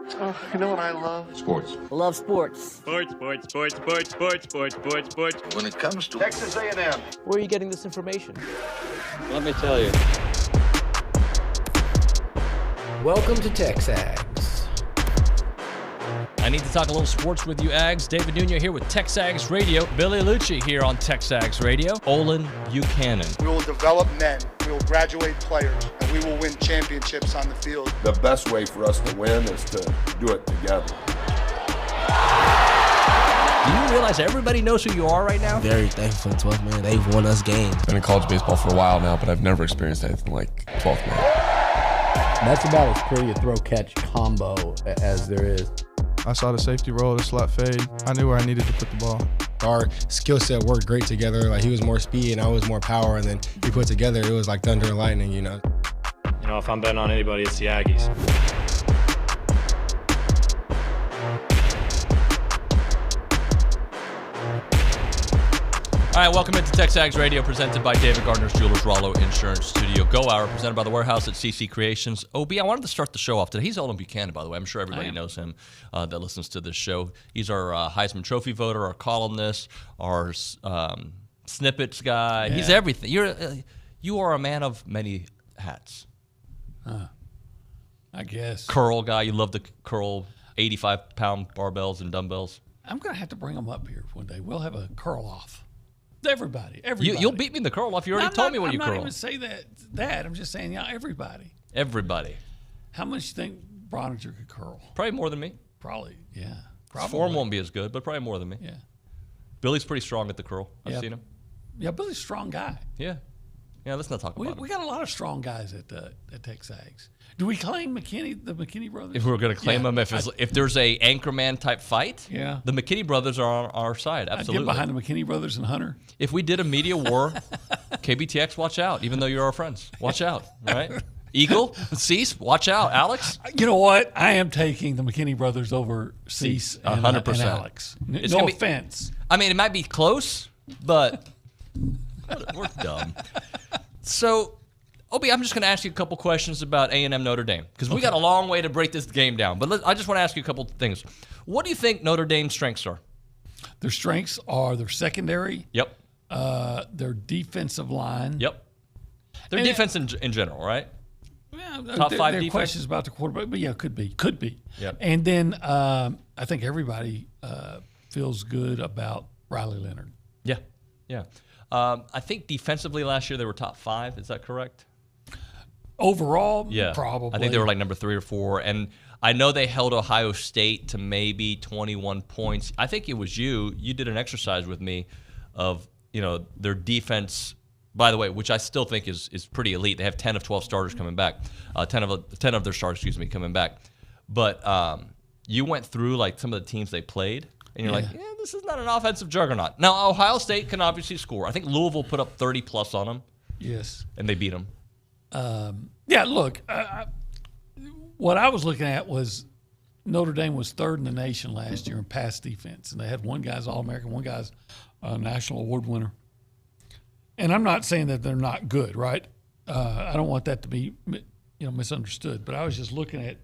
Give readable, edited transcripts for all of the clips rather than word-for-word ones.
Oh, you know what I love? Sports. Love sports. Sports. When it comes to Texas A&M. Where are you getting this information? Let me tell you. Welcome to TexAgs. I need to talk a little sports with you, Ags. David Nuño here with TexAgs Radio. Billy Lucci here on TexAgs Radio. Olin Buchanan. We will develop men, we will graduate players, and we will win championships on the field. The best way for us to win is to do it together. Do you realize everybody knows who you are right now? Very thankful for 12th man. They've won us games. Been in college baseball for a while now, but I've never experienced anything like 12th man. That's about as pretty a throw-catch combo as there is. I saw the safety roll, the slot fade. I knew where I needed to put the ball. Our skill set worked great together. Like, he was more speed and I was more power, and then we put together, it was like thunder and lightning, you know. You know, if I'm betting on anybody, it's the Aggies. All right, welcome into TexAgs Radio, presented by David Gardner's Jewelers Rollo Insurance Studio. Go Hour, presented by The Warehouse at CC Creations. OB, I wanted to start the show off today. He's Olin Buchanan, by the way. I'm sure everybody knows him that listens to this show. He's our Heisman Trophy voter, our columnist, our snippets guy. Yeah. He's everything. You are a man of many hats. I guess. Curl guy. You love to curl 85-pound barbells and dumbbells. I'm going to have to bring them up here one day. We'll have a curl off. Everybody. You'll beat me in the curl off. You already told me when you curl. I'm not even say that. I'm just saying, yeah, everybody. Everybody. How much do you think Browninger could curl? Probably more than me. Probably, yeah. His form won't be as good, but probably more than me. Yeah. Billy's pretty strong at the curl. I've seen him. Yeah, Billy's a strong guy. Yeah. Yeah, let's not talk about it. We got a lot of strong guys at TexAgs. Do we claim the McKinney brothers? If we're going to claim them, if there's a Anchorman type fight, yeah, the McKinney brothers are on our side. Absolutely. I'd get behind the McKinney brothers and Hunter. If we did a media war, KBTX, watch out. Even though you're our friends, watch out. Right? Eagle, Cease, watch out. Alex. You know what? I am taking the McKinney brothers over Cease and 100%. And Alex. No offense. I mean, it might be close, but we're dumb. So, Obi, I'm just going to ask you a couple questions about A&M Notre Dame, because we got a long way to break this game down. But I just want to ask you a couple things. What do you think Notre Dame's strengths are? Their strengths are their secondary. Yep. Their defensive line. Yep. Their defense in general, right? Yeah, Top five there are defense? Questions about the quarterback, but yeah, could be. Yep. And then I think everybody feels good about Riley Leonard. Yeah, yeah. I think defensively last year they were top 5. Is that correct? Overall, yeah, probably. I think they were like number 3 or 4. And I know they held Ohio State to maybe 21 points. I think it was you. You did an exercise with me of, their defense, by the way, which I still think is pretty elite. They have 10 of 12 starters coming back. 10 of their starters, coming back. But you went through like some of the teams they played. And you're like, this is not an offensive juggernaut. Now, Ohio State can obviously score. I think Louisville put up 30-plus on them. Yes. And they beat them. Look, what I was looking at was Notre Dame was 3rd in the nation last year in pass defense. And they had one guy's All-American, one guy's National Award winner. And I'm not saying that they're not good, right? I don't want that to be misunderstood. But I was just looking at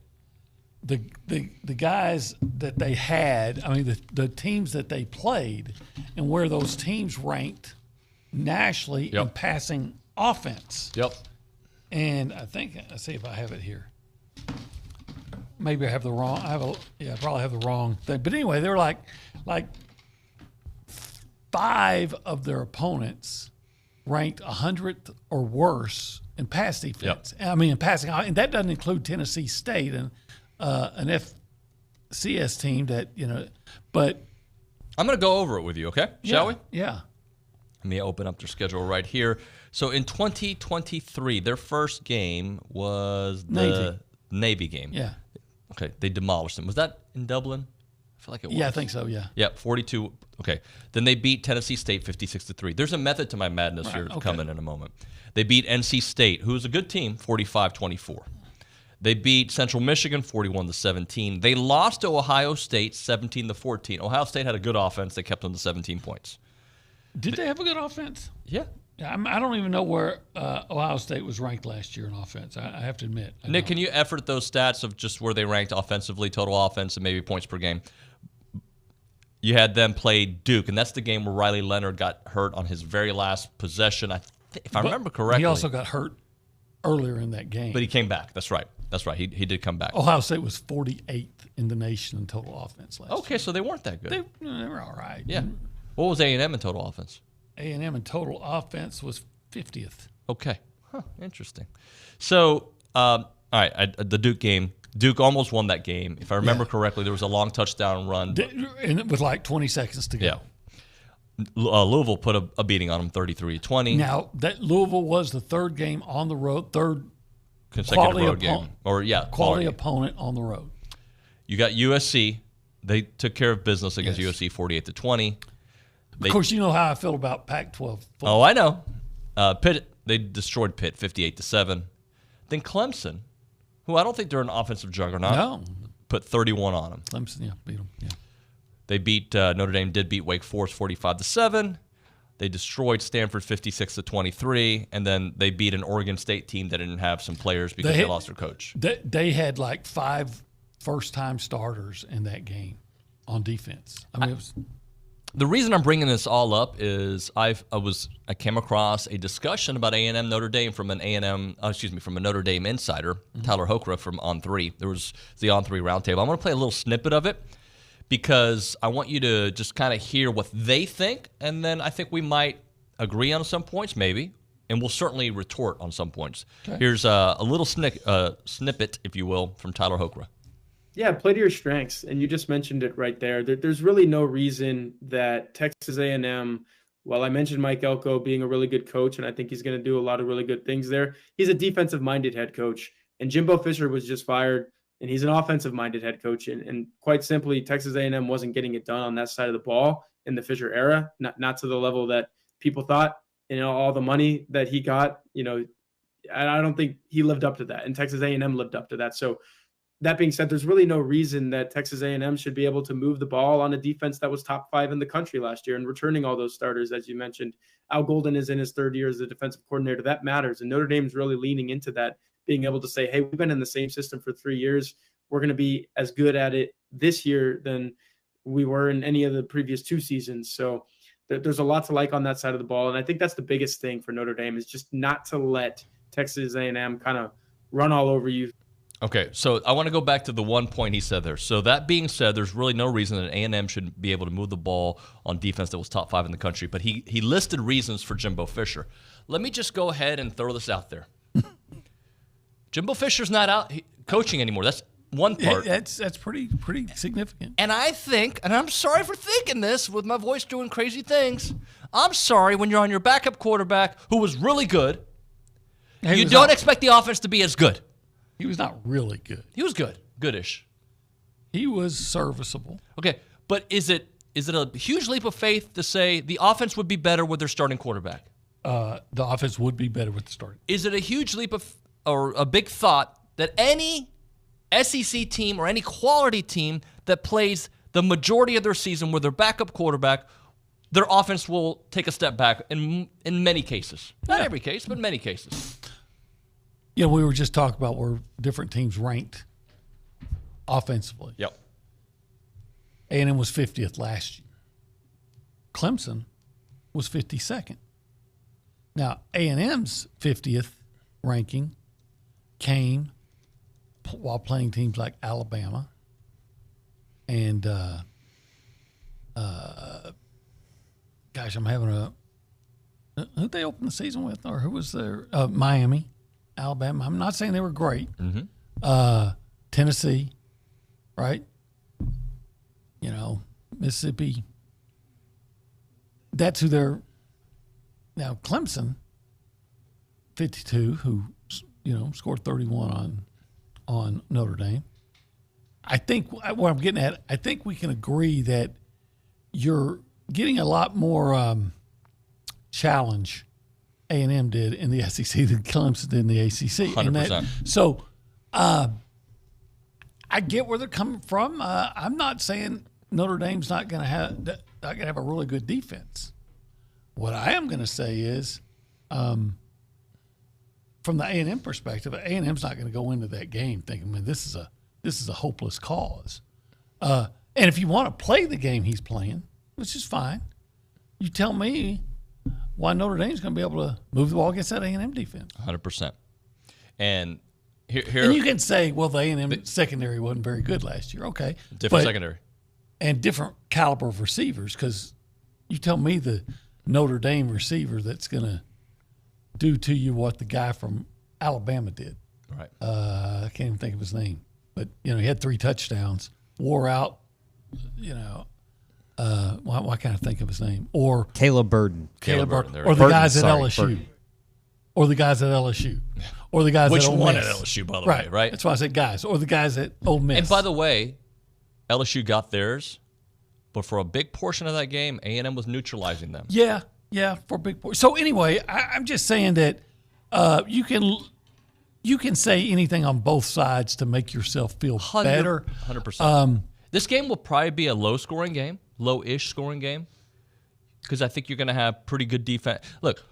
the guys that they had, the teams that they played, and where those teams ranked nationally in passing offense. Yep. And I think, let's see if I have it here. Maybe I have the wrong. I probably have the wrong thing. But anyway, they were like 5 of their opponents ranked 100th or worse in pass defense. Yep. In passing, and that doesn't include Tennessee State and an FCS team that, but I'm going to go over it with you, okay? Shall we? Yeah. Let me open up their schedule right here. So in 2023, their first game was the Navy game. Yeah. Okay, they demolished them. Was that in Dublin? I feel like it was. Yeah, I think so, yeah. Yeah, 42. Okay. Then they beat Tennessee State 56-3. There's a method to my madness here coming in a moment. They beat NC State, who is a good team, 45-24. They beat Central Michigan 41-17. They lost to Ohio State 17-14. Ohio State had a good offense. They kept them to 17 points. Did they have a good offense? Yeah. I don't even know where Ohio State was ranked last year in offense. I have to admit. Nick, can you effort those stats of just where they ranked offensively, total offense, and maybe points per game? You had them play Duke, and that's the game where Riley Leonard got hurt on his very last possession. If I remember correctly. He also got hurt earlier in that game. But he came back. That's right. He did come back. Ohio State was 48th in the nation in total offense last year. Okay, so they weren't that good. They were all right. Yeah. What was A&M in total offense? A&M in total offense was 50th. Okay. Huh, interesting. So, all right, the Duke game. Duke almost won that game. If I remember correctly, there was a long touchdown run. With like 20 seconds to go. Yeah. Louisville put a beating on them, 33-20. Now, that Louisville was the third game on the road, third consecutive road game. Quality opponent on the road. You got USC. They took care of business against USC 48-20. Of course, you know how I feel about Pac-12 football. Oh, I know. Pitt, they destroyed Pitt 58-7. Then Clemson, who I don't think they're an offensive juggernaut. No. Put 31 on them. Clemson, beat them. Yeah. They beat Notre Dame. Did beat Wake Forest 45-7. They destroyed Stanford 56-23, and then they beat an Oregon State team that didn't have some players because they lost their coach. They had like 5 first-time starters in that game on defense. I mean, the reason I'm bringing this all up is I came across a discussion about A&M Notre Dame from a Notre Dame insider, Tyler Hokra from On3. There was the On3 roundtable. I'm going to play a little snippet of it because I want you to just kind of hear what they think, and then I think we might agree on some points, maybe, and we'll certainly retort on some points. Okay. Here's a little snippet, if you will, from Tyler Hokra. Yeah, play to your strengths, and you just mentioned it right there. There's really no reason that Texas A&M, while I mentioned Mike Elko being a really good coach, and I think he's going to do a lot of really good things there, he's a defensive-minded head coach, and Jimbo Fisher was just fired, and he's an offensive-minded head coach, and quite simply, Texas A&M wasn't getting it done on that side of the ball in the Fisher era, not to the level that people thought. All the money that he got, I don't think he lived up to that, and Texas A&M lived up to that. So that being said, there's really no reason that Texas A&M should be able to move the ball on a defense that was top 5 in the country last year and returning all those starters, as you mentioned. Al Golden is in his 3rd year as the defensive coordinator. That matters, and Notre Dame's really leaning into that, being able to say, hey, we've been in the same system for 3 years. We're going to be as good at it this year than we were in any of the previous 2 seasons. So there's a lot to like on that side of the ball, and I think that's the biggest thing for Notre Dame is just not to let Texas A&M kind of run all over you. Okay, so I want to go back to the one point he said there. So that being said, there's really no reason that A&M should be able to move the ball on defense that was top 5 in the country. But he listed reasons for Jimbo Fisher. Let me just go ahead and throw this out there. Jimbo Fisher's not out coaching anymore. That's one part. That's pretty significant. And I think, and I'm sorry for thinking this with my voice doing crazy things, I'm sorry when you're on your backup quarterback who was really good, you don't expect the offense to be as good. He was not really good. He was good. Goodish. He was serviceable. Okay, but is it a huge leap of faith to say the offense would be better with their starting quarterback? The offense would be better with the starting. Is it a huge leap or a big thought that any SEC team or any quality team that plays the majority of their season with their backup quarterback, their offense will take a step back in many cases? Not every case, but many cases. We were just talking about where different teams ranked offensively. Yep. A&M was 50th last year. Clemson was 52nd. Now, A&M's 50th ranking came while playing teams like Alabama and, I'm having who'd they open the season with? Or who was there? Miami. Alabama. I'm not saying they were great. Mm-hmm. Tennessee, right? Mississippi. That's who they're. Now Clemson, 52, who scored 31 on Notre Dame. I think what I'm getting at, I think we can agree that you're getting a lot more challenge A&M did in the SEC than Clemson did in the ACC. 100%. I get where they're coming from. I'm not saying Notre Dame's not going to have a really good defense. What I am going to say is from the A&M perspective, A&M's not going to go into that game thinking, man, this is a hopeless cause. And if you want to play the game he's playing, which is fine, you tell me why Notre Dame's going to be able to move the ball against that A&M defense. 100%. And here and you can say, well, the A&M secondary wasn't very good last year. Okay. Different secondary. And different caliber of receivers, because you tell me the Notre Dame receiver that's going to do to you what the guy from Alabama did. Right. I can't even think of his name. But, he had 3 touchdowns, wore out, why can't I think of his name? Or Caleb Burden. Caleb Burden. Or the guys at LSU. Or the guys at LSU. Or the guys Which at Ole Miss. one at LSU, by the way, right? That's why I said guys. Or the guys at Ole Miss. And by the way, LSU got theirs, but for a big portion of that game, A&M was neutralizing them. Yeah, for a big portion. So anyway, I'm just saying that you can say anything on both sides to make yourself feel better. 100%. This game will probably be a low-scoring game, low-ish scoring game, because I think you're going to have pretty good defense. Look,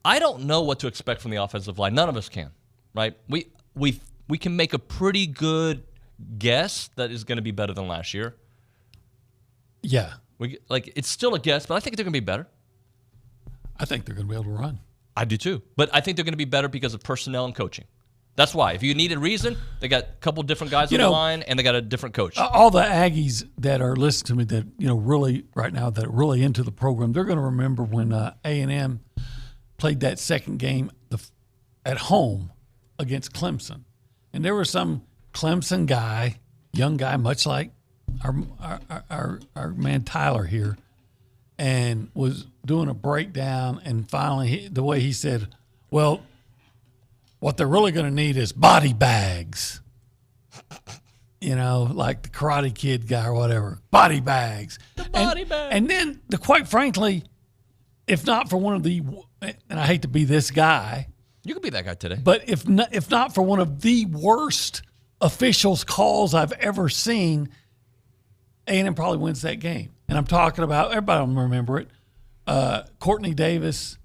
I don't know what to expect from the offensive line. None of us can, right? We can make a pretty good guess that is going to be better than last year. Yeah. It's still a guess, but I think they're going to be better. I think they're going to be able to run. I do too. But I think they're going to be better because of personnel and coaching. That's why. If you need a reason, they got a couple different guys on the line, and they got a different coach. All the Aggies that are listening to me that, really right now that are really into the program, they're going to remember when A&M played that second game at home against Clemson. And there was some Clemson guy, young guy, much like our man Tyler here, and was doing a breakdown, and finally the way he said, well, what they're really going to need is body bags. Like the Karate Kid guy or whatever. Body bags. The body bags. And then, quite frankly, if not for one of the, and I hate to be this guy. You could be that guy today. But if not for one of the worst officials' calls I've ever seen, A&M probably wins that game. And I'm talking about, everybody will remember it, Courtney Davis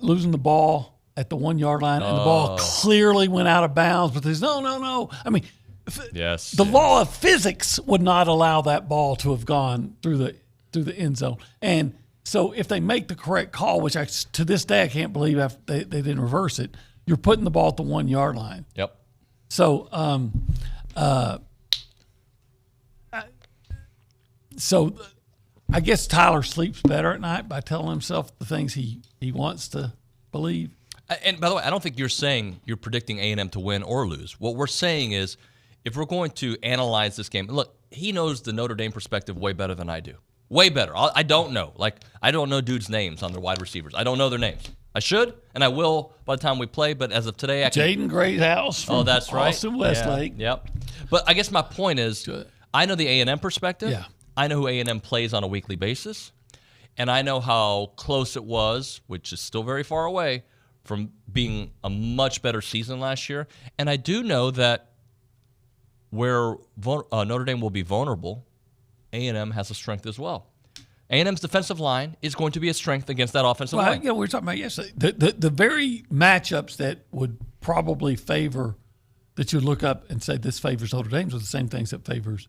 losing the ball at the 1 yard line, and the ball clearly went out of bounds. But there's no. I mean, the law of physics would not allow that ball to have gone through the end zone. And so if they make the correct call, which to this day I can't believe they didn't reverse it, you're putting the ball at the 1 yard line. Yep. So, I guess Tyler sleeps better at night by telling himself the things he wants to believe. And by the way, I don't think you're saying you're predicting A&M to win or lose. What we're saying is, if we're going to analyze this game, look, he knows the Notre Dame perspective way better than I do. Way better. I don't know. I don't know dudes' names on their wide receivers. I don't know their names. I should, and I will by the time we play, but as of today, I can. Jaden Greathouse from that's right. Austin Westlake. Yep. But I guess my point is, I know the A&M perspective. Yeah. I know who A&M plays on a weekly basis, and I know how close it was, which is still very far away, from being a much better season last year. And I do know that where Notre Dame will be vulnerable, A&M has a strength as well. A&M's defensive line is going to be a strength against that offensive line. Yeah, we were talking about yesterday. The very matchups that would probably favor, that you look up and say this favors Notre Dame, are the same things that favors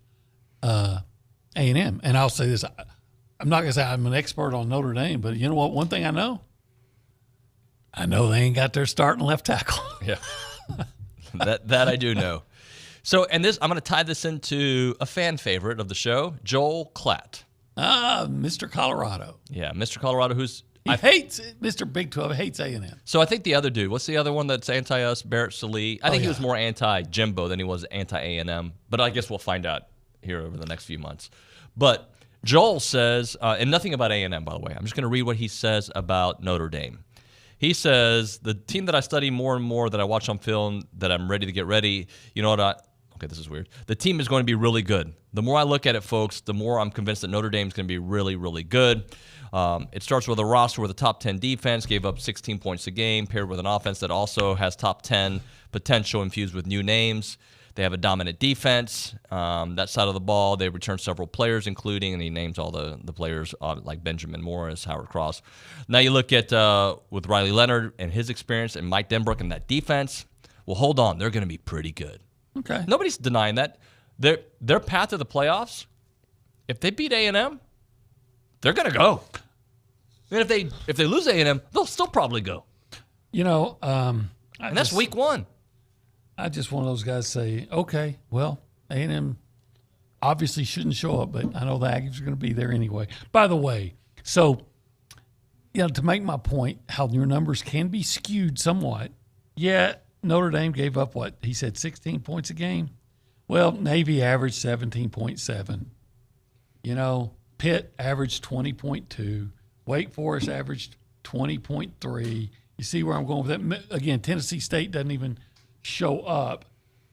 A&M. And I'll say this, I'm not going to say I'm an expert on Notre Dame, but you know what? One thing I know they ain't got their starting left tackle. Yeah, that I do know. So, and this, I'm going to tie this into a fan favorite of the show, Joel Klatt. Mr. Colorado. Yeah, Mr. Colorado, He hates Mr. Big 12, hates A&M. So I think the other dude, what's the other one that's anti-us? Barrett Sallee. I think he was more anti-Jimbo than he was anti-A&M, but I guess we'll find out here over the next few months. But Joel says, and nothing about A&M, by the way. I'm just going to read what he says about Notre Dame. He says, the team that I study more and more, that I watch on film, that I'm ready to get ready, you know what? Okay, this is weird. The team is going to be really good. The more I look at it, folks, the more I'm convinced that Notre Dame is going to be really, really good. It starts with a roster with a top 10 defense, gave up 16 points a game, paired with an offense that also has top 10 potential infused with new names. They have a dominant defense. That side of the ball, they return several players, including, and he names all the players like Benjamin Morris, Howard Cross. Now you look at with Riley Leonard and his experience and Mike Denbrook and that defense. Well, hold on. They're going to be pretty good. Okay. Nobody's denying that. Their path to the playoffs, if they beat A&M, they're going to go. And if they lose A&M, they'll still probably go. And that's week 1. I just one of those guys say, okay, well, A&M obviously shouldn't show up, but I know the Aggies are going to be there anyway. By the way, so, to make my point, how your numbers can be skewed somewhat, Notre Dame gave up what? He said 16 points a game? Well, Navy averaged 17.7. Pitt averaged 20.2. Wake Forest averaged 20.3. You see where I'm going with that? Again, Tennessee State doesn't even show up.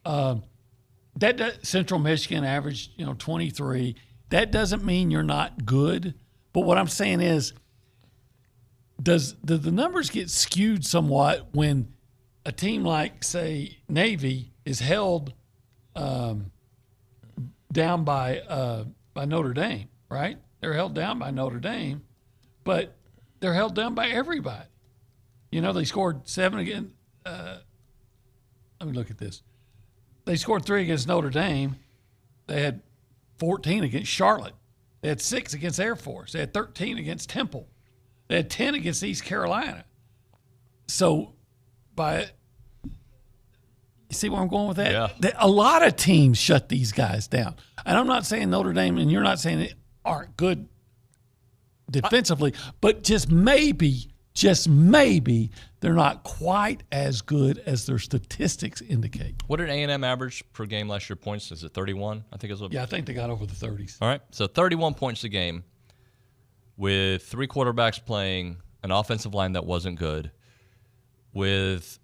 That Central Michigan averaged, 23. That doesn't mean you're not good. But what I'm saying is, do the numbers get skewed somewhat when a team like, say, Navy is held down by Notre Dame, right? They're held down by Notre Dame, but they're held down by everybody. They scored 7 again. Let me look at this. They scored 3 against Notre Dame. They had 14 against Charlotte. They had 6 against Air Force. They had 13 against Temple. They had 10 against East Carolina. So, you see where I'm going with that? Yeah. A lot of teams shut these guys down. And I'm not saying Notre Dame, and you're not saying they aren't good defensively, but just maybe, they're not quite as good as their statistics indicate. What did A&M average per game last year points? Is it 31? I think it was. Yeah, I think they got over the 30s. All right, so 31 points a game with 3 quarterbacks playing, an offensive line that wasn't good, with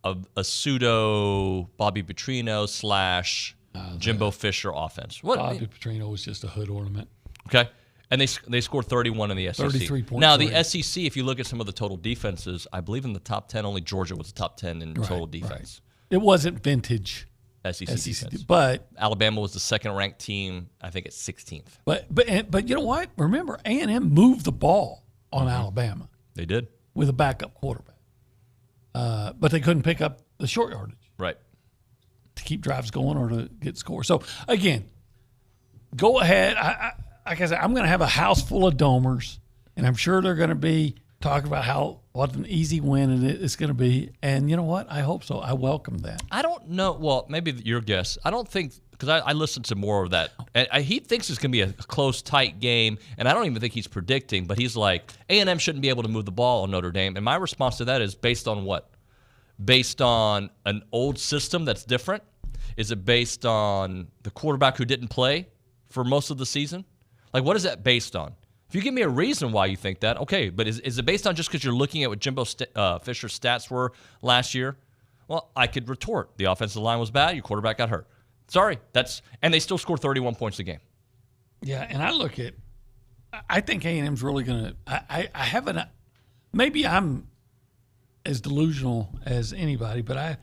a pseudo Bobby Petrino / Jimbo Fisher offense. Bobby Petrino was just a hood ornament. Okay. And they scored 31 in the SEC. 33 points. Now, the SEC, if you look at some of the total defenses, I believe in the top 10, only Georgia was the top 10 in total defense. Right. It wasn't vintage SEC defense. But Alabama was the second-ranked team, I think, at 16th. But you know what? Remember, A&M moved the ball on Alabama. They did. With a backup quarterback. But they couldn't pick up the short yardage. Right. To keep drives going or to get scores. So, again, go ahead. Like I said, I'm going to have a house full of domers, and I'm sure they're going to be talking about what an easy win it's going to be. And you know what? I hope so. I welcome that. I don't know. Well, maybe your guess. I don't think, because I listened to more of that. And he thinks it's going to be a close, tight game, and I don't even think he's predicting, but he's like, A&M shouldn't be able to move the ball on Notre Dame. And my response to that is based on what? Based on an old system that's different? Is it based on the quarterback who didn't play for most of the season? Like, what is that based on? If you give me a reason why you think that, okay, but is it based on just because you're looking at what Jimbo Fisher's stats were last year? Well, I could retort. The offensive line was bad. Your quarterback got hurt. Sorry. And they still scored 31 points a game. Yeah, and I think A&M's really going to – I haven't – maybe I'm as delusional as anybody, but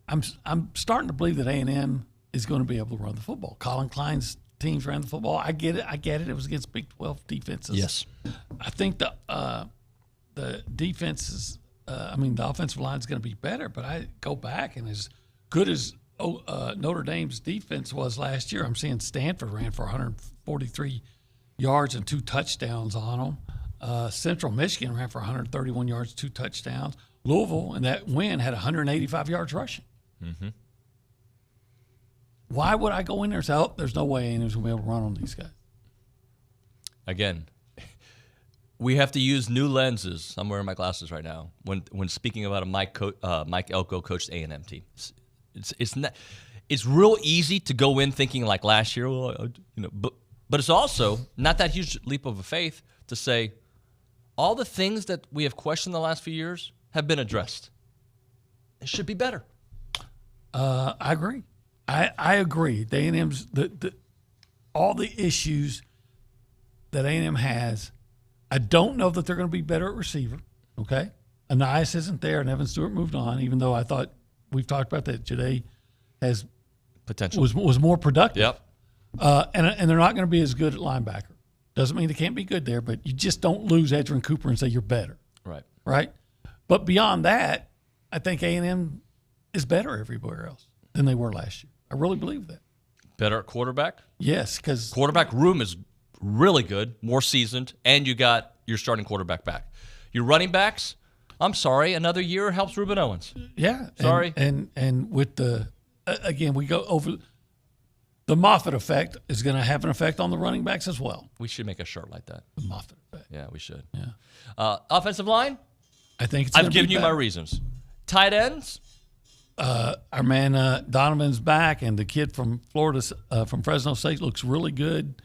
I'm starting to believe that A&M is going to be able to run the football. Colin Klein's teams ran the football. I get it. It was against Big 12 defenses. Yes. I think the defenses, the offensive line is going to be better, but I go back and as good as Notre Dame's defense was last year, I'm seeing Stanford ran for 143 yards and 2 touchdowns on them. Central Michigan ran for 131 yards, 2 touchdowns. Louisville, in that win, had 185 yards rushing. Mm-hmm. Why would I go in there and say, there's no way A&M's going to be able to run on these guys? Again, we have to use new lenses. I'm wearing my glasses right now. When speaking about a Mike Elko coached A&M team, it's real easy to go in thinking like last year, but it's also not that huge leap of faith to say all the things that we have questioned the last few years have been addressed. It should be better. I agree. I agree. The A&M's all the issues that A&M has. I don't know that they're going to be better at receiver. Okay, Anias isn't there, and Evan Stewart moved on. Even though I thought we've talked about that, Jade has potential was more productive. Yep. And they're not going to be as good at linebacker. Doesn't mean they can't be good there, but you just don't lose Edgerrin Cooper and say you're better. Right. Right. But beyond that, I think A&M is better everywhere else than they were last year. I really believe that. Better at quarterback? Yes, because quarterback room is really good, more seasoned, and you got your starting quarterback back. Your running backs, I'm sorry, another year helps Ruben Owens. Yeah. Sorry. And with the again, we go over the Moffitt effect is going to have an effect on the running backs as well. We should make a shirt like that. The Moffitt effect. Yeah, we should. Yeah. Offensive line? I think I've given you my reasons. Tight ends? Our man Donovan's back, and the kid from Florida, from Fresno State, looks really good.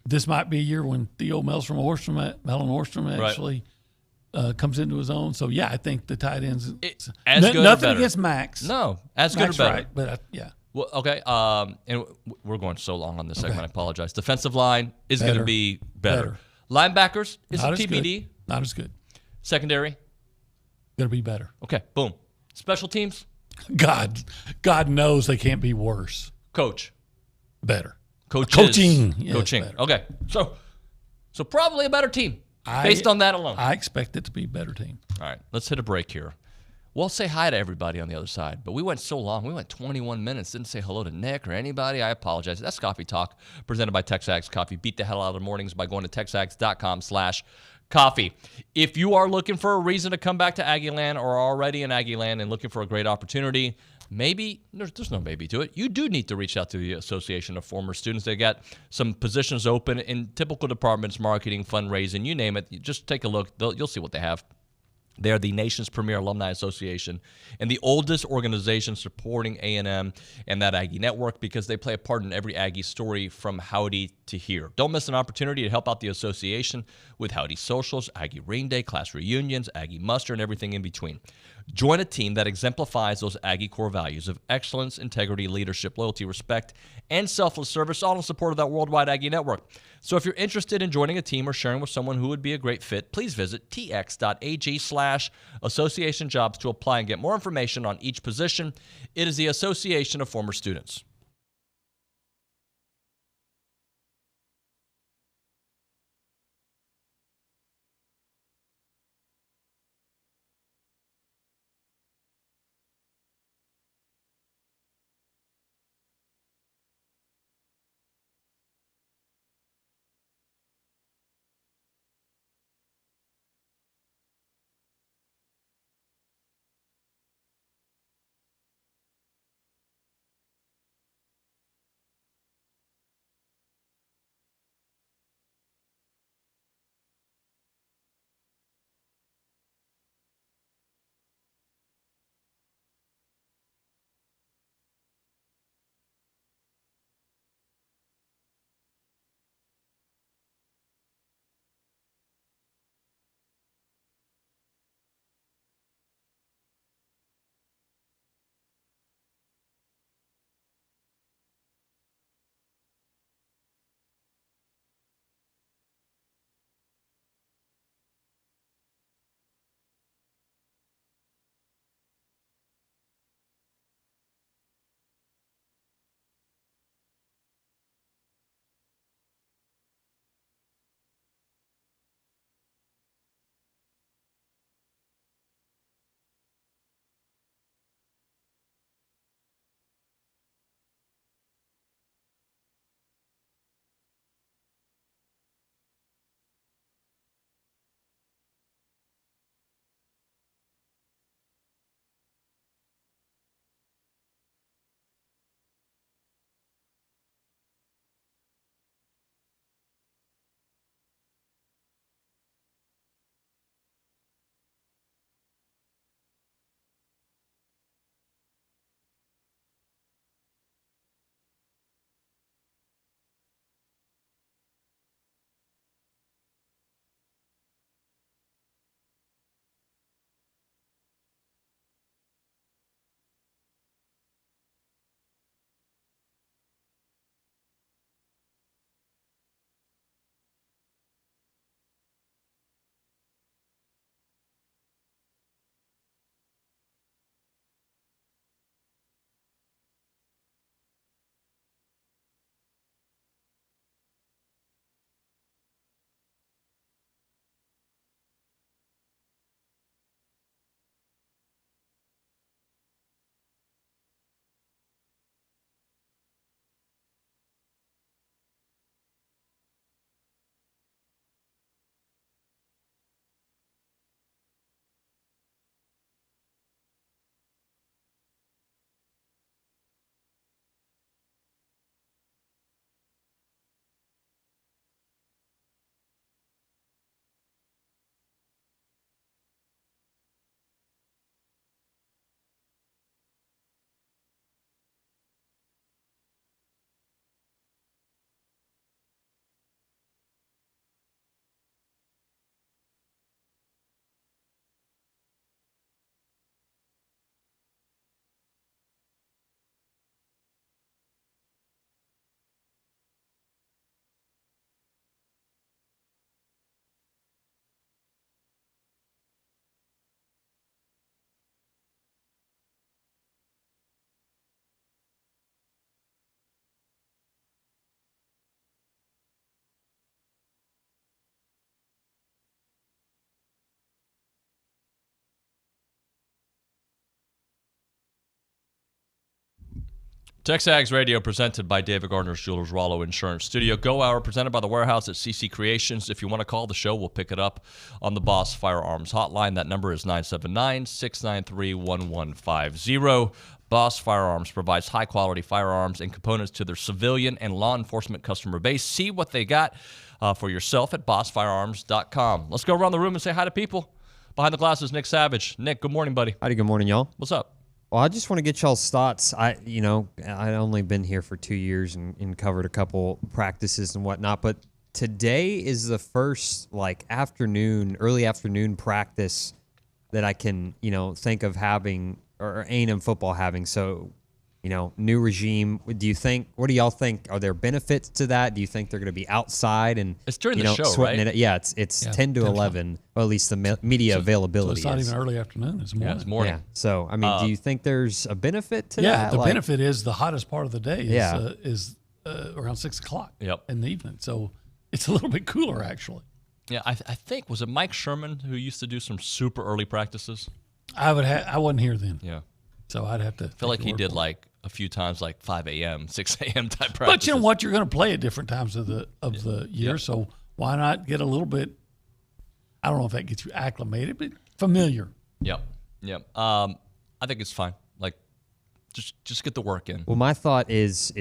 This might be a year when Theo Mellon Orstrom actually comes into his own. So, yeah, I think the tight ends. As good nothing or better. against Max. No, as Max good or better. Right, but yeah. Well, okay. And we're going so long on this segment. I apologize. Defensive line is going to be better. Linebackers is a TBD. Not as good. Secondary? Going to be better. Okay, boom. Special teams? God knows they can't be worse. Coach? Better. Coaching. Yes, Coaching. better. Okay. So probably a better team based on that alone. I expect it to be a better team. All right, let's hit a break here. We'll say hi to everybody on the other side, but we went so long. We went 21 minutes, didn't say hello to Nick or anybody. I apologize. That's Coffee Talk, presented by TexAgs Coffee. Beat the hell out of the mornings by going to texags.com/coffee. If you are looking for a reason to come back to Aggieland or are already in Aggieland and looking for a great opportunity, maybe, there's no maybe to it. You do need to reach out to the Association of Former Students. They got some positions open in typical departments, marketing, fundraising, you name it. Just take a look. You'll see what they have. They are the nation's premier alumni association and the oldest organization supporting A&M and that Aggie network because they play a part in every Aggie story from Howdy to here. Don't miss an opportunity to help out the association with Howdy socials, Aggie Rain Day, class reunions, Aggie muster, and everything in between. Join a team that exemplifies those Aggie core values of excellence, integrity, leadership, loyalty, respect, and selfless service, all in support of that worldwide Aggie network. So if you're interested in joining a team or sharing with someone who would be a great fit, please visit tx.ag/association jobs to apply and get more information on each position. It is the Association of Former Students. TexAgs Radio presented by David Gardner's Jewelers Rollo Insurance Studio. Go Hour presented by the Warehouse at CC Creations. If you want to call the show, we'll pick it up on the Boss Firearms Hotline. That number is 979-693-1150. Boss Firearms provides high-quality firearms and components to their civilian and law enforcement customer base. See what they got for yourself at bossfirearms.com. Let's go around the room and say hi to people. Behind the glass is Nick Savage. Nick, good morning, buddy. Howdy, good morning, y'all. What's up? Well, I just want to get y'all's thoughts. I only been here for 2 years and covered a couple practices and whatnot, but today is the first early afternoon practice that I can, think of having or A&M football having. So, new regime. What do y'all think? Are there benefits to that? Do you think they're going to be outside and it's during the show, right? Yeah, it's 10 to 11, or at least the media availability. So it's not even early afternoon. It's morning. Yeah, it's morning. Yeah. So, do you think there's a benefit to that? Yeah, the benefit is the hottest part of the day is around 6 o'clock in the evening. So it's a little bit cooler, actually. Yeah, I think, was it Mike Sherman who used to do some super early practices? I wasn't here then. Yeah. So I'd have to. I feel like he did a few times, like 5 a.m., 6 a.m. type practices. But you know what? You're going to play at different times of the year, Yep. so why not get a little bit? I don't know if that gets you acclimated, but familiar. Yep. I think it's fine. Like, just get the work in. Well, my thought is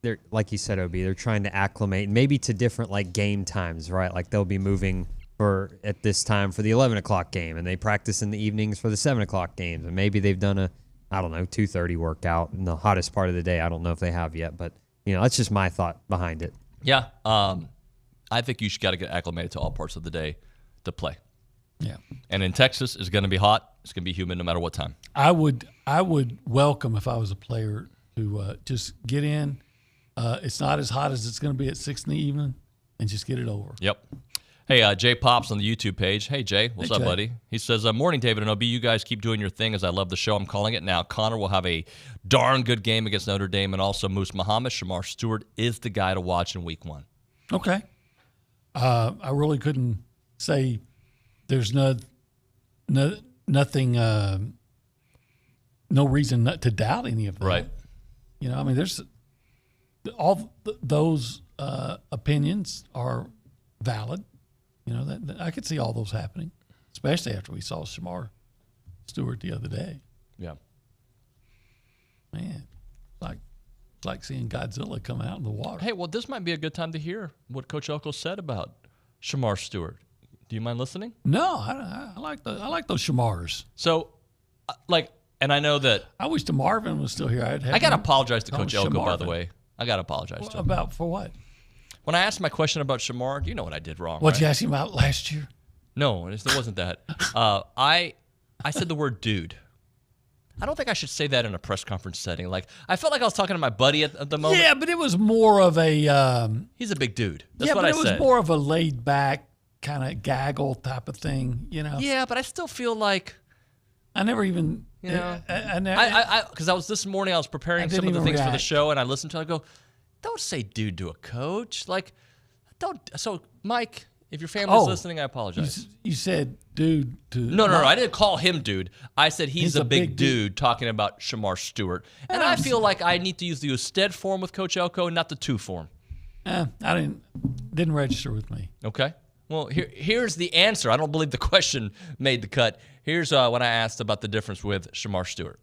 they're like you said, OB. They're trying to acclimate maybe to different game times, right? Like they'll be moving at this time for the 11 o'clock game, and they practice in the evenings for the 7 o'clock games, and maybe they've done a 2:30 workout in the hottest part of the day. I don't know if they have yet, but that's just my thought behind it. Yeah, I think you should got to get acclimated to all parts of the day to play. Yeah, and in Texas, it's going to be hot. It's going to be humid no matter what time. I would welcome if I was a player to just get in. It's not as hot as it's going to be at 6 in the evening, and just get it over. Yep. Hey, Jay Pops on the YouTube page. Hey, Jay. What's up, Jay. buddy? He says, morning, David and OB. You guys keep doing your thing as I love the show. I'm calling it now. Connor will have a darn good game against Notre Dame, and also Moose Muhammad. Shamar Stewart is the guy to watch in week 1. Okay. I really couldn't say there's nothing, no reason not to doubt any of that. Right. There's all those opinions are valid. That I could see all those happening, especially after we saw Shamar Stewart the other day. Yeah. Man, it's like seeing Godzilla come out in the water. Hey, well, this might be a good time to hear what Coach Elko said about Shamar Stewart. Do you mind listening? No, I like those Shamars. So, and I know that I wish DeMarvin was still here. I got to apologize to Coach Elko, Shamarvin. by the way. I got to apologize to him. About for what? When I asked my question about Shamar, you know what I did wrong. What'd you ask him about last year? No, it wasn't that. I said the word dude. I don't think I should say that in a press conference setting. I felt like I was talking to my buddy at the moment. Yeah, but it was more of a... he's a big dude. That's what I said. Yeah, but it was more of a laid-back kind of gaggle type of thing, Yeah, but I still feel like... I never even... Because I was this morning, I was preparing some of the things for the show, and I listened to it, I go, don't say dude to a coach. Don't. So, Mike, if your family's listening, I apologize. You said dude to... No, I didn't call him dude. I said he's a big dude talking about Shamar Stewart. And I feel like I need to use the usted form with Coach Elko, not the to form. I didn't register with me. Okay. Well, here's the answer. I don't believe the question made the cut. Here's what I asked about the difference with Shamar Stewart.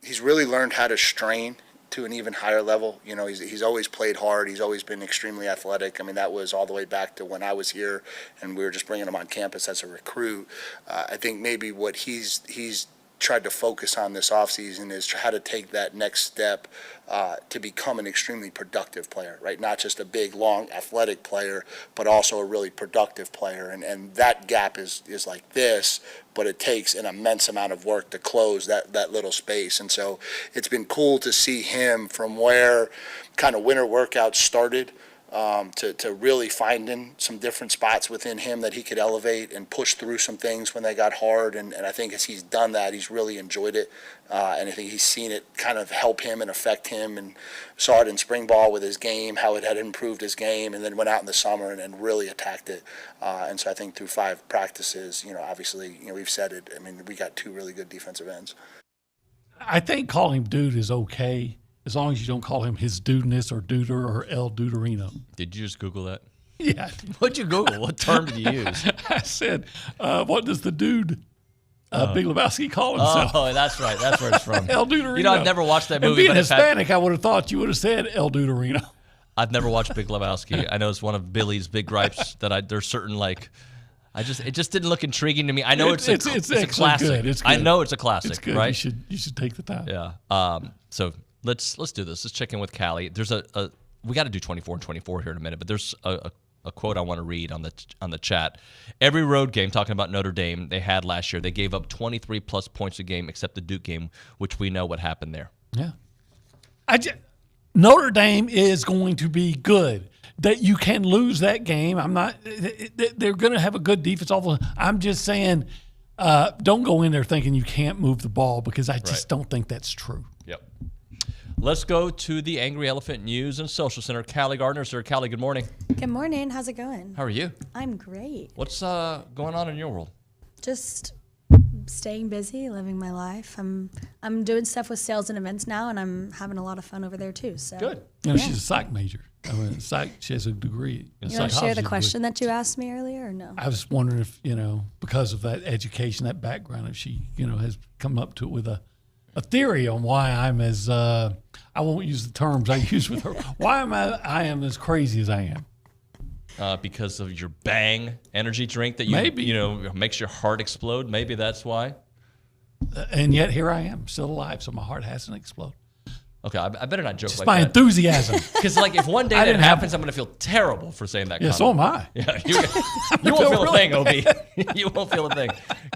He's really learned how to strain to an even higher level. He's always played hard. He's always been extremely athletic. That was all the way back to when I was here and we were just bringing him on campus as a recruit. I think maybe what he's tried to focus on this offseason is how to take that next step to become an extremely productive player, right? Not just a big, long, athletic player, but also a really productive player. And that gap is like this, but it takes an immense amount of work to close that little space. And so it's been cool to see him from where kind of winter workouts started to really finding some different spots within him that he could elevate and push through some things when they got hard. And I think as he's done that, he's really enjoyed it. And I think he's seen it kind of help him and affect him, and saw it in spring ball with his game, how it had improved his game, and then went out in the summer and really attacked it. And so I think through 5 practices, obviously, we've said it. We got 2 really good defensive ends. I think calling him dude is okay as long as you don't call him his dudeness or duder or El Duderino. Did you just Google that? Yeah. What'd you Google? What term did you use? I said, what does the dude Big Lebowski call himself? Oh, that's right. That's where it's from. El Duderino. You know, I've never watched that movie. And being but Hispanic, I would have thought you would have said El Duderino. I've never watched Big Lebowski. I know it's one of Billy's big gripes that there's certain it just didn't look intriguing to me. I know it's a classic. Good. It's good. I know it's a classic, it's good. right? You should take the time. Yeah. So let's do this. Let's check in with Callie. There's we got to do 24 and 24 here in a minute, but there's a quote I want to read on the chat. Every road game, talking about Notre Dame, they had last year, they gave up 23 plus points a game, except the Duke game, which we know what happened there. Yeah. Notre Dame is going to be good. That you can lose that game. They're going to have a good defense. I'm just saying, don't go in there thinking you can't move the ball, because I just don't think that's true. Yep. Let's go to the Angry Elephant News and Social Center. Callie Gardner, sir. Callie, good morning. Good morning. How's it going? How are you? I'm great. What's going on in your world? Just staying busy, living my life. I'm doing stuff with sales and events now, and I'm having a lot of fun over there too. So good. She's a psych major. She has a degree in psychology. You want to share the question that you asked me earlier, or no? I was wondering if, because of that education, that background, if she, has come up to it with a theory on why I'm as, I won't use the terms I use with her, why I am as crazy as I am. Because of your Bang energy drink that makes your heart explode. Maybe that's why. And yet here I am, still alive, so my heart hasn't exploded. Okay, I better not joke just like my that. Enthusiasm. Because if one day that happens, I'm going to feel terrible for saying that. Yeah, so am I. Yeah, you won't feel a thing, Obi. You won't feel a thing.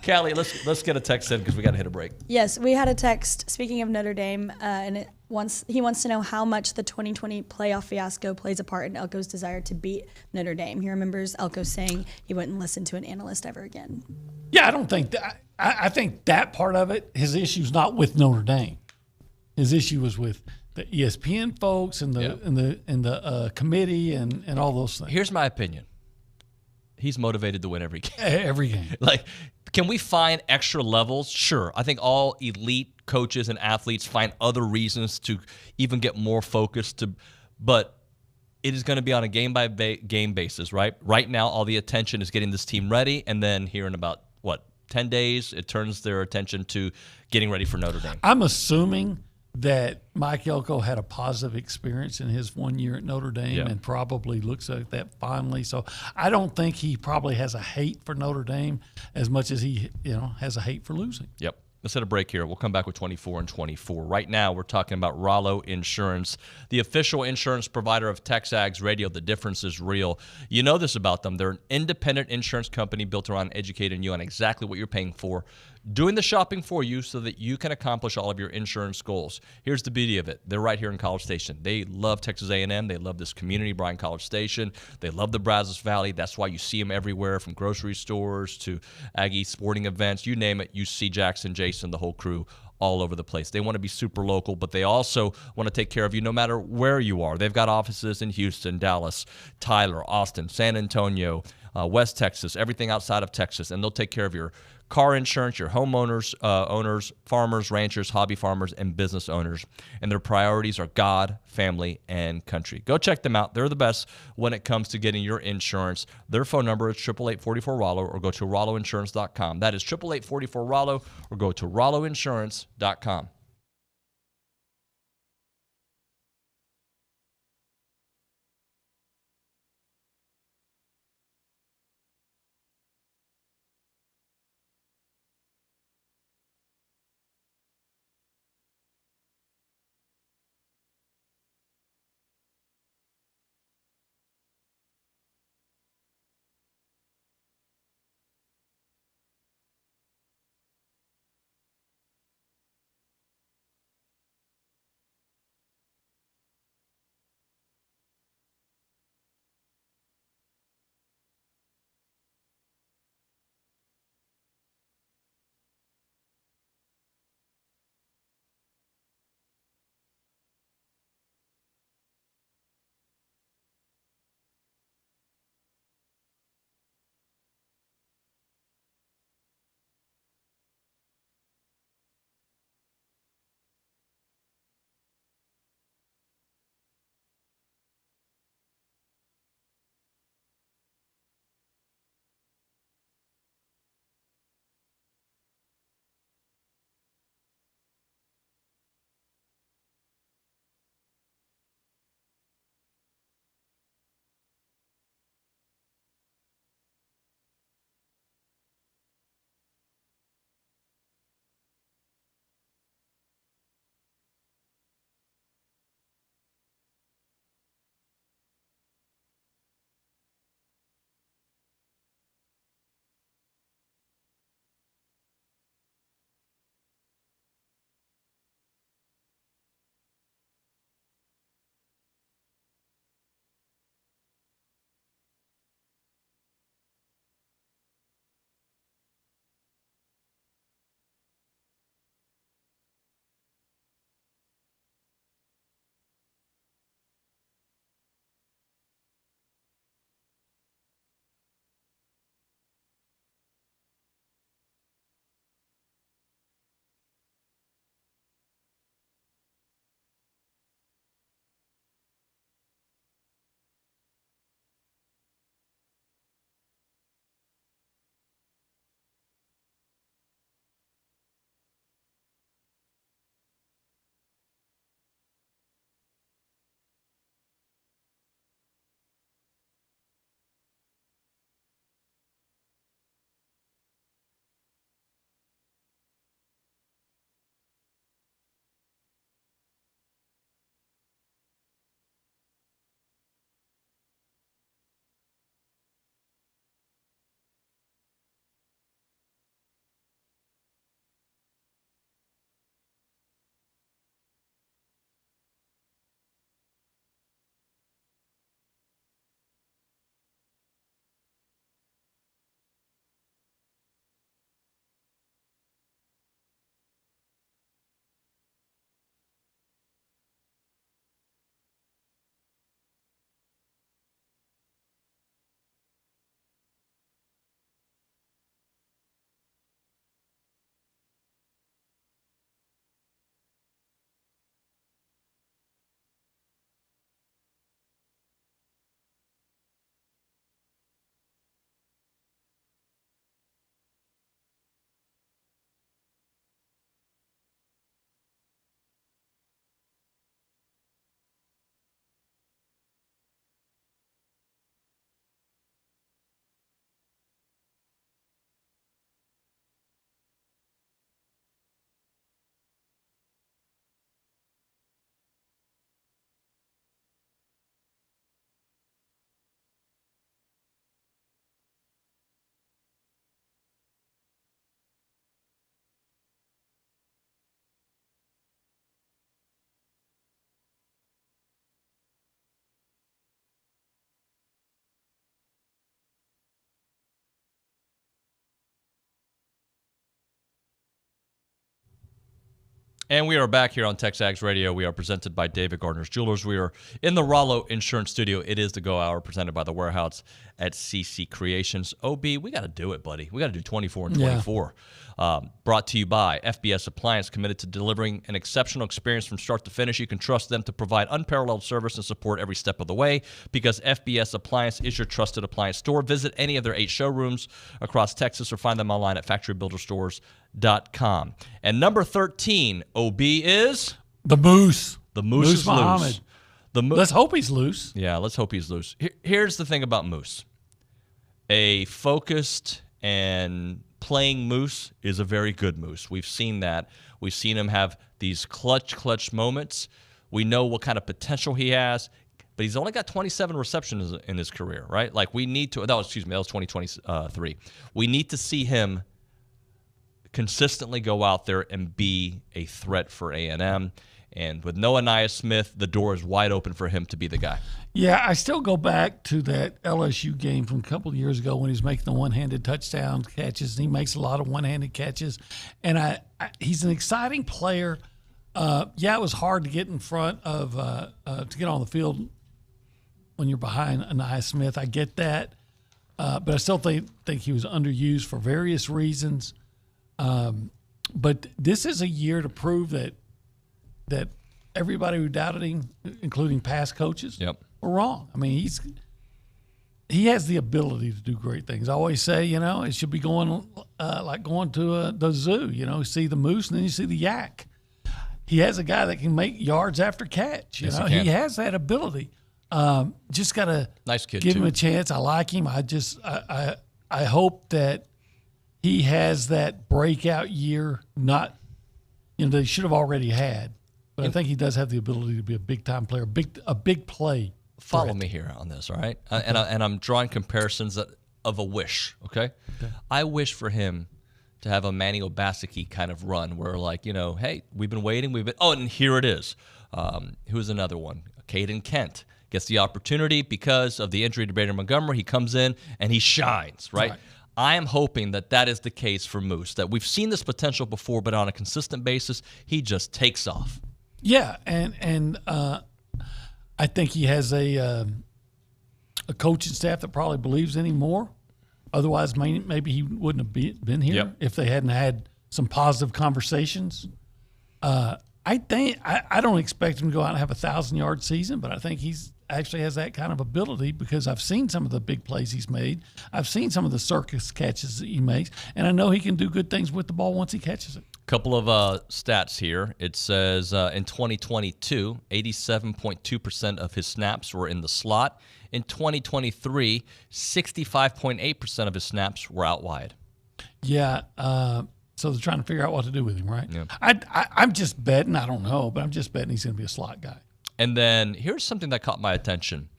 Callie, let's get a text in because we got to hit a break. Yes, we had a text. Speaking of Notre Dame, and he wants to know how much the 2020 playoff fiasco plays a part in Elko's desire to beat Notre Dame. He remembers Elko saying he wouldn't listen to an analyst ever again. Yeah, I don't think that. I think that part of it, his issue's not with Notre Dame. His issue was with the ESPN folks and the committee and all those things. Here's my opinion. He's motivated to win every game. Every game. Can we find extra levels? Sure. I think all elite coaches and athletes find other reasons to even get more focused. But it is going to be on a game-by-game basis, right? Right now, all the attention is getting this team ready, and then here in about, 10 days, it turns their attention to getting ready for Notre Dame. I'm assuming that Mike Elko had a positive experience in his 1 year at Notre Dame and probably looks at that fondly. So I don't think he probably has a hate for Notre Dame as much as he has a hate for losing. Yep. Let's hit a break here. We'll come back with 24 and 24. Right now, we're talking about Rollo Insurance, the official insurance provider of TexAgs Radio. The difference is real. You know this about them. They're an independent insurance company built around educating you on exactly what you're paying for, doing the shopping for you so that you can accomplish all of your insurance goals. Here's the beauty of it. They're right here in College Station. They love Texas A&M. They love this community, Bryan College Station. They love the Brazos Valley. That's why you see them everywhere, from grocery stores to Aggie sporting events. You name it, you see Jackson, Jason, the whole crew all over the place. They want to be super local, but they also want to take care of you no matter where you are. They've got offices in Houston, Dallas, Tyler, Austin, San Antonio, West Texas, everything outside of Texas, and they'll take care of your car insurance, your homeowners, owners, farmers, ranchers, hobby farmers, and business owners. And their priorities are God, family, and country. Go check them out. They're the best when it comes to getting your insurance. Their phone number is 888-44-ROLLO, or go to rolloinsurance.com. That is 888-44-ROLLO, or go to rolloinsurance.com. And we are back here on TexAgs Radio. We are presented by David Gardner's Jewelers. We are in the Rollo Insurance Studio. It is the Go Hour presented by the Warehouse at CC Creations. OB, we got to do it, buddy. We got to do 24 and 24. Brought to you by FBS Appliance, committed to delivering an exceptional experience from start to finish. You can trust them to provide unparalleled service and support every step of the way because FBS Appliance is your trusted appliance store. Visit any of their 8 showrooms across Texas or find them online at factorybuilderstores.com. And number 13, OB, is the Moose. The Moose is Muhammad. loose. Let's hope he's loose. Yeah, let's hope he's loose. Here's the thing about Moose. A focused and playing Moose is a very good Moose. We've seen that. We've seen him have these clutch moments. We know what kind of potential he has, but he's only got 27 receptions in his career, right? Like we need to, that was 2023. We need to see him consistently go out there and be a threat for A&M. And with no Anaya Smith, the door is wide open for him to be the guy. Yeah, I still go back to that LSU game from a couple of years ago when he's making the one-handed touchdown catches. And he makes a lot of one-handed catches. And he's an exciting player. It was hard to get in front of to get on the field when you're behind Anaya Smith. I get that. But I still think he was underused for various reasons. But this is a year to prove that everybody who doubted him, including past coaches, were wrong. I mean, he has the ability to do great things. I always say, it should be going like going to the zoo. You see the moose and then you see the yak. He has a guy that can make yards after catch. He has that ability. Just got to nice kid give him a chance. I like him. I hope that he has that breakout year. Not, they should have already had. But I think he does have the ability to be a big-time player, a big play. Follow me here on this, all right? Okay. And I'm drawing comparisons of a wish, okay? I wish for him to have a Manny Obaseki kind of run where, hey, we've been waiting. And here it is. Who's another one? Caden Kent gets the opportunity because of the injury to Bader Montgomery. He comes in and he shines, right? I am hoping that is the case for Moose, that we've seen this potential before, but on a consistent basis, he just takes off. Yeah, and I think he has a coaching staff that probably believes in him more. Otherwise, maybe he wouldn't have been here if they hadn't had some positive conversations. I don't expect him to go out and have a 1,000-yard season, but I think he's actually has that kind of ability because I've seen some of the big plays he's made. I've seen some of the circus catches that he makes, and I know he can do good things with the ball once he catches it. Couple of stats here. It says in 2022, 87.2% of his snaps were in the slot. In 2023, 65.8% of his snaps were out wide. Yeah, so they're trying to figure out what to do with him, right? Yeah. I'm just betting. I don't know, but I'm just betting he's going to be a slot guy. And then here's something that caught my attention.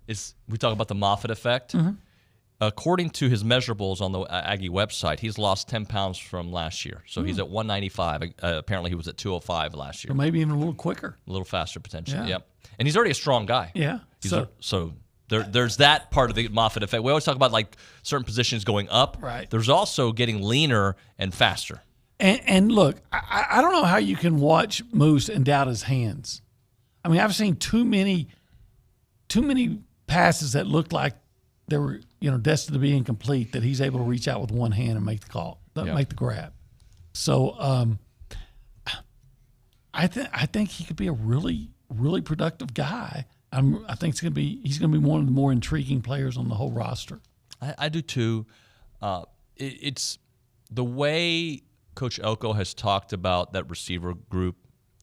Is we talk about the Moffitt effect. Mm-hmm. According to his measurables on the Aggie website, he's lost 10 pounds from last year. So he's at 195. Apparently, he was at 205 last year. Or maybe even a little quicker. A little faster, potentially. Yep. And he's already a strong guy. Yeah. So there's that part of the Moffitt effect. We always talk about certain positions going up. Right. There's also getting leaner and faster. And look, I don't know how you can watch Moose and doubt his hands. I mean, I've seen too many passes that looked like they were, destined to be incomplete, that he's able to reach out with one hand and make the call, make the grab. So I think he could be a really, really productive guy. I think he's gonna be one of the more intriguing players on the whole roster. I do too. It's the way Coach Elko has talked about that receiver group.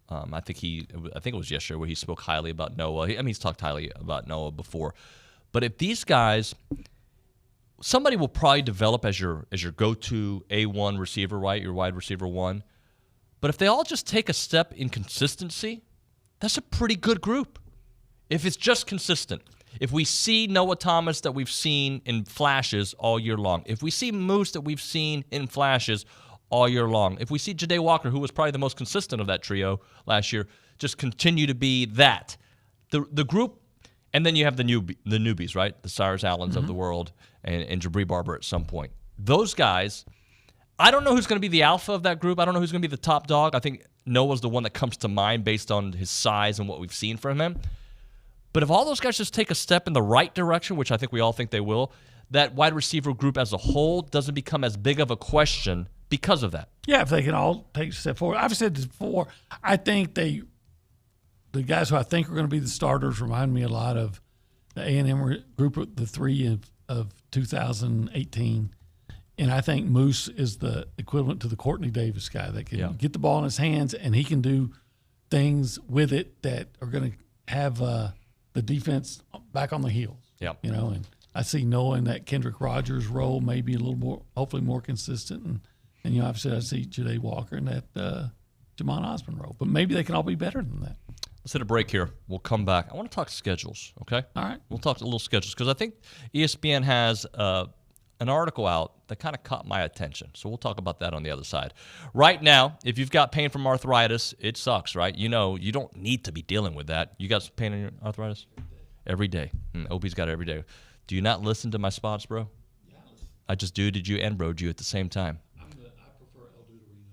I think it was yesterday where he spoke highly about Noah. He's talked highly about Noah before. But if these guys, somebody will probably develop as your go-to A1 receiver, right? Your wide receiver one. But if they all just take a step in consistency, that's a pretty good group. If it's just consistent. If we see Noah Thomas that we've seen in flashes all year long, if we see Moose that we've seen in flashes all year long, if we see Ja'Day Walker, who was probably the most consistent of that trio last year, just continue to be that. The group, and then you have the newbies, right? The Cyrus Allens of the world and Jabri Barber at some point. Those guys, I don't know who's going to be the alpha of that group. I don't know who's going to be the top dog. I think Noah's the one that comes to mind based on his size and what we've seen from him. But if all those guys just take a step in the right direction, which I think we all think they will, that wide receiver group as a whole doesn't become as big of a question because of that. Yeah, if they can all take a step forward. I've said this before. I think the guys who I think are going to be the starters remind me a lot of the A&M group of the three of 2018. And I think Moose is the equivalent to the Courtney Davis guy that can get the ball in his hands, and he can do things with it that are going to have the defense back on the heels. Yeah. And I see Noah in that Kendrick Rogers role, maybe a little more, hopefully more consistent. And obviously I see Ja'Day Walker in that Jamon Osborne role. But maybe they can all be better than that. Let's hit a break here. We'll come back. I want to talk schedules, okay? All right. We'll talk a little schedules because I think ESPN has an article out that kind of caught my attention. So we'll talk about that on the other side. Right now, if you've got pain from arthritis, it sucks, right? You don't need to be dealing with that. You got pain in your arthritis? Every day. OB's got it every day. Do you not listen to my spots, bro? I just duded you and broed you at the same time. I prefer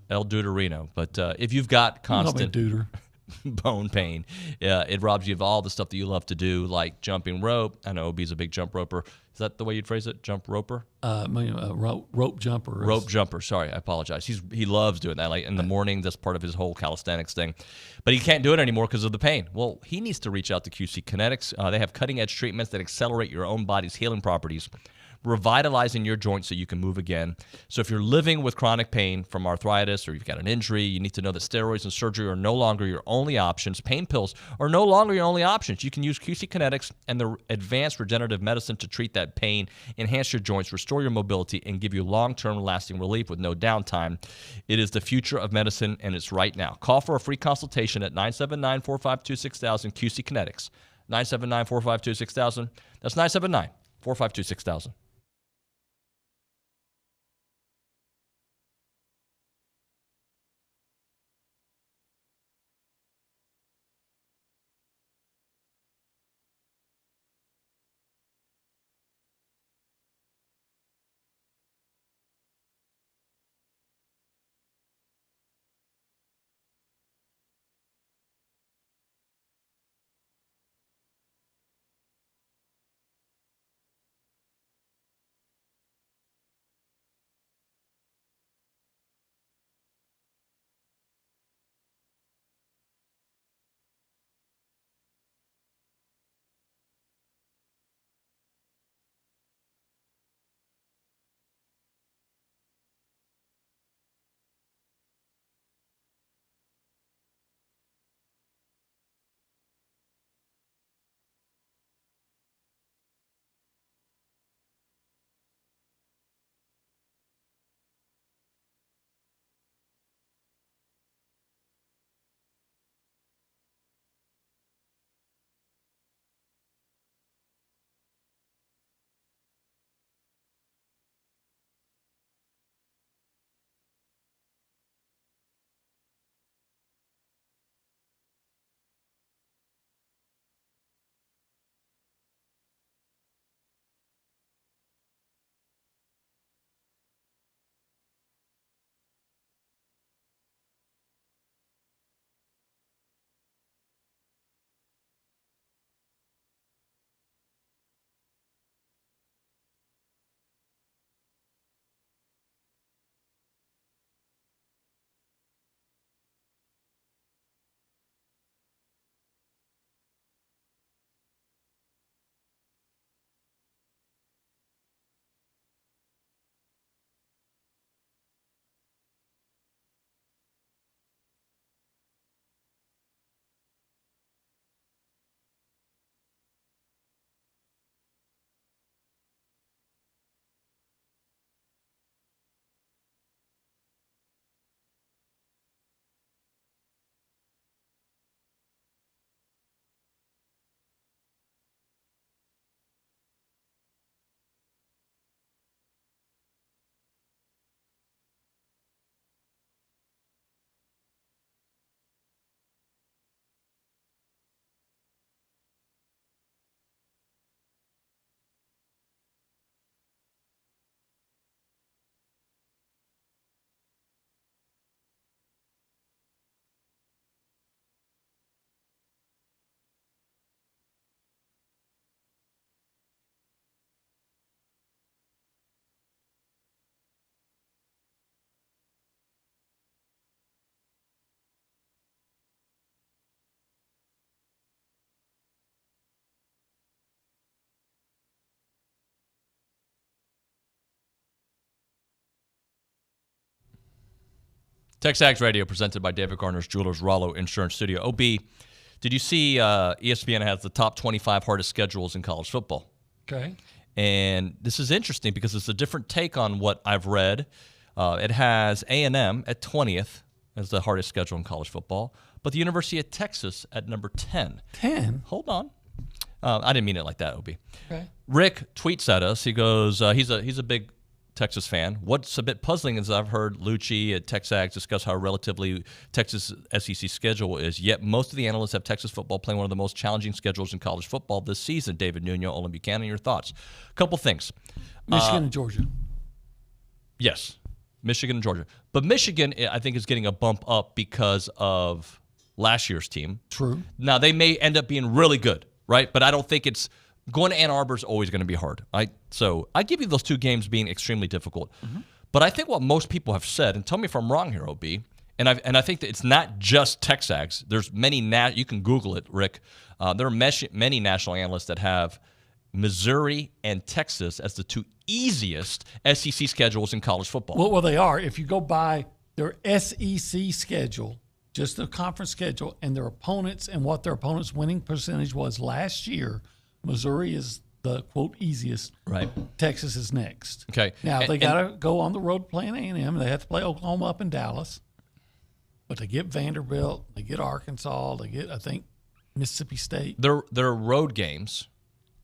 El Deuterino. But if you've got constant bone pain, it robs you of all the stuff that you love to do, like jumping rope. I know OB's a big jump roper. Is that the way you'd phrase it? Jump roper? Rope jumper. Rope jumper. Sorry, I apologize. He loves doing that. Like in the morning, that's part of his whole calisthenics thing. But he can't do it anymore because of the pain. Well, he needs to reach out to QC Kinetics. They have cutting-edge treatments that accelerate your own body's healing properties, revitalizing your joints so you can move again. So if you're living with chronic pain from arthritis or you've got an injury, you need to know that steroids and surgery are no longer your only options. Pain pills are no longer your only options. You can use QC Kinetics and the advanced regenerative medicine to treat that pain, enhance your joints, restore your mobility, and give you long-term lasting relief with no downtime. It is the future of medicine, and it's right now. Call for a free consultation at 979-452-6000 QC Kinetics. 979-452-6000. That's 979-452-6000. TexAgs Radio presented by David Garner's Jewelers Rollo Insurance Studio. OB, did you see ESPN has the top 25 hardest schedules in college football? Okay. And this is interesting because it's a different take on what I've read. It has A&M at 20th as the hardest schedule in college football, but the University of Texas at number 10. 10? Hold on. I didn't mean it like that, OB. Okay. Rick tweets at us. He goes, he's a big Texas fan. What's a bit puzzling is I've heard Lucci at TexAgs discuss how relatively Texas SEC schedule is, yet most of the analysts have Texas football playing one of the most challenging schedules in college football this season. David Nuño, Olin Buchanan, your thoughts? Couple things. Michigan and Georgia. Yes, Michigan and Georgia. But Michigan, I think, is getting a bump up because of last year's team. True. Now, they may end up being really good, right? But I don't think it's going to Ann Arbor is always going to be hard. So I give you those two games being extremely difficult. Mm-hmm. But I think what most people have said, and tell me if I'm wrong here, OB, and I think that it's not just TexAgs. There's many, you can Google it, Rick. There are many national analysts that have Missouri and Texas as the two easiest SEC schedules in college football. Well, they are. If you go by their SEC schedule, just their conference schedule, and their opponents and what their opponents' winning percentage was last year, Missouri is the, quote, easiest. Right. Texas is next. Okay. Now, they got to go on the road playing A&M. They have to play Oklahoma up in Dallas. But they get Vanderbilt. They get Arkansas. They get, I think, Mississippi State. Their road games.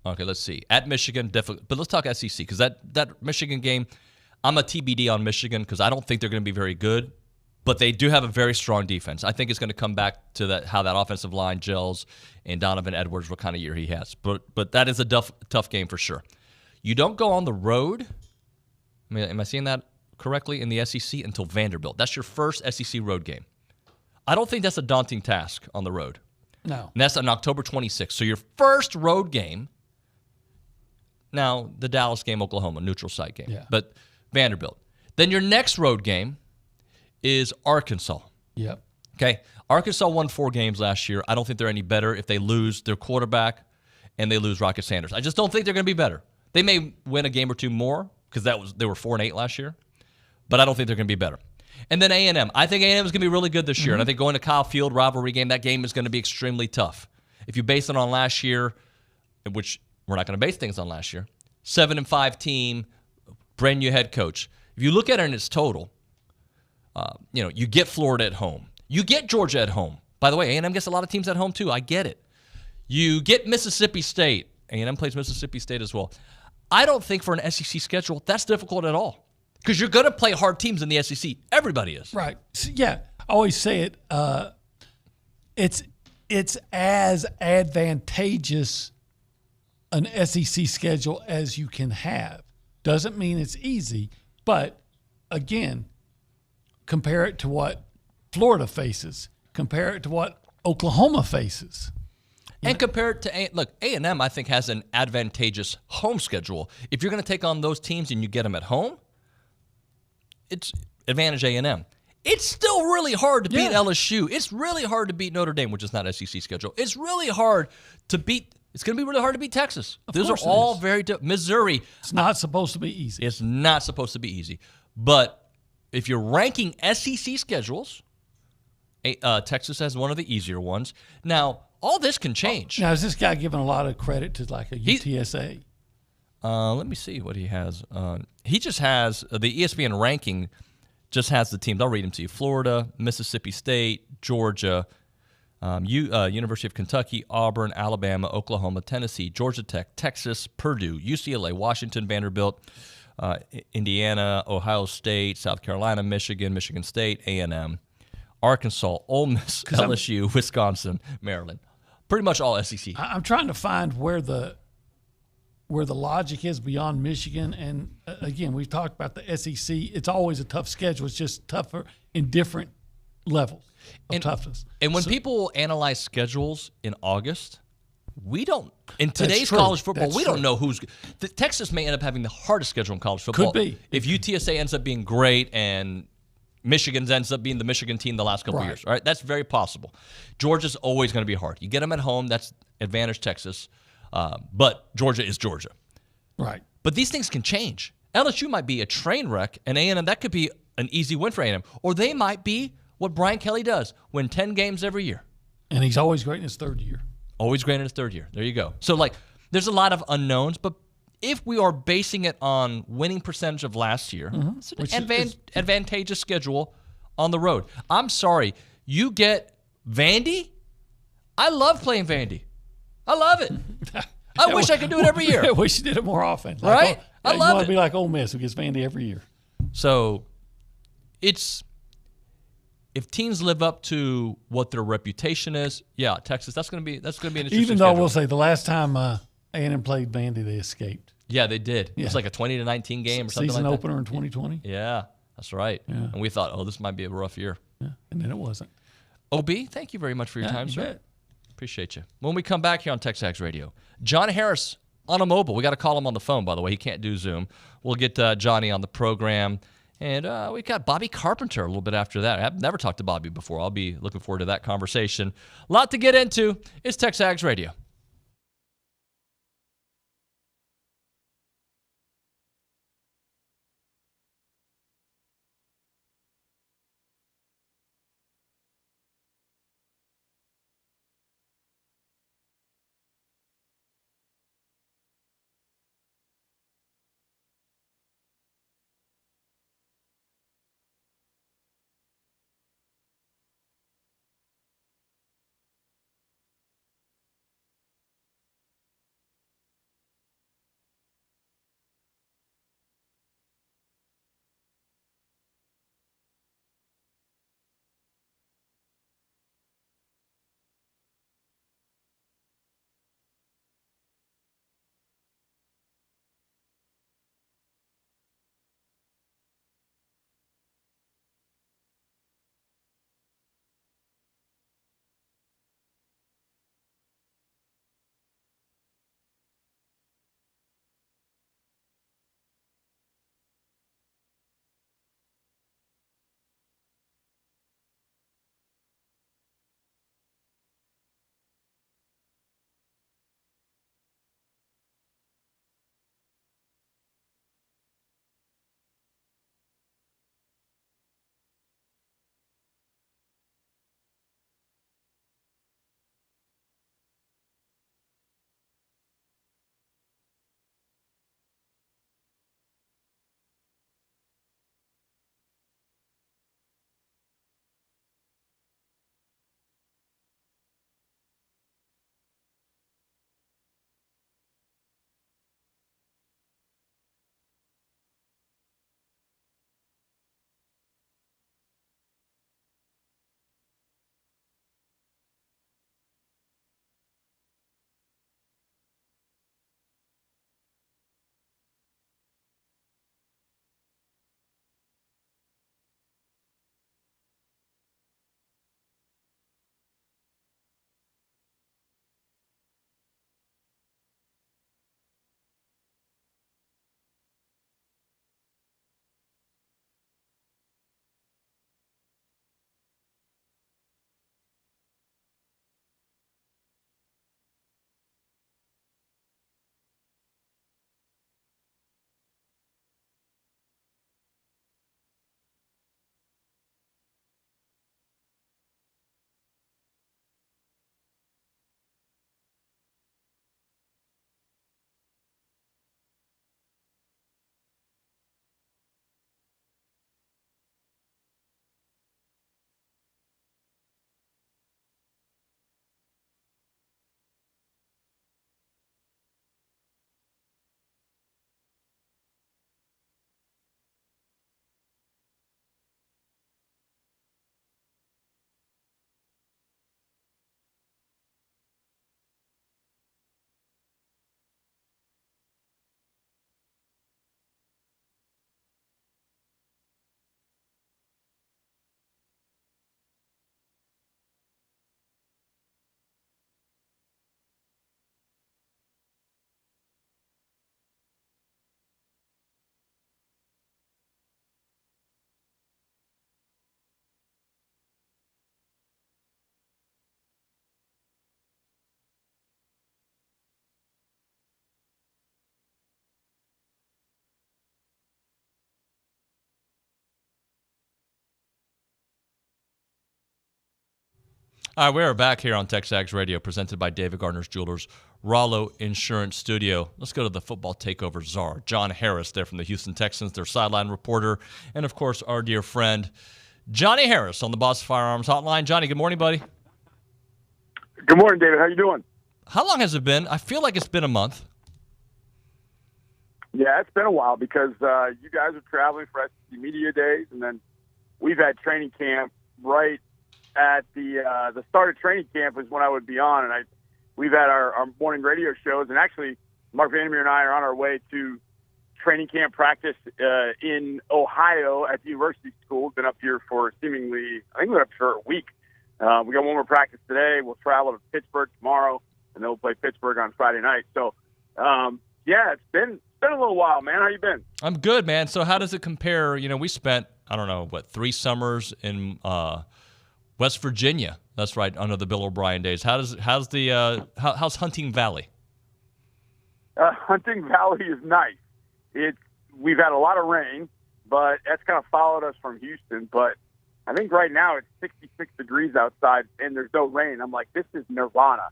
Okay, let's see. At Michigan, definitely. But let's talk SEC because that Michigan game, I'm a TBD on Michigan because I don't think they're going to be very good. But they do have a very strong defense. I think it's going to come back to how that offensive line gels and Donovan Edwards, what kind of year he has. But that is a tough game for sure. You don't go on the road. I mean, am I seeing that correctly in the SEC until Vanderbilt? That's your first SEC road game. I don't think that's a daunting task on the road. No. And that's on October 26th. So your first road game. Now, the Dallas game, Oklahoma, neutral site game. Yeah. But Vanderbilt. Then your next road game is Arkansas. Yep. Okay. Arkansas won 4 games last year. I don't think they're any better if they lose their quarterback and they lose Rocket Sanders. I just don't think they're going to be better. They may win a game or two more because they were 4-8 last year, but I don't think they're going to be better. And then A&M. I think A&M is going to be really good this year, and I think going to Kyle Field rivalry game, that game is going to be extremely tough. If you base it on last year, which we're not going to base things on last year, 7-5 team, brand new head coach. If you look at it in its total, you get Florida at home. You get Georgia at home. By the way, A&M gets a lot of teams at home too. I get it. You get Mississippi State. A&M plays Mississippi State as well. I don't think for an SEC schedule that's difficult at all because you're going to play hard teams in the SEC. Everybody is. Right. So, yeah. I always say it. It's as advantageous an SEC schedule as you can have. Doesn't mean it's easy, but again, compare it to what Florida faces. Compare it to what Oklahoma faces. And compare it to A&M, I think, has an advantageous home schedule. If you're going to take on those teams and you get them at home, it's advantage A&M. It's still really hard to beat LSU. It's really hard to beat Notre Dame, which is not SEC schedule. It's really hard to beat. It's going to be really hard to beat Texas. Those are all very Missouri. It's not supposed to be easy. It's not supposed to be easy. But if you're ranking SEC schedules, Texas has one of the easier ones. Now, all this can change. Now, is this guy giving a lot of credit to like a UTSA? Let me see what he has. He just has the ESPN ranking. Just has the teams. I'll read them to you: Florida, Mississippi State, Georgia, University of Kentucky, Auburn, Alabama, Oklahoma, Tennessee, Georgia Tech, Texas, Purdue, UCLA, Washington, Vanderbilt, Indiana, Ohio State, South Carolina, Michigan, Michigan State, A&M, Arkansas, Ole Miss, LSU, Wisconsin, Maryland. Pretty much all SEC. I'm trying to find where the logic is beyond Michigan. And again, we've talked about the SEC. It's always a tough schedule. It's just tougher in different levels of toughness. And when people analyze schedules in August, we don't. In today's college football, we don't know who's. Texas may end up having the hardest schedule in college football. Could be. If UTSA ends up being great and Michigan ends up being the Michigan team the last couple of years. All right, that's very possible. Georgia's always going to be hard. You get them at home, that's advantage Texas. But Georgia is Georgia. Right. But these things can change. LSU might be a train wreck, and A&M, that could be an easy win for A&M. Or they might be what Brian Kelly does, win 10 games every year. And he's always great in his third year. Always great in his third year. There you go. So, there's a lot of unknowns, but if we are basing it on winning percentage of last year, it's an advantageous schedule on the road. I'm sorry. You get Vandy? I love playing Vandy. I love it. I wish I could do it every year. I wish you did it more often. Right? I love it. You want to be like Ole Miss, who gets Vandy every year. So, if teams live up to what their reputation is, yeah, Texas, that's going to be an interesting Even though schedule. I will say the last time A&M played Vandy, they escaped. Yeah, they did. Yeah. It was like a 20-19 game or something Season like that. opener in 2020. Yeah, that's right. Yeah. And we thought, this might be a rough year. Yeah, and then it wasn't. OB, thank you very much for your time, you sir. bet. Appreciate you. When we come back here on TexAgs Radio, John Harris on a mobile. We got to call him on the phone, by the way. He can't do Zoom. We'll get Johnny on the program. And we got Bobby Carpenter a little bit after that. I've never talked to Bobby before. I'll be looking forward to that conversation. A lot to get into. It's TexAgs Radio. All right, we are back here on TexAgs Radio, presented by David Gardner's Jewelers, Rollo Insurance Studio. Let's go to the football takeover czar, John Harris, there from the Houston Texans, their sideline reporter, and, of course, our dear friend, Johnny Harris on the Boss Firearms Hotline. Johnny, good morning, buddy. Good morning, David. How you doing? How long has it been? I feel like it's been a month. Yeah, it's been a while because you guys are traveling for SEC Media Days, and then we've had training camp right at the start of training camp is when I would be on, and we've had our morning radio shows, and actually Mark Vandermeer and I are on our way to training camp practice in Ohio at the university school. Been up here for seemingly, I think we're up for a week. We got one more practice today. We'll travel to Pittsburgh tomorrow, and then we'll play Pittsburgh on Friday night. So, yeah, it's been a little while, man. How you been? I'm good, man. So how does it compare? You know, we spent, I don't know, 3 summers in West Virginia. That's right, under the Bill O'Brien days. How's Hunting Valley? Hunting Valley is nice. We've had a lot of rain, but that's kind of followed us from Houston. But I think right now it's 66 degrees outside and there's no rain. I'm like, this is nirvana.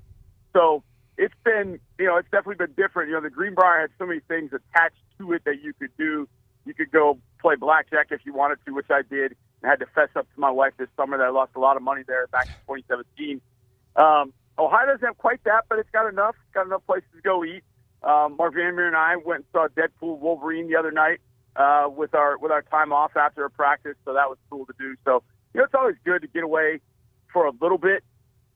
So it's been, it's definitely been different. The Greenbrier had so many things attached to it that you could do. You could go play blackjack if you wanted to, which I did. I had to fess up to my wife this summer that I lost a lot of money there back in 2017. Ohio doesn't have quite that, but it's got enough. It's got enough places to go eat. Mark Vandermeer and I went and saw Deadpool Wolverine the other night with our time off after a practice, so that was cool to do. So, it's always good to get away for a little bit.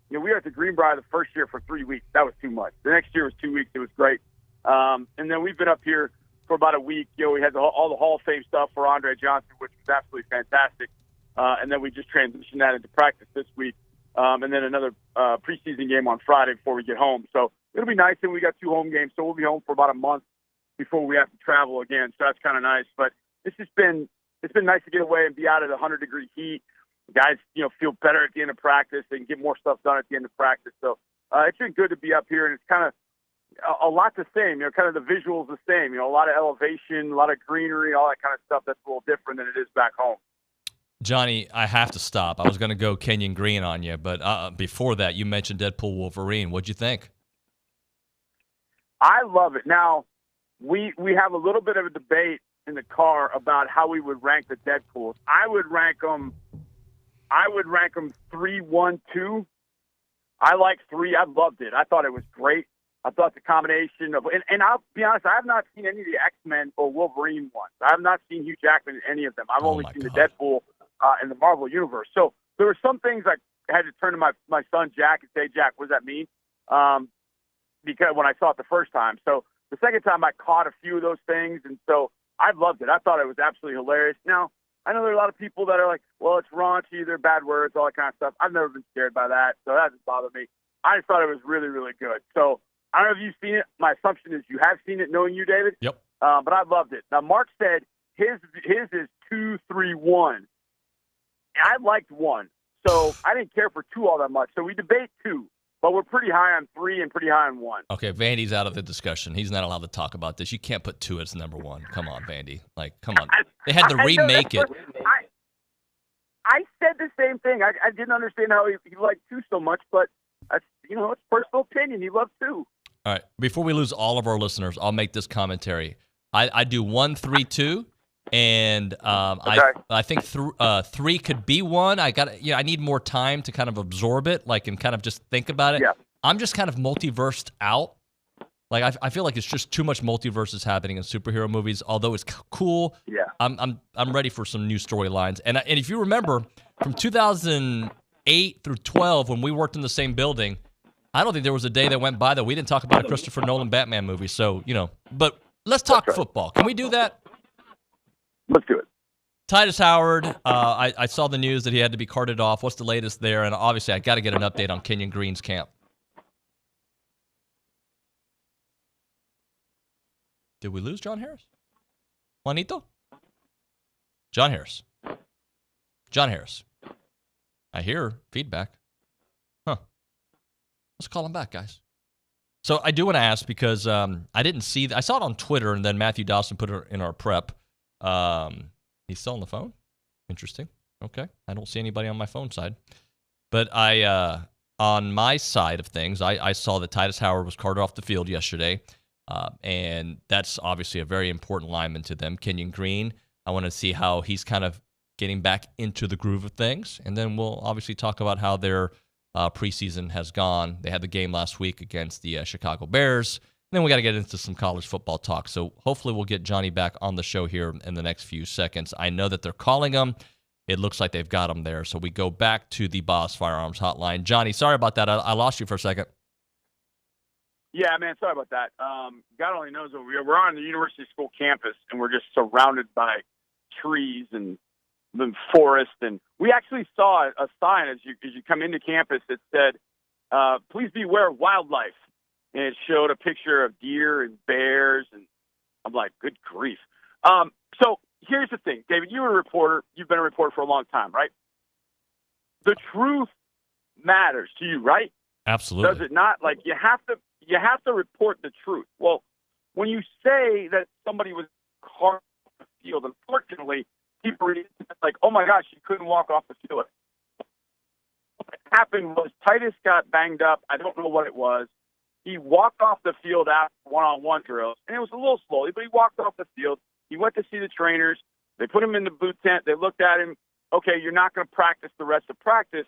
We were at the Greenbrier the first year for 3 weeks. That was too much. The next year was 2 weeks. It was great. And then we've been up here for about a week. We had all the Hall of Fame stuff for Andre Johnson, which was absolutely fantastic. And then we just transitioned that into practice this week. And then another preseason game on Friday before we get home. So it'll be nice. And we got 2 home games, so we'll be home for about a month before we have to travel again. So that's kind of nice. But it's been nice to get away and be out of the 100-degree heat. Guys, feel better at the end of practice and get more stuff done at the end of practice. So it's been good to be up here, and it's kind of a lot the same. Kind of the visuals the same. A lot of elevation, a lot of greenery, all that kind of stuff. That's a little different than it is back home. Johnny, I have to stop. I was going to go Kenyon Green on you, but before that, you mentioned Deadpool Wolverine. What'd you think? I love it. Now, we have a little bit of a debate in the car about how we would rank the Deadpools. I would rank them 3, 1, 2. I like 3. I loved it. I thought it was great. I thought the combination of – and I'll be honest, I have not seen any of the X-Men or Wolverine ones. I have not seen Hugh Jackman in any of them. I've only seen the Deadpool in the Marvel Universe. So there were some things I had to turn to my son Jack and say, Jack, what does that mean? Because when I saw it the first time. So the second time I caught a few of those things, and so I loved it. I thought it was absolutely hilarious. Now, I know there are a lot of people that are like, well, it's raunchy, they're bad words, all that kind of stuff. I've never been scared by that, so that doesn't bother me. I just thought it was really, really good. So I don't know if you've seen it. My assumption is you have seen it, knowing you, David. Yep. But I loved it. Now, Mark said his is 2, 3, 1. I liked 1, so I didn't care for 2 all that much. So we debate 2, but we're pretty high on 3 and pretty high on 1. Okay, Vandy's out of the discussion. He's not allowed to talk about this. You can't put 2 as number 1. Come on, Vandy. Come on. They had to remake it. I said the same thing. I didn't understand how he liked 2 so much, but it's personal opinion. He loved 2. All right. Before we lose all of our listeners, I'll make this commentary. I do 1, 3, 2, and okay. I think 3 could be 1. I need more time to kind of absorb it, and kind of just think about it. Yeah. I'm just kind of multiversed out. I feel like it's just too much multiverses happening in superhero movies. Although it's cool, yeah. I'm ready for some new storylines. And if you remember, from 2008 through 12, when we worked in the same building, I don't think there was a day that went by that we didn't talk about a Christopher Nolan Batman movie. So but let's talk football. Can we do that? Let's do it. Titus Howard, I saw the news that he had to be carted off. What's the latest there? And obviously, I got to get an update on Kenyon Green's camp. Did we lose John Harris? Juanito? John Harris. John Harris. I hear feedback. Huh. Let's call him back, guys. So I do want to ask because I didn't see I saw it on Twitter, and then Matthew Dawson put it in our prep. He's still on the phone? Interesting. Okay. I don't see anybody on my phone side. But I on my side of things, I saw that Titus Howard was carted off the field yesterday, and that's obviously a very important lineman to them. Kenyon Green, I want to see how he's kind of getting back into the groove of things, and then we'll obviously talk about how their preseason has gone. They had the game last week against the Chicago Bears, and then we got to get into some college football talk. So hopefully we'll get Johnny back on the show here in the next few seconds. I know that they're calling him. It looks like they've got him there. So we go back to the Boss Firearms Hotline. Johnny, sorry about that. I lost you for a second. Yeah, man, sorry about that. God only knows over here. We're on the University School campus, and we're just surrounded by trees and the forest. And we actually saw a sign as you come into campus that said, please beware of wildlife. And it showed a picture of deer and bears. And I'm like, good grief. So here's the thing, David, you're a reporter. You've been a reporter for a long time, right? The truth matters to you, right? Absolutely. Does it not? Like, you have to report the truth. Well, when you say that somebody was carted off the field, unfortunately, people read it like, oh my gosh, she couldn't walk off the field. What happened was Titus got banged up. I don't know what it was. He walked off the field after one-on-one drills, and it was a little slowly, but he walked off the field. He went to see the trainers. They put him in the boot tent. They looked at him. Okay, you're not going to practice the rest of practice.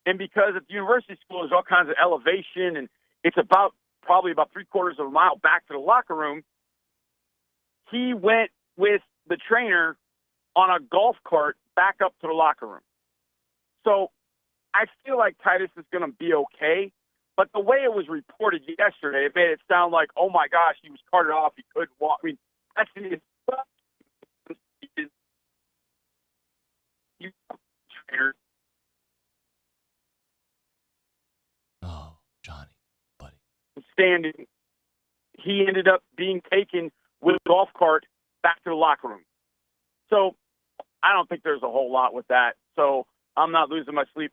And because at the university school, there's all kinds of elevation, and it's probably about 3/4 of a mile back to the locker room, he went with the trainer on a golf cart back up to the locker room. So I feel like Titus is going to be okay. But the way it was reported yesterday, it made it sound like, oh my gosh, he was carted off. He couldn't walk. I mean, that's the Oh, Johnny, buddy. Standing, he ended up being taken with a golf cart back to the locker room. So I don't think there's a whole lot with that. So I'm not losing my sleep.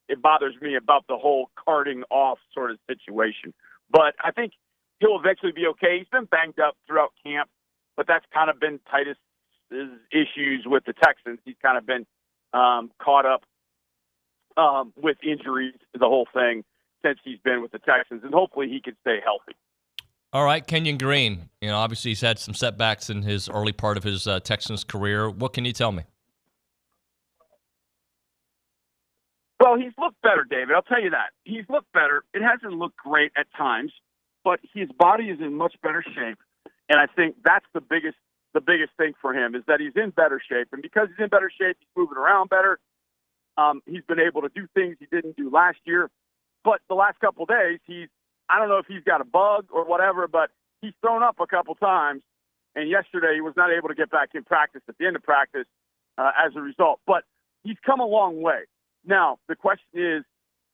It bothers me about the whole carting off sort of situation. But I think he'll eventually be okay. He's been banged up throughout camp, but that's kind of been Titus's issues with the Texans. He's kind of been caught up with injuries, the whole thing, since he's been with the Texans, and hopefully he can stay healthy. All right, Kenyon Green. Obviously he's had some setbacks in his early part of his Texans career. What can you tell me? Well, he's looked better, David. I'll tell you that. He's looked better. It hasn't looked great at times, but his body is in much better shape. And I think that's the biggest thing for him is that he's in better shape. And because he's in better shape, he's moving around better. He's been able to do things he didn't do last year. But the last couple of days, I don't know if he's got a bug or whatever, but he's thrown up a couple times. And yesterday he was not able to get back in practice at the end of practice as a result. But he's come a long way. Now, the question is,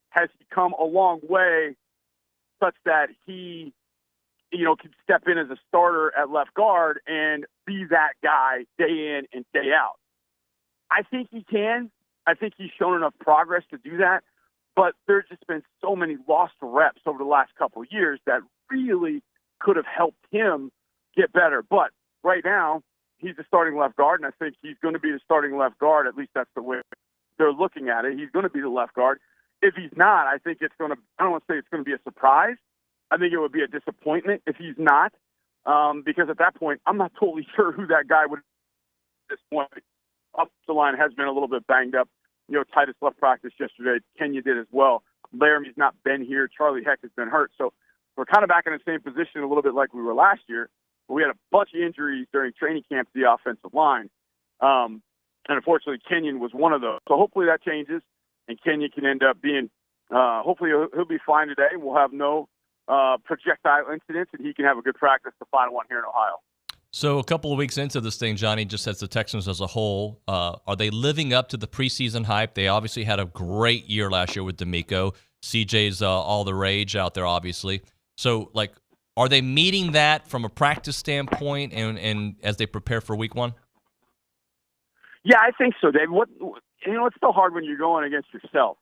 has he come a long way such that he, can step in as a starter at left guard and be that guy day in and day out? I think he can. I think he's shown enough progress to do that. But there's just been so many lost reps over the last couple of years that really could have helped him get better. But right now, he's the starting left guard, and I think he's going to be the starting left guard. At least that's the way they're looking at it. He's going to be the left guard. If he's not, I think I don't want to say it's going to be a surprise. I think it would be a disappointment if he's not, because at that point, I'm not totally sure who that guy would be at this point. Offensive line has been a little bit banged up. Titus left practice yesterday. Kenya did as well. Laramie's not been here. Charlie Heck has been hurt. So we're kind of back in the same position a little bit like we were last year. But we had a bunch of injuries during training camp to the offensive line. And unfortunately, Kenyon was one of those. So hopefully that changes, and Kenyon can end up being hopefully he'll be fine today. We'll have no projectile incidents, and he can have a good practice, the final one here in Ohio. So a couple of weeks into this thing, Johnny, just as the Texans as a whole, are they living up to the preseason hype? They obviously had a great year last year with D'Amico. CJ's all the rage out there, obviously. So, are they meeting that from a practice standpoint and as they prepare for week one? Yeah, I think so, Dave. It's so hard when you're going against yourself.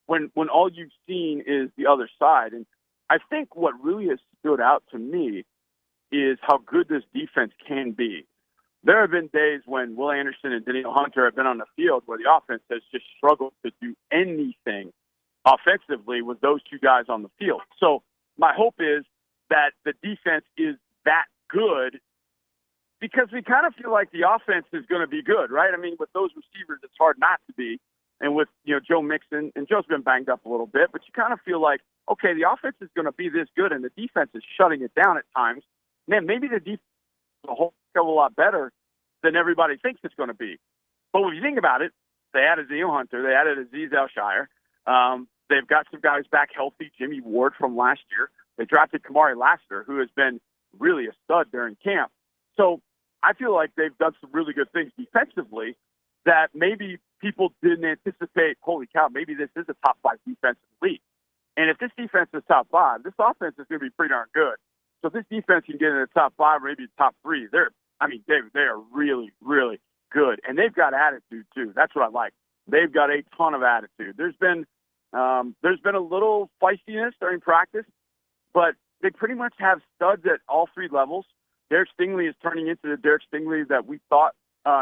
When all you've seen is the other side. And I think what really has stood out to me is how good this defense can be. There have been days when Will Anderson and Daniel Hunter have been on the field where the offense has just struggled to do anything offensively with those two guys on the field. So my hope is that the defense is that good, because we kind of feel like the offense is going to be good, right? I mean, with those receivers, it's hard not to be. And with, Joe Mixon, and Joe's been banged up a little bit, but you kind of feel like, okay, the offense is going to be this good, and the defense is shutting it down at times. Man, maybe the defense is a whole hell of a lot better than everybody thinks it's going to be. But when you think about it, they added Zeo Hunter, they added Azeez Al-Shire. They've got some guys back healthy, Jimmy Ward from last year. They drafted Kamari Lassiter, who has been really a stud during camp. So I feel like they've done some really good things defensively that maybe people didn't anticipate. Holy cow, maybe this is a top 5 defense in the league. And if this defense is top 5, this offense is going to be pretty darn good. So if this defense can get in the top 5 or maybe top 3, they are really, really good. And they've got attitude too. That's what I like. They've got a ton of attitude. There's been a little feistiness during practice, but they pretty much have studs at all 3 levels. Derek Stingley is turning into the Derek Stingley that we thought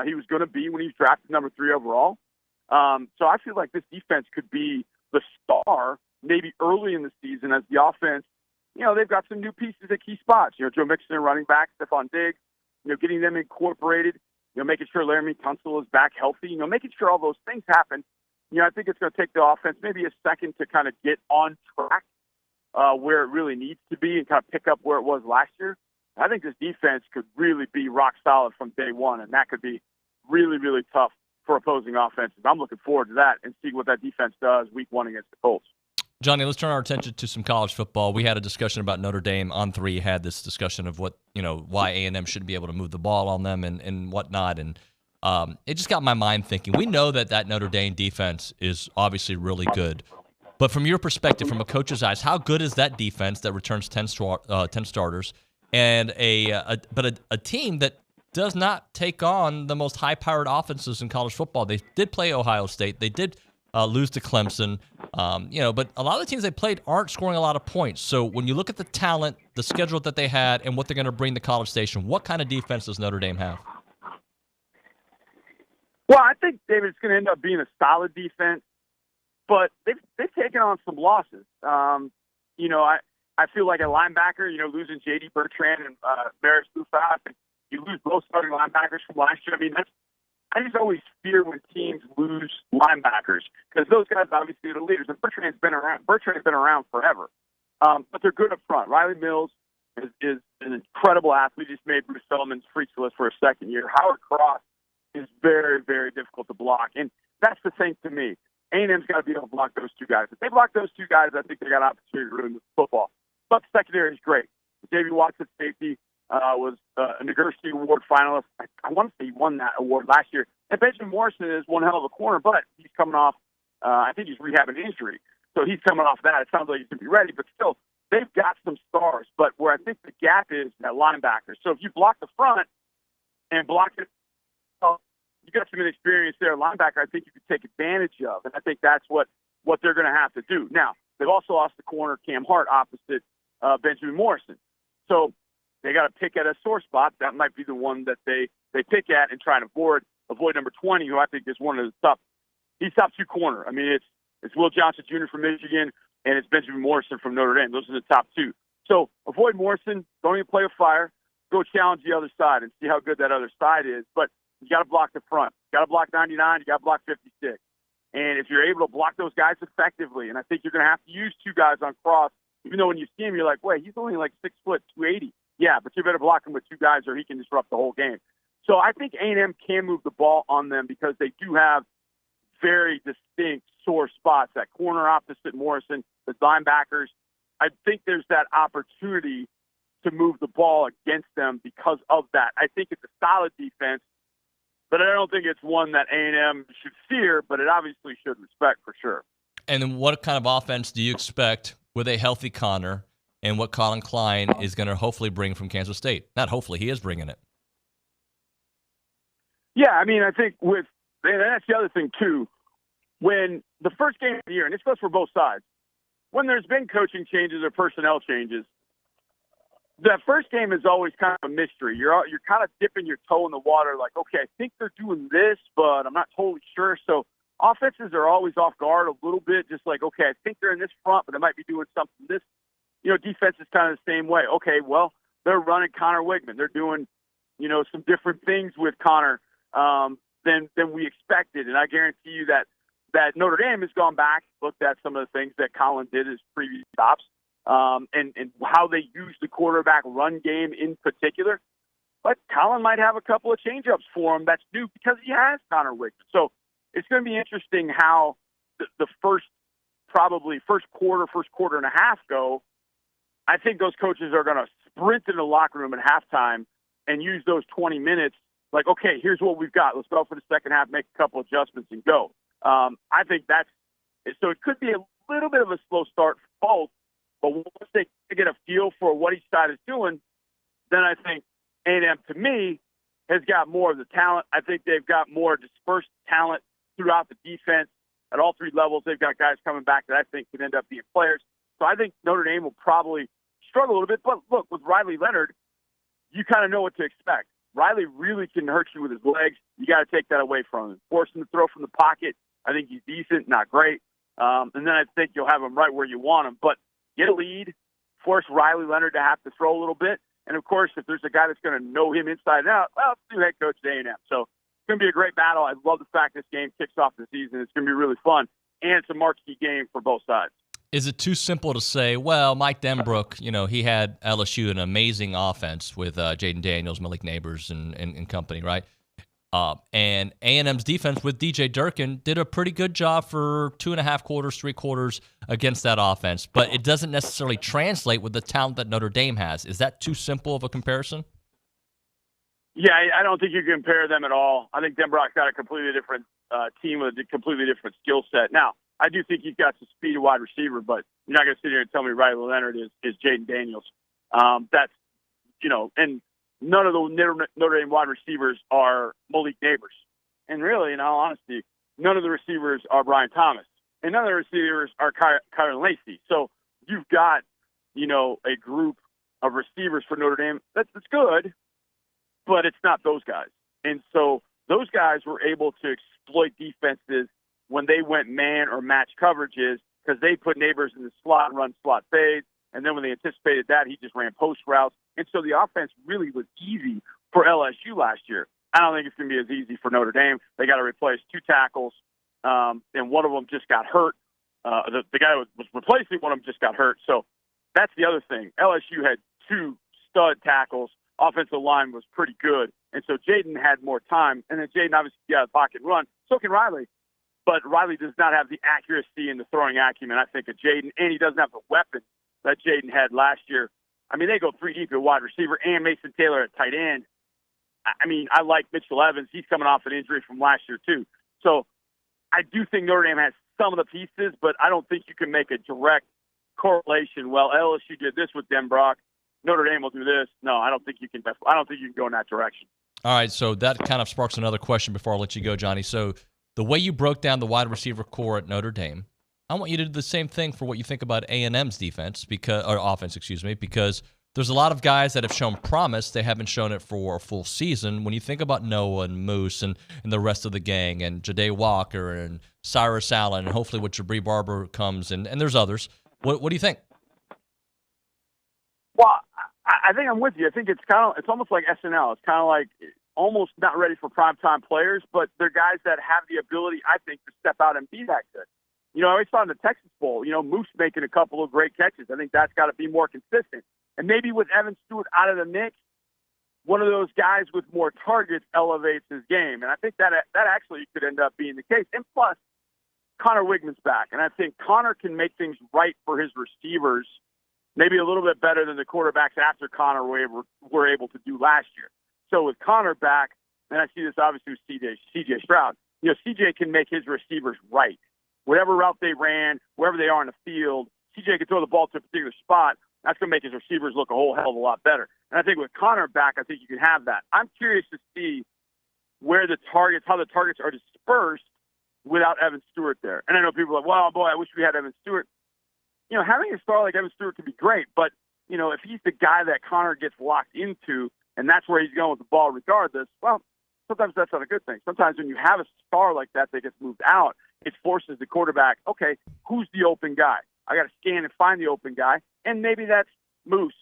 he was going to be when he was drafted number 3 overall. So I feel like this defense could be the star maybe early in the season as the offense. They've got some new pieces at key spots. Joe Mixon, running back, Stephon Diggs, getting them incorporated, making sure Laramie Tunsil is back healthy, making sure all those things happen. I think it's going to take the offense maybe a second to kind of get on track where it really needs to be and kind of pick up where it was last year. I think this defense could really be rock solid from day one, and that could be really, really tough for opposing offenses. I'm looking forward to that and see what that defense does week 1 against the Colts. Johnny, let's turn our attention to some college football. We had a discussion about Notre Dame on 3. Had this discussion of what, why A&M shouldn't be able to move the ball on them and whatnot. And it just got my mind thinking. We know that Notre Dame defense is obviously really good. But from your perspective, from a coach's eyes, how good is that defense that returns 10 starters and a team that does not take on the most high-powered offenses in college football? They did play Ohio State. They did lose to Clemson. But a lot of the teams they played aren't scoring a lot of points. So when you look at the talent, the schedule that they had, and what they're going to bring to College Station, what kind of defense does Notre Dame have? Well, I think, David, it's going to end up being a solid defense, but they've taken on some losses. I feel like a linebacker, losing J.D. Bertrand and Maris Bufat, you lose both starting linebackers from last year. I just always fear when teams lose linebackers because those guys obviously are the leaders. And Bertrand's been around forever, but they're good up front. Riley Mills is an incredible athlete. He just made Bruce Feldman's freaks list for a second year. Howard Cross is very, very difficult to block, and that's the thing to me. A&M's got to be able to block those 2 guys. If they block those 2 guys, I think they got an opportunity to win the football. But the secondary is great. J.B. Watson, safety, was a Nagurski Award finalist. I want to say he won that award last year. And Benjamin Morrison is one hell of a corner, but he's coming off, I think he's rehabbing an injury. So he's coming off that. It sounds like he's going to be ready, but still, they've got some stars. But where I think the gap is at linebackers. So if you block the front and block it, you got some inexperience there. Linebacker, I think you could take advantage of. And I think that's what they're going to have to do. Now, they've also lost the corner, Cam Hart, opposite Benjamin Morrison. So they got to pick at a sore spot. That might be the one that they pick at and try to avoid number 20, who I think is one of the top. He's top 2 corner. It's Will Johnson Jr. from Michigan, and it's Benjamin Morrison from Notre Dame. Those are the top 2. So avoid Morrison. Don't even play with fire. Go challenge the other side and see how good that other side is. But you got to block the front. You got to block 99. You got to block 56. And if you're able to block those guys effectively, and I think you're going to have to use 2 guys on cross, even though when you see him, you're like, wait, he's only like 6 foot, 280. Yeah, but you better block him with 2 guys or he can disrupt the whole game. So I think A&M can move the ball on them because they do have very distinct sore spots. That corner opposite Morrison, the linebackers. I think there's that opportunity to move the ball against them because of that. I think it's a solid defense, but I don't think it's one that A&M should fear, but it obviously should respect for sure. And then what kind of offense do you expect with a healthy Connor and what Colin Klein is going to hopefully bring from Kansas State? Not hopefully, he is bringing it. Yeah, I think and that's the other thing too, when the first game of the year, and this goes for both sides, when there's been coaching changes or personnel changes, that first game is always kind of a mystery. You're kind of dipping your toe in the water like, okay, I think they're doing this, but I'm not totally sure. So offenses are always off guard a little bit, just like, okay, I think they're in this front, but they might be doing something this. Defense is kind of the same way. Okay, well, they're running Connor Wigman. They're doing, some different things with Connor than we expected. And I guarantee you that Notre Dame has gone back, looked at some of the things that Colin did his previous stops, and how they use the quarterback run game in particular. But Colin might have a couple of change-ups for him that's new because he has Connor Wigman. So it's going to be interesting how the first quarter and a half go. I think those coaches are going to sprint in the locker room at halftime and use those 20 minutes like, okay, here's what we've got. Let's go for the second half, make a couple adjustments, and go. I think so it could be a little bit of a slow start for both, but once they get a feel for what each side is doing, then I think A&M, to me, has got more of the talent. I think they've got more dispersed talent throughout the defense at all three levels. They've got guys coming back that I think could end up being players. So I think Notre Dame will probably struggle a little bit. But look, with Riley Leonard, you kind of know what to expect. Riley really can hurt you with his legs. You got to take that away from him. Force him to throw from the pocket. I think he's decent, not great. And then I think you'll have him right where you want him. But get a lead, force Riley Leonard to have to throw a little bit. And, of course, if there's a guy that's going to know him inside and out, well, it's the new head coach at A&M. So it's going to be a great battle. I love the fact this game kicks off the season. It's going to be really fun. And it's a marquee game for both sides. Is it too simple to say, well, Mike Denbrook, he had LSU an amazing offense with Jaden Daniels, Malik Neighbors, and company, right? And A&M's defense with DJ Durkin did a pretty good job for 2.5 quarters, 3 quarters against that offense, but it doesn't necessarily translate with the talent that Notre Dame has. Is that too simple of a comparison? Yeah, I don't think you can compare them at all. I think Denbrock's got a completely different team with a completely different skill set. Now, I do think he's got some speed at wide receiver, but you're not going to sit here and tell me Riley Leonard is Jaden Daniels. That's, and none of the Notre Dame wide receivers are Malik Neighbors. And really, in all honesty, none of the receivers are Brian Thomas. And none of the receivers are Kyron Lacey. So you've got, a group of receivers for Notre Dame that's good, but it's not those guys. And so those guys were able to exploit defenses when they went man or match coverages because they put Neighbors in the slot and run slot fades. And then when they anticipated that, he just ran post routes. And so the offense really was easy for LSU last year. I don't think it's going to be as easy for Notre Dame. They got to replace 2 tackles, and one of them just got hurt. The guy who was replacing one of them just got hurt. So that's the other thing. LSU had 2 stud tackles. Offensive line was pretty good. And so Jaden had more time. And then Jaden obviously got a pocket and run. So can Riley. But Riley does not have the accuracy and the throwing acumen, I think, of Jaden. And he doesn't have the weapon that Jaden had last year. I mean, they go 3 deep at wide receiver and Mason Taylor at tight end. I mean, I like Mitchell Evans. He's coming off an injury from last year, too. So I do think Notre Dame has some of the pieces, but I don't think you can make a direct correlation. Well, LSU did this with Denbrock. Notre Dame will do this. No, I don't think you can. I don't think you can go in that direction. All right, so that kind of sparks another question before I let you go, Johnny. So the way you broke down the wide receiver core at Notre Dame, I want you to do the same thing for what you think about A&M's defense or offense, because there's a lot of guys that have shown promise. They haven't shown it for a full season. When you think about Noah and Moose and the rest of the gang and Ja'Day Walker and Cyrus Allen and hopefully with Jabri Barber comes and there's others, what do you think? Well, I think I'm with you. I think it's almost like SNL. It's kind of like almost not ready for primetime players, but they're guys that have the ability, I think, to step out and be that good. I always saw in the Texas Bowl, Moose making a couple of great catches. I think that's got to be more consistent. And maybe with Evan Stewart out of the mix, one of those guys with more targets elevates his game. And I think that actually could end up being the case. And plus, Connor Wigman's back. And I think Connor can make things right for his receivers maybe a little bit better than the quarterbacks after Connor were able to do last year. So with Connor back, and I see this obviously with CJ Stroud, CJ can make his receivers right. Whatever route they ran, wherever they are in the field, CJ can throw the ball to a particular spot. That's going to make his receivers look a whole hell of a lot better. And I think with Connor back, I think you can have that. I'm curious to see how the targets are dispersed without Evan Stewart there. And I know people are like, well, boy, I wish we had Evan Stewart. Having a star like Evan Stewart could be great, but, if he's the guy that Connor gets locked into and that's where he's going with the ball regardless, well, sometimes that's not a good thing. Sometimes when you have a star like that gets moved out, it forces the quarterback, okay, who's the open guy? I got to scan and find the open guy, and maybe that's Moose.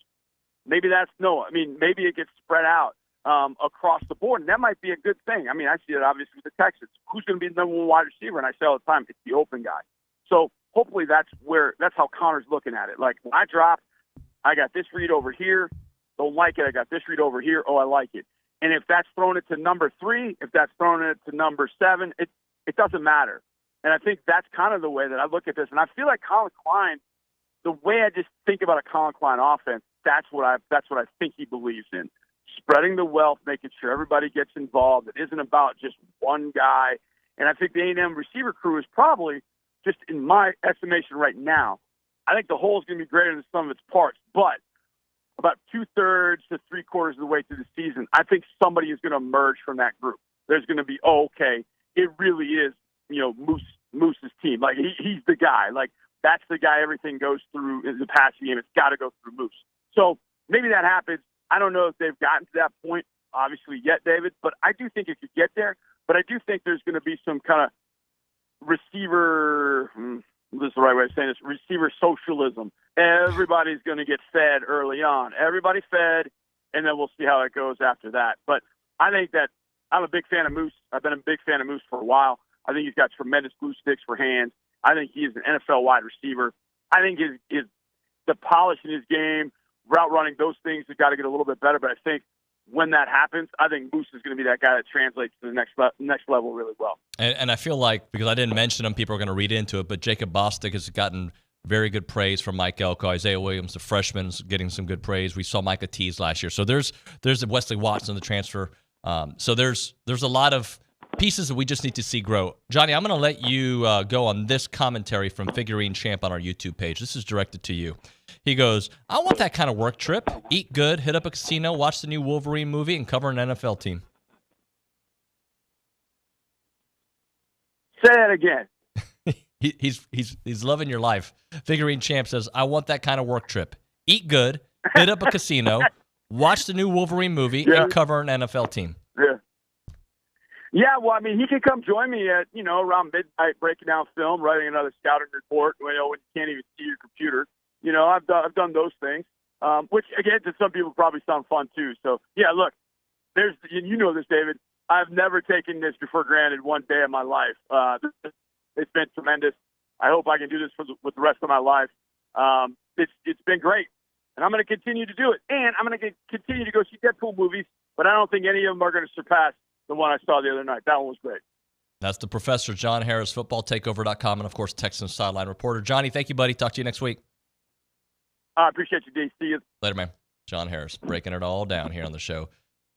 Maybe that's Noah. I mean, maybe it gets spread out across the board, and that might be a good thing. I mean, I see it obviously with the Texans. Who's going to be the number one wide receiver? And I say all the time, it's the open guy. So hopefully that's how Connor's looking at it. Like, when I drop, I got this read over here. Don't like it. I got this read over here. Oh, I like it. And if that's throwing it to number 3, if that's throwing it to number 7, it doesn't matter. And I think that's kind of the way that I look at this. And I feel like Colin Klein, the way I just think about a Colin Klein offense, that's what I think he believes in. Spreading the wealth, making sure everybody gets involved. It isn't about just one guy. And I think the A&M receiver crew is probably, just in my estimation right now, I think the whole is going to be greater than some of its parts. But about 2/3 to 3/4 of the way through the season, I think somebody is going to emerge from that group. There's going to be, okay, it really is, Moose's team. Like, he's the guy. Like, that's the guy everything goes through in the passing game. It's got to go through Moose. So maybe that happens. I don't know if they've gotten to that point, obviously, yet, David, but I do think it could get there. But I do think there's going to be some kind of receiver, this is the right way of saying this, receiver socialism. Everybody's going to get fed early on. Everybody fed, and then we'll see how it goes after that. But I think that I'm a big fan of Moose. I've been a big fan of Moose for a while. I think he's got tremendous glue sticks for hands. I think he is an NFL wide receiver. I think the polish in his game, route running, those things have got to get a little bit better. But I think when that happens, I think Moose is going to be that guy that translates to the next level really well. And I feel like, because I didn't mention him, people are going to read into it, but Jacob Bostic has gotten very good praise from Mike Elko. Isaiah Williams, the freshman's getting some good praise. We saw Micah Tease last year. So there's Wesley Watson, the transfer. So there's a lot of pieces that we just need to see grow. Johnny, I'm going to let you go on this commentary from Figurine Champ on our YouTube page. This is directed to you. He goes, I want that kind of work trip. Eat good, hit up a casino, watch the new Wolverine movie, and cover an NFL team. Say that again. He's loving your life. Figurine Champ says, I want that kind of work trip. Eat good, hit up a casino, watch the new Wolverine movie, and cover an NFL team. Yeah, well, I mean, he can come join me at, around midnight, breaking down film, writing another scouting report, when you can't even see your computer. I've done those things, which, again, to some people probably sound fun, too. So, yeah, look, this, David, I've never taken this for granted one day of my life. It's been tremendous. I hope I can do this with the rest of my life. It's been great, and I'm going to continue to do it. And I'm going to continue to go see Deadpool movies, but I don't think any of them are going to surpass the one I saw the other night. That one was great. That's the professor, John Harris, footballtakeover.com, and, of course, Texans sideline reporter. Johnny, thank you, buddy. Talk to you next week. I appreciate you, D. See you. Later, man. John Harris, breaking it all down here on the show.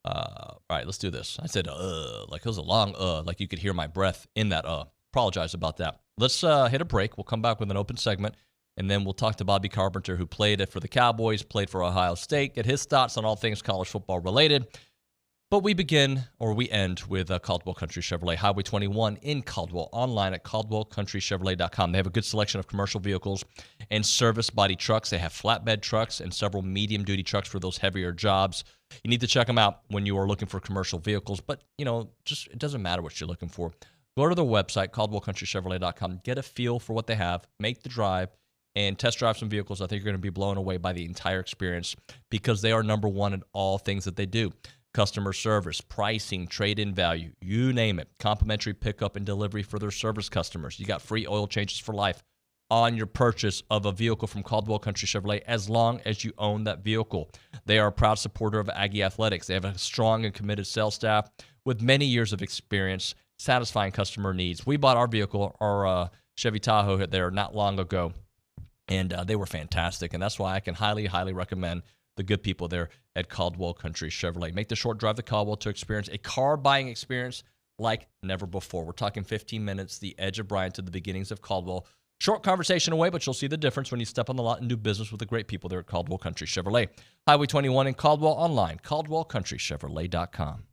All right, let's do this. I said, like it was a long, like you could hear my breath in that, Apologize about that. Let's hit a break. We'll come back with an open segment, and then we'll talk to Bobby Carpenter, who played it for the Cowboys, played for Ohio State, get his thoughts on all things college football related. But we end with Caldwell Country Chevrolet, Highway 21 in Caldwell, online at caldwellcountrychevrolet.com. They have a good selection of commercial vehicles and service body trucks. They have flatbed trucks and several medium-duty trucks for those heavier jobs. You need to check them out when you are looking for commercial vehicles. But, it doesn't matter what you're looking for. Go to their website, caldwellcountrychevrolet.com. Get a feel for what they have. Make the drive and test drive some vehicles. I think you're going to be blown away by the entire experience because they are number one in all things that they do. Customer service, pricing, trade-in value, you name it. Complimentary pickup and delivery for their service customers. You got free oil changes for life on your purchase of a vehicle from Caldwell Country Chevrolet as long as you own that vehicle. They are a proud supporter of Aggie Athletics. They have a strong and committed sales staff with many years of experience satisfying customer needs. We bought our vehicle, our Chevy Tahoe there not long ago, and they were fantastic, and that's why I can highly, highly recommend the good people there at Caldwell Country Chevrolet. Make the short drive to Caldwell to experience a car buying experience like never before. We're talking 15 minutes, the edge of Bryan to the beginnings of Caldwell. Short conversation away, but you'll see the difference when you step on the lot and do business with the great people there at Caldwell Country Chevrolet. Highway 21 in Caldwell, online, caldwellcountrychevrolet.com.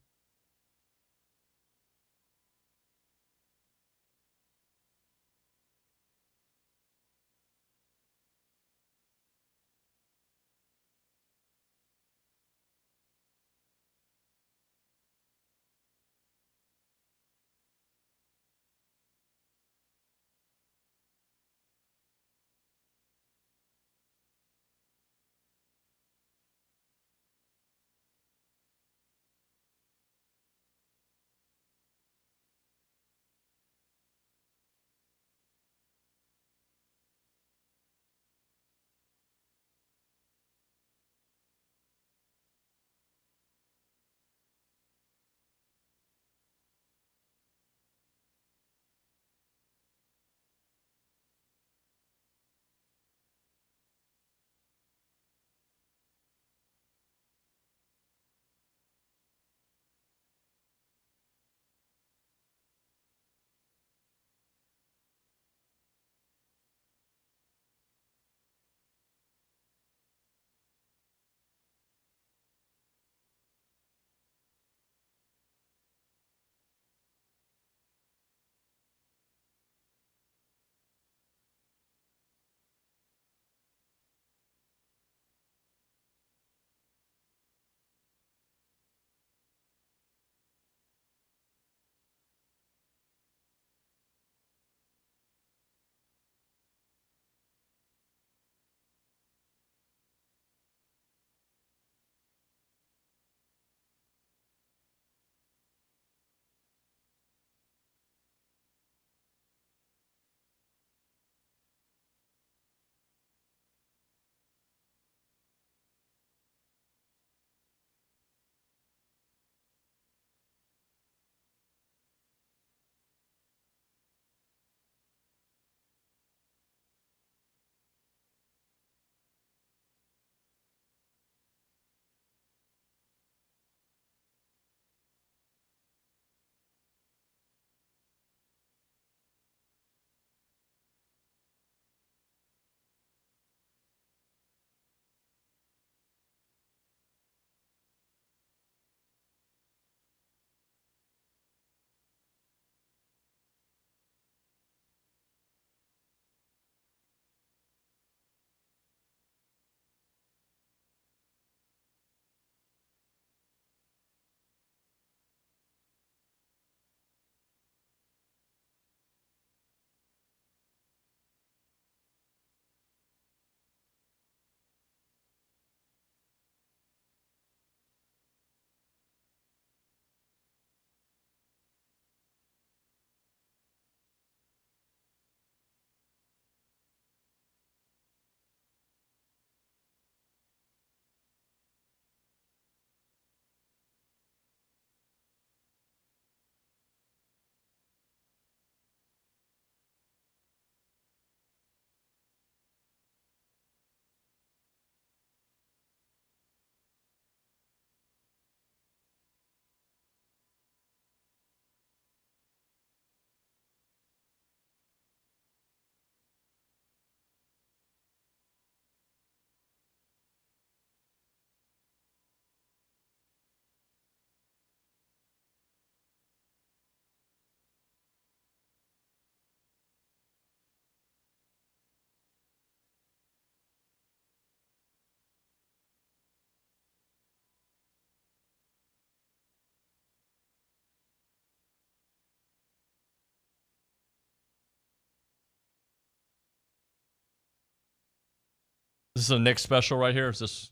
This is a Nick special right here. Is this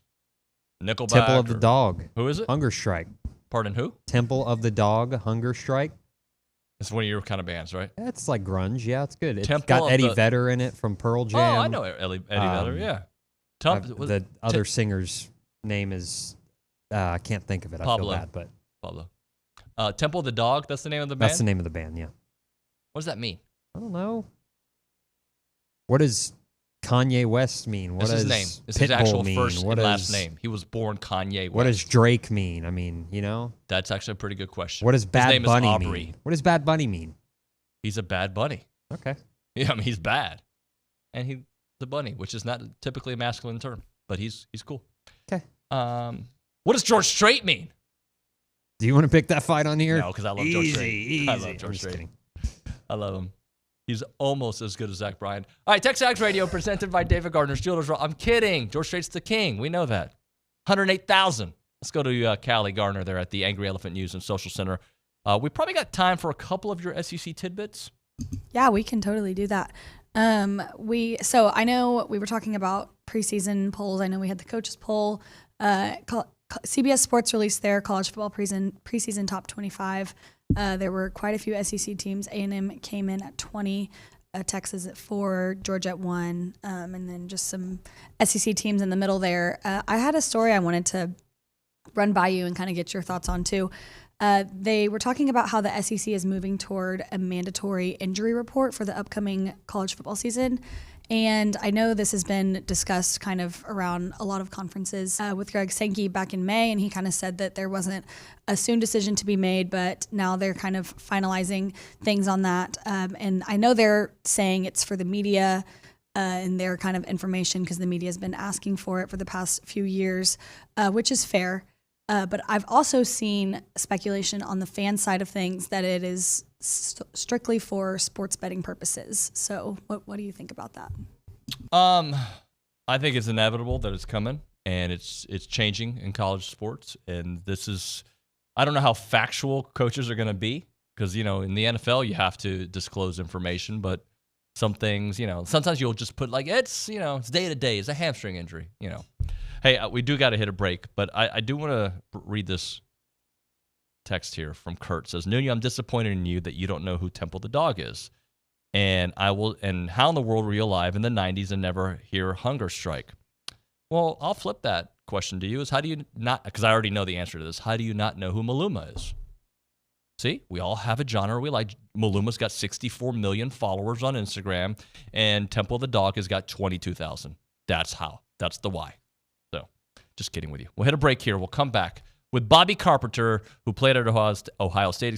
Nickelback? Temple of the Dog. Who is it? Hunger Strike. Pardon, who? Temple of the Dog, Hunger Strike. It's one of your kind of bands, right? It's like grunge. Yeah, it's good. It's Temple got of Eddie the- Vedder in it from Pearl Jam. Oh, I know Eddie Vedder, yeah. The other singer's name is, I can't think of it. Pablo. I feel bad, but Pablo. Temple of the Dog, that's the name of the band? that's the name of the band, yeah. What does that mean? I don't know. What does Kanye West mean? What It's his does name. It's his Pitbull actual mean? first What and last does- name. He was born Kanye West. What does Drake mean? I mean, you know? That's actually a pretty good question. What does His Bad name Bunny is Aubrey. mean? What does Bad Bunny mean? He's a bad bunny. Okay. Yeah, I mean, he's bad. And he's a bunny, which is not typically a masculine term, but he's cool. Okay. What does George Strait mean? Do you want to pick that fight on here? No, because I love George Strait. Easy. I love I'm George just Strait. kidding. I love him. He's almost as good as Zach Bryan. All right, TexAgs Radio presented by David Gardner's Jewelers. I'm kidding. George Strait's the king. We know that. 108,000. Let's go to Callie Gardner there at the Angry Elephant News and Social Center. We probably got time for a couple of your SEC tidbits. Yeah, we can totally do that. So I know we were talking about preseason polls. I know we had the coaches poll. CBS Sports released their college football preseason top 25. There were quite a few SEC teams. A&M came in at 20, Texas at 4, Georgia at 1, and then just some SEC teams in the middle there. I had a story I wanted to run by you and kind of get your thoughts on too. They were talking about how the SEC is moving toward a mandatory injury report for the upcoming college football season. And I know this has been discussed kind of around a lot of conferences with Greg Sankey back in May, and he kind of said that there wasn't a soon decision to be made, but now they're kind of finalizing things on that. And I know they're saying it's for the media and their kind of information because the media has been asking for it for the past few years, which is fair. But I've also seen speculation on the fan side of things that it is strictly for sports betting purposes. So what do you think about that? I think it's inevitable that it's coming, and it's changing in college sports. And this is, I don't know how factual coaches are going to be because, you know, in the NFL you have to disclose information, but some things, you know, sometimes you'll just put like, it's, you know, it's day to day. It's a hamstring injury, you know. Hey, we do got to hit a break, but I do want to read this text here from Kurt. It says, Nuño, I'm disappointed in you that you don't know who Temple the Dog is. And how in the world were you alive in the 90s and never hear Hunger Strike? Well, I'll flip that question to you is how do you not, because I already know the answer to this, how do you not know who Maluma is? See, we all have a genre we like. Maluma's got 64 million followers on Instagram, and Temple the Dog has got 22,000. That's how. That's the why. So, just kidding with you. We'll hit a break here. We'll come back with Bobby Carpenter, who played at Ohio State,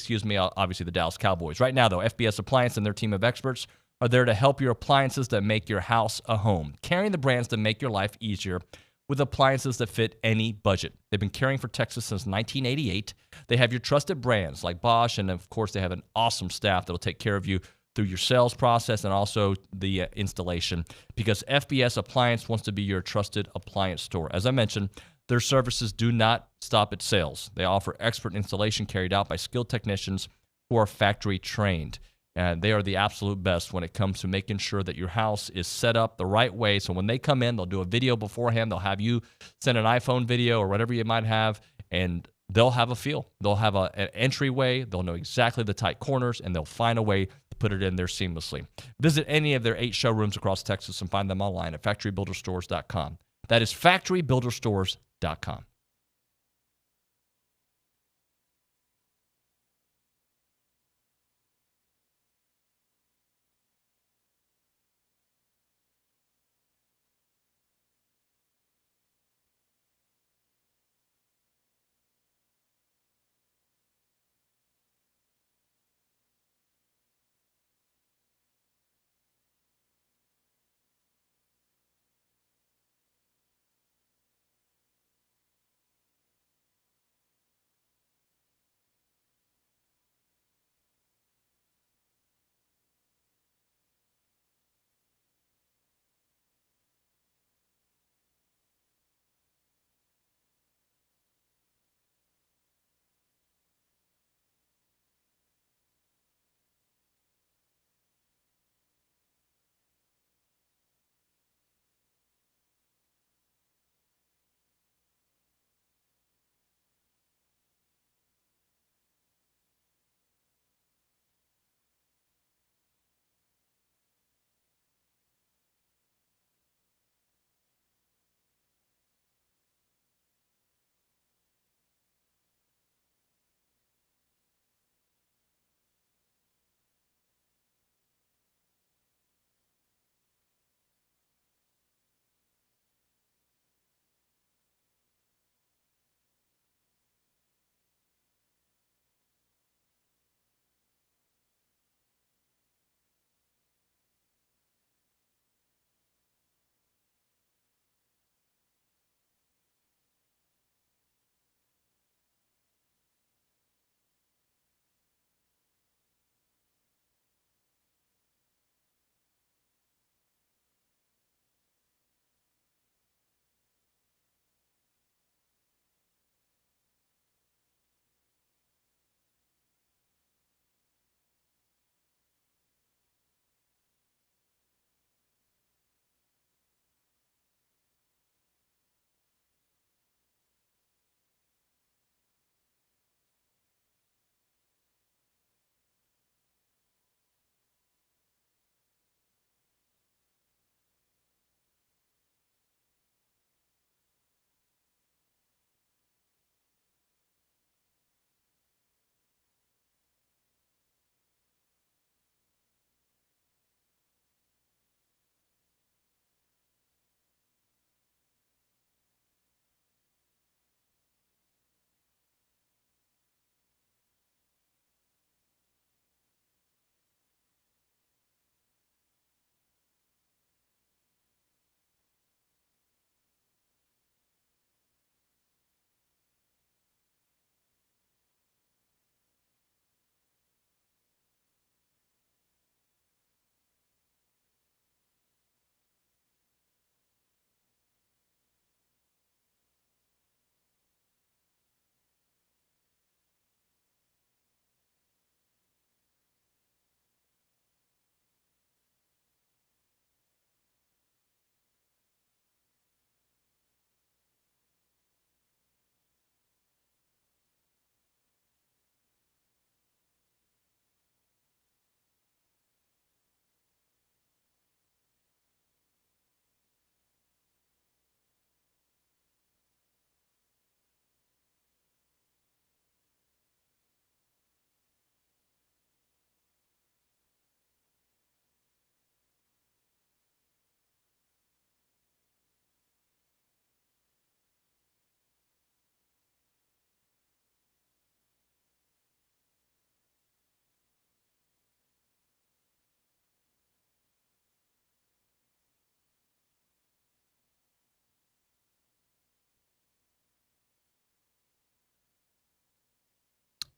obviously the Dallas Cowboys. Right now, though, FBS Appliance and their team of experts are there to help your appliances that make your house a home, carrying the brands that make your life easier with appliances that fit any budget. They've been caring for Texas since 1988. They have your trusted brands like Bosch, and of course, they have an awesome staff that will take care of you through your sales process and also the installation, because FBS Appliance wants to be your trusted appliance store. As I mentioned, their services do not stop at sales. They offer expert installation carried out by skilled technicians who are factory trained. And they are the absolute best when it comes to making sure that your house is set up the right way. So when they come in, they'll do a video beforehand. They'll have you send an iPhone video or whatever you might have, and they'll have a feel. They'll have an entryway. They'll know exactly the tight corners, and they'll find a way to put it in there seamlessly. Visit any of their 8 showrooms across Texas and find them online at factorybuilderstores.com. That is factorybuilderstores.com.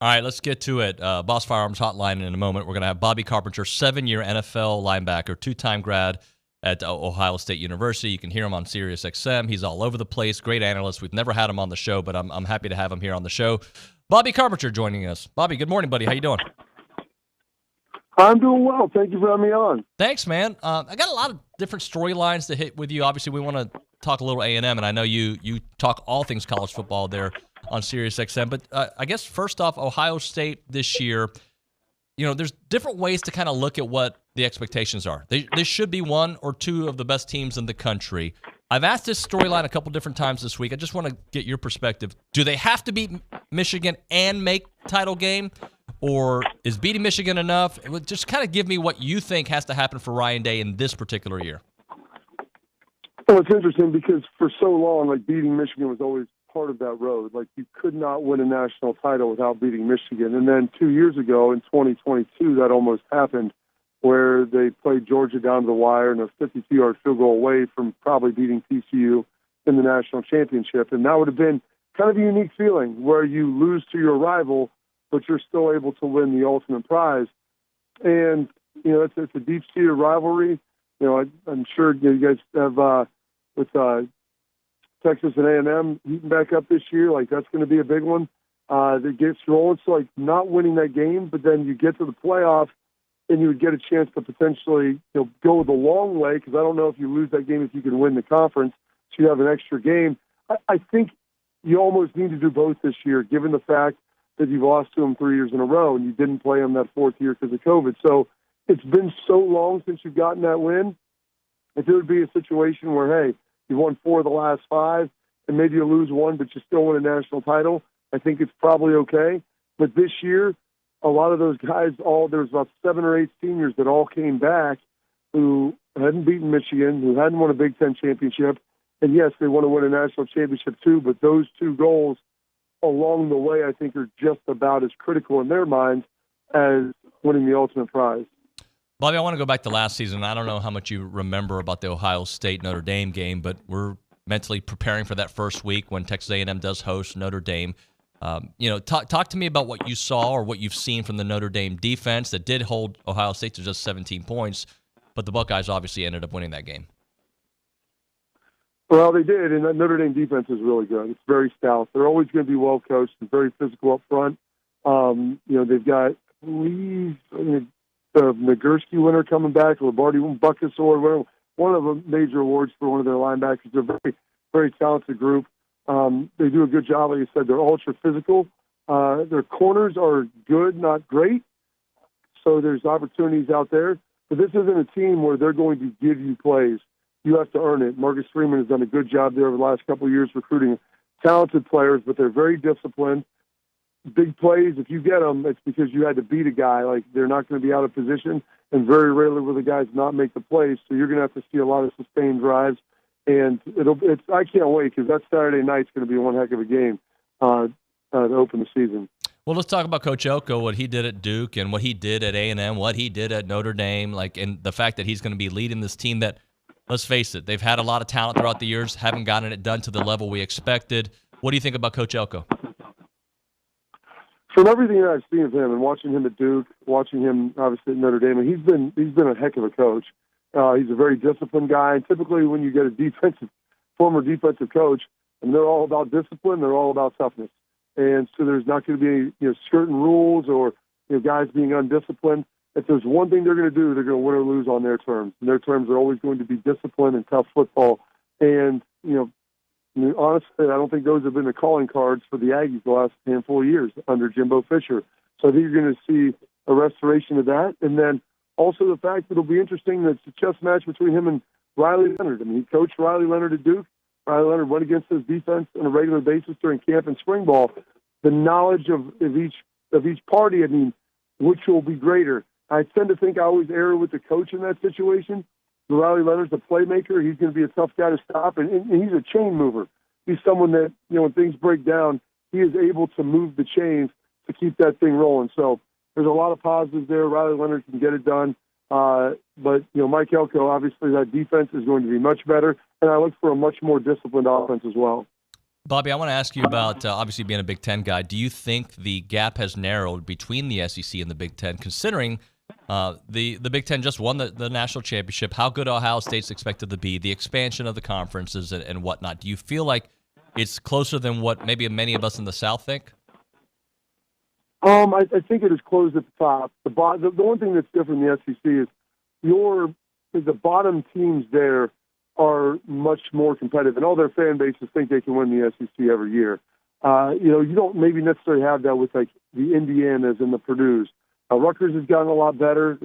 All right, let's get to it. Boss Firearms Hotline in a moment. We're going to have Bobby Carpenter, 7-year NFL linebacker, 2-time grad at Ohio State University. You can hear him on Sirius XM. He's all over the place. Great analyst. We've never had him on the show, but I'm happy to have him here on the show. Bobby Carpenter joining us. Bobby, good morning, buddy. How you doing? I'm doing well. Thank you for having me on. Thanks, man. I got a lot of different storylines to hit with you. Obviously, we want to talk a little A&M, and I know you talk all things college football there on Sirius XM. But I guess first off, Ohio State this year, there's different ways to kind of look at what the expectations are. They should be one or two of the best teams in the country. I've asked this storyline a couple different times this week. I just want to get your perspective. Do they have to beat Michigan and make title game? Or is beating Michigan enough? Just kind of give me what you think has to happen for Ryan Day in this particular year. Well, it's interesting because for so long, beating Michigan was always part of that road. You could not win a national title without beating Michigan. And then 2 years ago in 2022, that almost happened, where they played Georgia down to the wire and a 52-yard field goal away from probably beating TCU in the national championship. And that would have been kind of a unique feeling where you lose to your rival, but you're still able to win the ultimate prize. And, it's a deep-seated rivalry. I'm sure you guys have with Texas and A&M heating back up this year. That's going to be a big one that gets rolling. So, not winning that game, but then you get to the playoff and you would get a chance to potentially go the long way, because I don't know if you lose that game if you can win the conference, so you have an extra game. I think you almost need to do both this year, given the fact that you've lost to them 3 years in a row and you didn't play them that fourth year because of COVID. So it's been so long since you've gotten that win. If it would be a situation where, hey, you won 4 of the last 5 and maybe you lose 1, but you still win a national title, I think it's probably okay. But this year, a lot of those guys, there's about 7 or 8 seniors that all came back who hadn't beaten Michigan, who hadn't won a Big Ten championship. And yes, they want to win a national championship too, but those 2 goals along the way, I think, are just about as critical in their minds as winning the ultimate prize. Bobby, I want to go back to last season. I don't know how much you remember about the Ohio State-Notre Dame game, but we're mentally preparing for that first week when Texas A&M does host Notre Dame. Talk to me about what you saw or what you've seen from the Notre Dame defense that did hold Ohio State to just 17 points, but the Buckeyes obviously ended up winning that game. Well, they did, and that Notre Dame defense is really good. It's very stout. They're always going to be well coached and very physical up front. They've got, I believe, the Nagurski winner coming back, Lombardi Buckus Award, one of the major awards for one of their linebackers. They're a very, very talented group. They do a good job. Like you said, they're ultra physical. Their corners are good, not great. So there's opportunities out there. But this isn't a team where they're going to give you plays. You have to earn it. Marcus Freeman has done a good job there over the last couple of years recruiting talented players, but they're very disciplined. Big plays, if you get them, it's because you had to beat a guy. They're not going to be out of position, and very rarely will the guys not make the plays. So you're going to have to see a lot of sustained drives. And I can't wait, because that Saturday night's going to be one heck of a game to open the season. Well, let's talk about Coach Elko, what he did at Duke and what he did at A&M, what he did at Notre Dame, and the fact that he's going to be leading this team that, let's face it, they've had a lot of talent throughout the years, haven't gotten it done to the level we expected. What do you think about Coach Elko? From everything that I've seen of him and watching him at Duke, watching him obviously at Notre Dame, he's been a heck of a coach. He's a very disciplined guy, and typically when you get a former defensive coach, and they're all about discipline, they're all about toughness, and so there's not going to be certain rules or guys being undisciplined. If there's one thing they're going to do, they're going to win or lose on their terms, and their terms are always going to be discipline and tough football. And honestly, I don't think those have been the calling cards for the Aggies the last handful of years under Jimbo Fisher. So I think you're going to see a restoration of that, and then also the fact that it'll be interesting that it's a chess match between him and Riley Leonard. I mean, he coached Riley Leonard at Duke. Riley Leonard went against his defense on a regular basis during camp and spring ball. The knowledge of each party, I mean, which will be greater? I tend to think I always err with the coach in that situation. Riley Leonard's a playmaker. He's going to be a tough guy to stop, and he's a chain mover. He's someone that, when things break down, he is able to move the chains to keep that thing rolling. So there's a lot of positives there. Riley Leonard can get it done. But Mike Elko, obviously that defense is going to be much better, and I look for a much more disciplined offense as well. Bobby, I want to ask you about obviously being a Big Ten guy. Do you think the gap has narrowed between the SEC and the Big Ten, considering the Big Ten just won the national championship? How good Ohio State's expected to be, the expansion of the conferences and whatnot. Do you feel like it's closer than what maybe many of us in the South think? I think it is closed at the top. The one thing that's different in the SEC is the bottom teams there are much more competitive, and all their fan bases think they can win the SEC every year. You don't maybe necessarily have that with like the Indianas and the Purdues. Rutgers has gotten a lot better.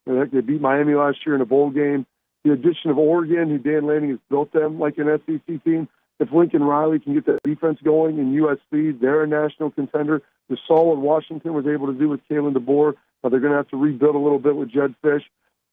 They beat Miami last year in a bowl game. The addition of Oregon, who Dan Lanning has built them like an SEC team. If Lincoln Riley can get that defense going in USC, they're a national contender. The solid Washington was able to do with Kalen DeBoer. They're going to have to rebuild a little bit with Jed Fish.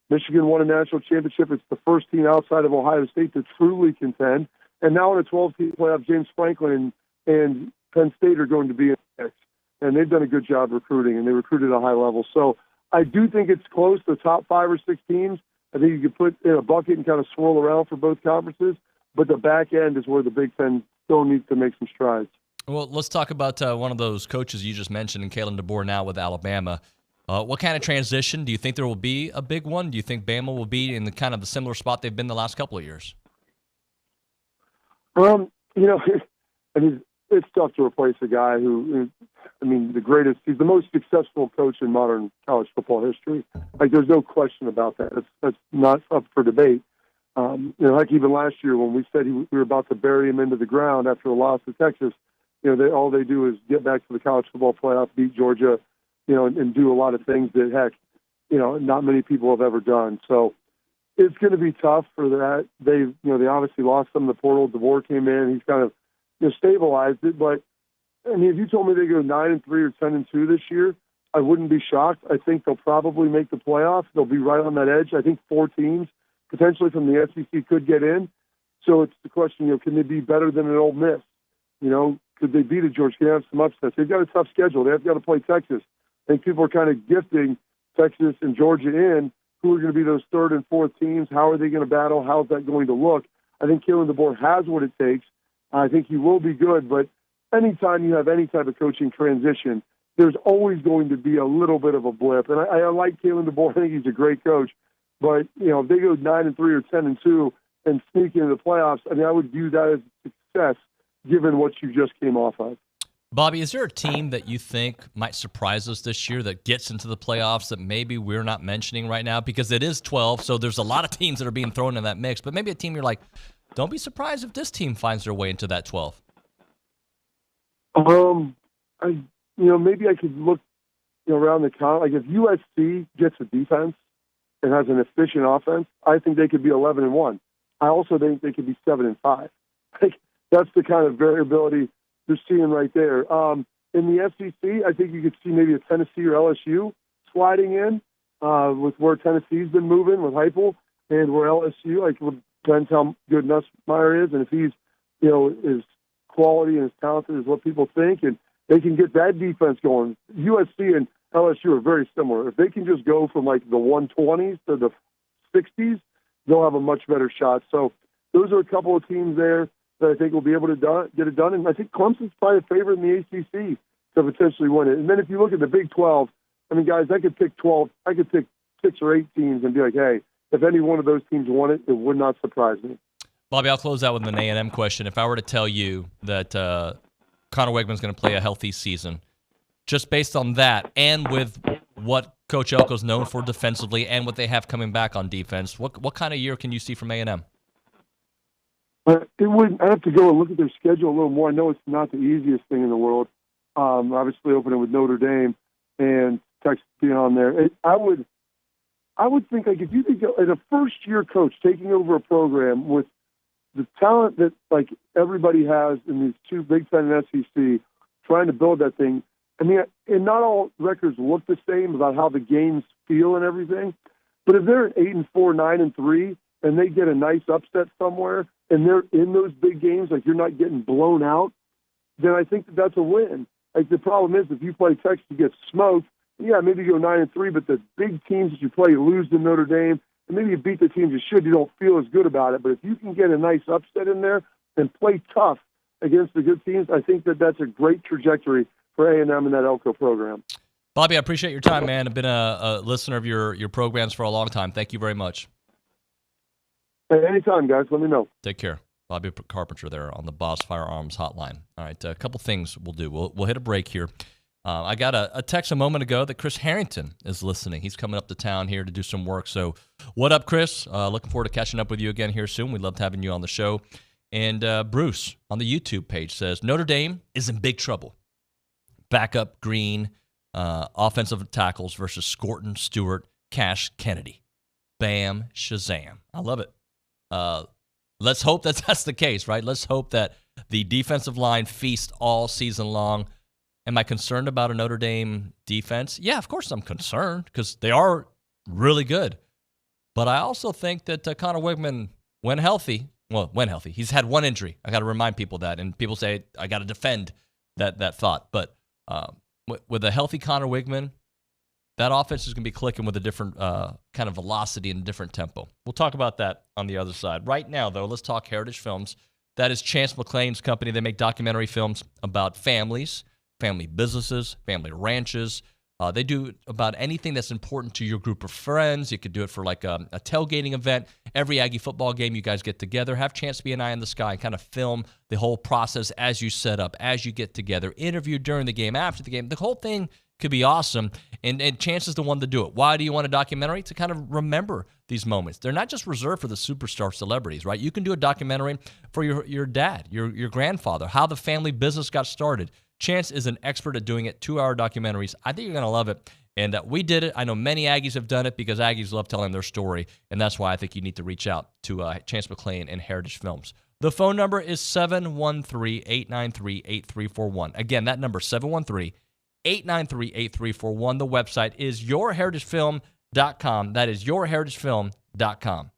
Michigan won a national championship. It's the first team outside of Ohio State to truly contend. And now in a 12-team playoff, James Franklin and Penn State are going to be in the mix. And they've done a good job recruiting, and they recruited at a high level. So I do think it's close to the top 5 or 6 teams. I think you could put in a bucket and kind of swirl around for both conferences. But the back end is where the Big Ten still needs to make some strides. Well, let's talk about one of those coaches you just mentioned, and Kalen DeBoer now with Alabama. What kind of transition? Do you think there will be a big one? Do you think Bama will be in the kind of the similar spot they've been the last couple of years? It's tough to replace a guy who, he's the most successful coach in modern college football history. Like, there's no question about that. That's not up for debate. Like even last year when we said we were about to bury him into the ground after a loss to Texas, all they do is get back to the college football playoff, beat Georgia, and do a lot of things that, heck, not many people have ever done. So it's going to be tough for that. They obviously lost some of the portal. DeBoer came in. He's kind of stabilized it. But, if you told me they go 9-3 or 10-2 this year, I wouldn't be shocked. I think they'll probably make the playoffs. They'll be right on that edge. I think 4 teams potentially from the SEC could get in. So it's the question, can they be better than an Ole Miss? Could they beat a Georgia? Can they have some upsets? They've got a tough schedule. They've got to play Texas. I think people are kind of gifting Texas and Georgia in. Who are going to be those 3rd and 4th teams? How are they going to battle? How is that going to look? I think Kalen DeBoer has what it takes. I think he will be good, but anytime you have any type of coaching transition, there's always going to be a little bit of a blip. And I like Kalen DeBoer. I think he's a great coach. But, if they go 9-3 or 10-2 and sneak into the playoffs, I would view that as a success given what you just came off of. Bobby, is there a team that you think might surprise us this year that gets into the playoffs that maybe we're not mentioning right now? Because it is 12, so there's a lot of teams that are being thrown in that mix. But maybe a team you're like, don't be surprised if this team finds their way into that 12. Maybe I could look around the count. Like if USC gets a defense and has an efficient offense, I think they could be 11-1. I also think they could be 7-5. Like that's the kind of variability you're seeing right there. In the SEC, I think you could see maybe a Tennessee or LSU sliding in with where Tennessee's been moving with Heupel and where LSU, depends how good Nussmeier is and if he's, his quality and his talented is what people think, and they can get that defense going. USC and LSU are very similar. If they can just go from the 120s to the 60s, they'll have a much better shot. So those are a couple of teams there that I think will be able to get it done. And I think Clemson's probably a favorite in the ACC to potentially win it. And then if you look at the Big 12, guys, I could pick 6 or 8 teams and be like, hey, if any one of those teams won it, it would not surprise me. Bobby, I'll close out with an A&M question. If I were to tell you that Connor Wegman's going to play a healthy season, just based on that and with what Coach Elko's known for defensively and what they have coming back on defense, what kind of year can you see from A&M? I have to go and look at their schedule a little more. I know it's not the easiest thing in the world. Obviously, opening with Notre Dame and Texas being on there. I would think if you think as a first-year coach taking over a program with the talent that everybody has in these 2 Big Ten and SEC, trying to build that thing. And not all records look the same about how the games feel and everything. But if they're at 8-4, 9-3, and they get a nice upset somewhere, and they're in those big games, you're not getting blown out, then I think that's a win. The problem is if you play Texas, you get smoked. Yeah, maybe you go 9-3, but the big teams that you play, you lose to Notre Dame, and maybe you beat the teams you should. You don't feel as good about it. But if you can get a nice upset in there and play tough, against the good teams, I think that's a great trajectory for A&M and that Elko program. Bobby, I appreciate your time, man. I've been a listener of your programs for a long time. Thank you very much. Hey, anytime, guys. Let me know. Take care. Bobby Carpenter there on the Boss Firearms Hotline. All right, a couple things we'll do. We'll hit a break here. I got a text a moment ago that Chris Harrington is listening. He's coming up to town here to do some work. So what up, Chris? Looking forward to catching up with you again here soon. We loved having you on the show. And Bruce on the YouTube page says, Notre Dame is in big trouble. Backup Green, offensive tackles versus Scorton, Stewart, Cash, Kennedy. Bam, Shazam. I love it. Let's hope that's the case, right? Let's hope that the defensive line feasts all season long. Am I concerned about a Notre Dame defense? Yeah, of course I'm concerned because they are really good. But I also think that Connor Wigman, when healthy, he's had one injury. I got to remind people that. And people say I got to defend that thought. But with a healthy Connor Wigman, that offense is going to be clicking with a different kind of velocity and a different tempo. We'll talk about that on the other side. Right now, though, let's talk Heritage Films. That is Chance McClain's company. They make documentary films about families, family businesses, family ranches. They do about anything that's important to your group of friends. You could do it for like a tailgating event. Every Aggie football game, you guys get together, have a chance to be an eye in the sky, and kind of film the whole process as you set up, as you get together, interview during the game, after the game. The whole thing could be awesome, and Chance is the one to do it. Why do you want a documentary? To kind of remember these moments. They're not just reserved for the superstar celebrities, right? You can do a documentary for your dad, your grandfather, how the family business got started. Chance is an expert at doing it, 2-hour documentaries. I think you're going to love it. And we did it. I know many Aggies have done it because Aggies love telling their story, and that's why I think you need to reach out to Chance McClain and Heritage Films. The phone number is 713-893-8341. Again, that number, 713-893-8341. The website is yourheritagefilm.com. That is yourheritagefilm.com.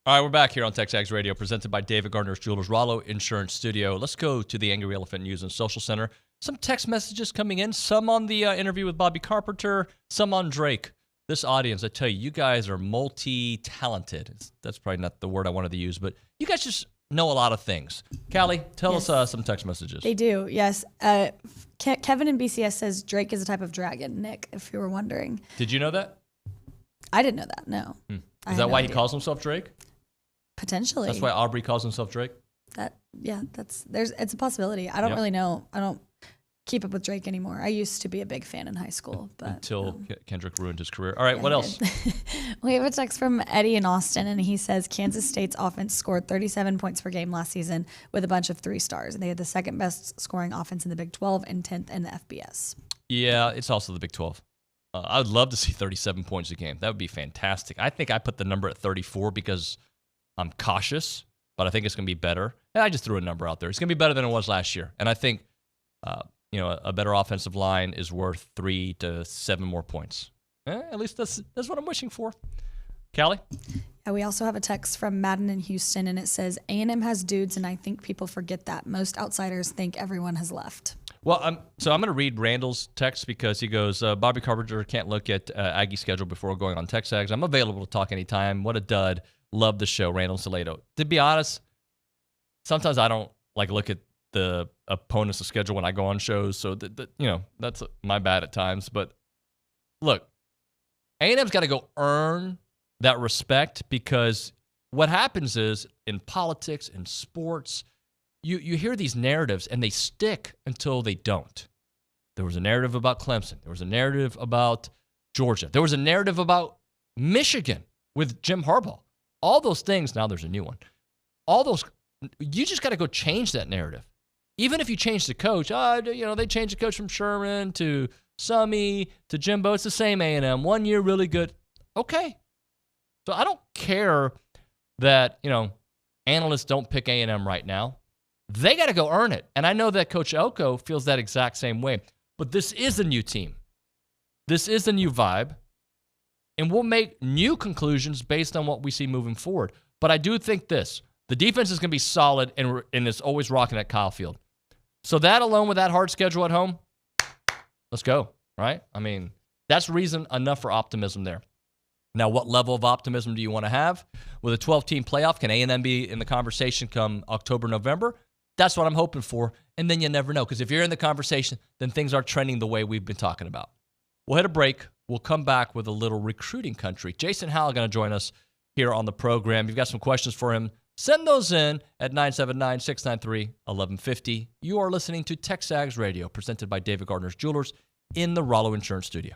All right, we're back here on TexAgs Radio, presented by David Gardner's Jewelers, Rollo Insurance Studio. Let's go to the Angry Elephant News and Social Center. Some text messages coming in, some on the interview with Bobby Carpenter, some on Drake. This audience, I tell you, you guys are multi-talented. That's probably not the word I wanted to use, but you guys just know a lot of things. Callie, tell us some text messages. They do, yes. Kevin in BCS says Drake is a type of dragon, Nick, if you were wondering. Did you know that? I didn't know that, no. Is that why he calls himself Drake? Potentially. That's why Aubrey calls himself Drake? It's a possibility. I don't really know. I don't keep up with Drake anymore. I used to be a big fan in high school. But until Kendrick ruined his career. All right, what else? We have a text from Eddie in Austin, and he says Kansas State's offense scored 37 points per game last season with a bunch of 3 stars, and they had the second best scoring offense in the Big 12 and 10th in the FBS. Yeah, it's also the Big 12. I would love to see 37 points a game. That would be fantastic. I think I put the number at 34 because I'm cautious, but I think it's going to be better. And I just threw a number out there. It's going to be better than it was last year. And I think, a better offensive line is worth 3 to 7 more points. At least that's what I'm wishing for. Callie? We also have a text from Madden in Houston, and it says, A&M has dudes, and I think people forget that. Most outsiders think everyone has left. Well, I'm going to read Randall's text because he goes, Bobby Carpenter can't look at Aggie's schedule before going on TexAgs. I'm available to talk anytime. What a dud. Love the show, Randall Salado. To be honest, sometimes I don't look at the opponent's schedule when I go on shows, so that's my bad at times. But look, A&M's got to go earn that respect, because what happens is in politics and sports, you hear these narratives and they stick until they don't. There was a narrative about Clemson. There was a narrative about Georgia. There was a narrative about Michigan with Jim Harbaugh. All those things, now there's a new one. All those, you just got to go change that narrative. Even if you change the coach, they changed the coach from Sherman to Summy to Jimbo. It's the same A&M. 1 year, really good. Okay. So I don't care that, analysts don't pick A&M right now. They got to go earn it. And I know that Coach Elko feels that exact same way. But this is a new team. This is a new vibe. And we'll make new conclusions based on what we see moving forward. But I do think the defense is going to be solid, and it's always rocking at Kyle Field. So that alone with that hard schedule at home, let's go, right? I mean, that's reason enough for optimism there. Now, what level of optimism do you want to have? With a 12-team playoff, can A&M be in the conversation come October, November? That's what I'm hoping for. And then you never know, because if you're in the conversation, then things are trending the way we've been talking about. We'll hit a break. We'll come back with a little recruiting country. Jason Howell going to join us here on the program. You've got some questions for him. Send those in at 979-693-1150. You are listening to TexAgs Radio, presented by David Gardner's Jewelers in the Rollo Insurance Studio.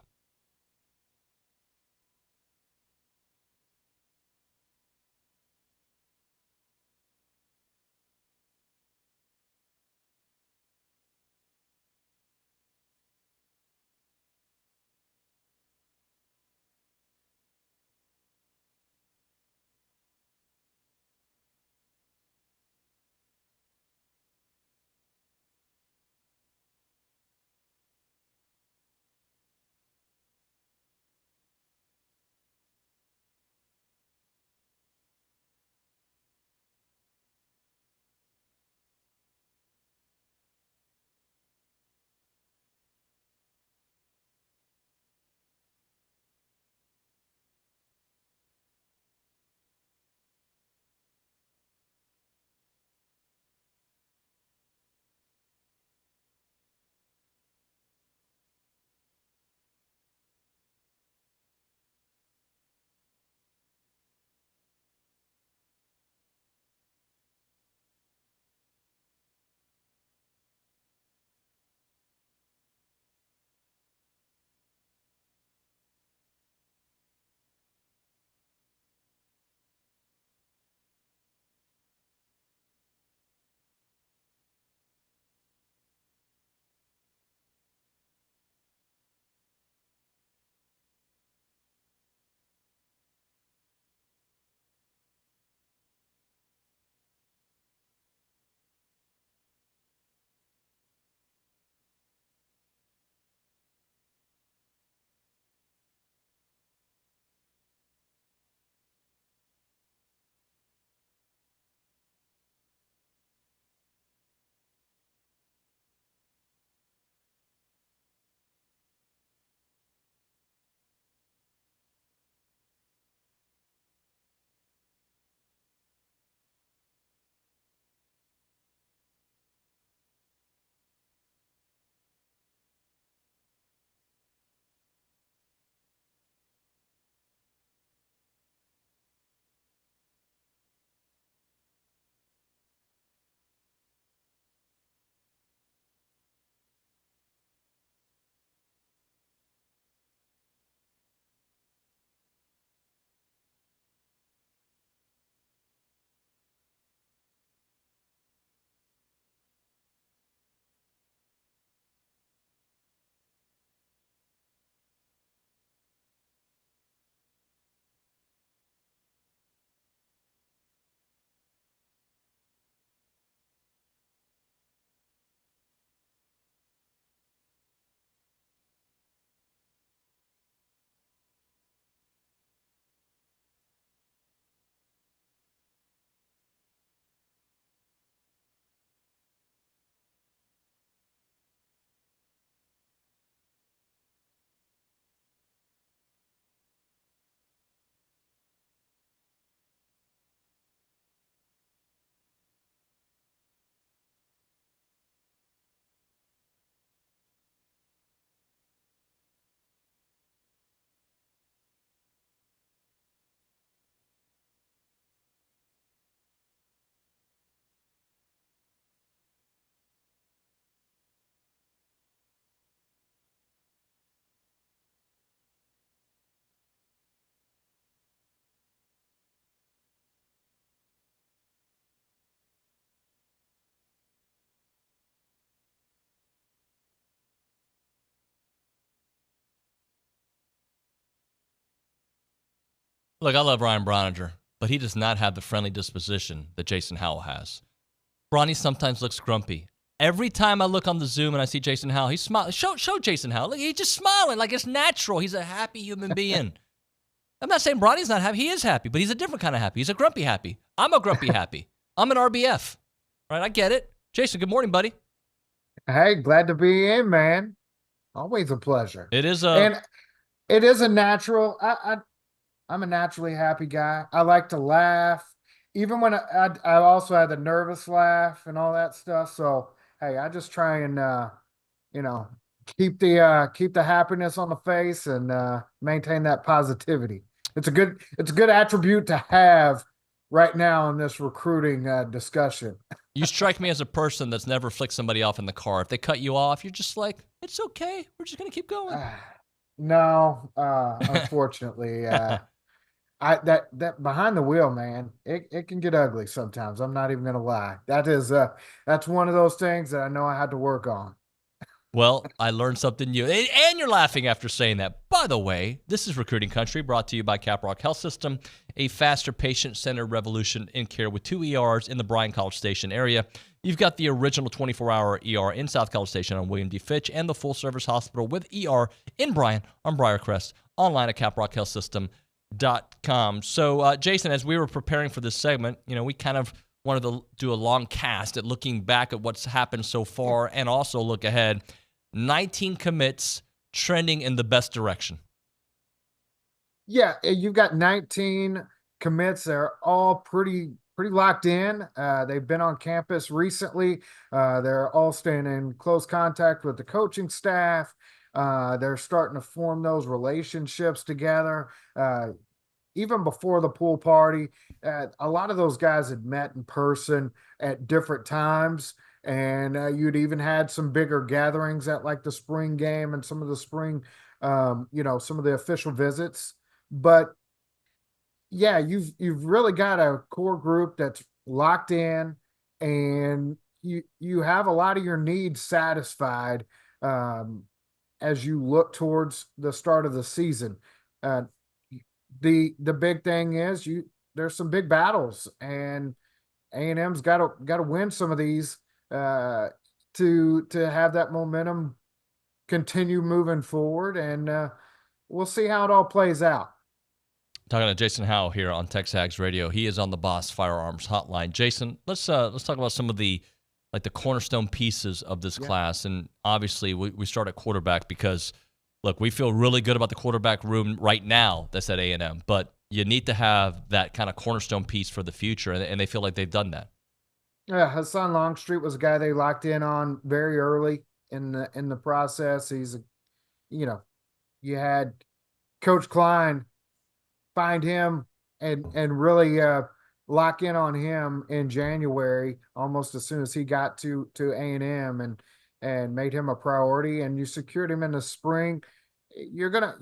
Look, I love Ryan Browninger, but he does not have the friendly disposition that Jason Howell has. Bronny sometimes looks grumpy. Every time I look on the Zoom and I see Jason Howell, he's smiling. Show Jason Howell. Look, he's just smiling like it's natural. He's a happy human being. I'm not saying Bronny's not happy. He is happy, but he's a different kind of happy. He's a grumpy happy. I'm a grumpy happy. I'm an RBF. All right, I get it. Jason, good morning, buddy. Hey, glad to be in, man. Always a pleasure. It is and it is a natural. I'm a naturally happy guy. I like to laugh, even when I also had the nervous laugh and all that stuff. So hey, I just try and keep the happiness on the face and maintain that positivity. It's a good attribute to have right now in this recruiting discussion. You strike me as a person that's never flicked somebody off in the car. If they cut you off, you're just like, it's okay. We're just going to keep going. No, unfortunately, that behind the wheel, man, it can get ugly sometimes. I'm not even going to lie. That's one of those things that I know I had to work on. Well, I learned something new. And you're laughing after saying that. By the way, this is Recruiting Country, brought to you by Caprock Health System, a faster patient-centered revolution in care with 2 ERs in the Bryan College Station area. You've got the original 24-hour ER in South College Station on William D. Fitch and the full-service hospital with ER in Bryan on Briarcrest, online at caprockhealthsystem.com. So, Jason, as we were preparing for this segment, we kind of wanted to do a long cast at looking back at what's happened so far and also look ahead. 19 commits trending in the best direction. Yeah, you've got 19 commits. They're all pretty locked in. They've been on campus recently. They're all staying in close contact with the coaching staff. They're starting to form those relationships together. Even before the pool party, a lot of those guys had met in person at different times. And you'd even had some bigger gatherings at like the spring game and some of the spring, some of the official visits. But yeah, you've really got a core group that's locked in, and you have a lot of your needs satisfied as you look towards the start of the season. The big thing is there's some big battles, and A&M's got to win some of these to have that momentum continue moving forward, and we'll see how it all plays out. Talking to Jason Howell here on TexAgs Radio. He is on the Boss Firearms Hotline. Jason, let's talk about some of the cornerstone pieces of this class, and obviously we start at quarterback because look, we feel really good about the quarterback room right now that's at A&M, but you need to have that kind of cornerstone piece for the future, and they feel like they've done that. Yeah, Hassan Longstreet was a guy they locked in on very early in the process. He's you had Coach Klein find him and really lock in on him in January, almost as soon as he got to A&M and made him a priority, and you secured him in the spring. You're gonna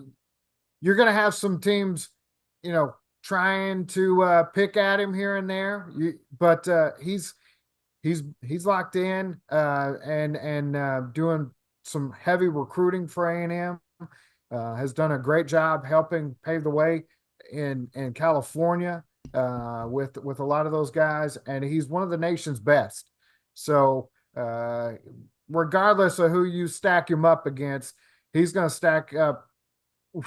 have some teams, trying to pick at him here and there, but he's locked in and doing some heavy recruiting for A&M. Has done a great job helping pave the way in California with a lot of those guys, and he's one of the nation's best. So regardless of who you stack him up against, he's going to stack up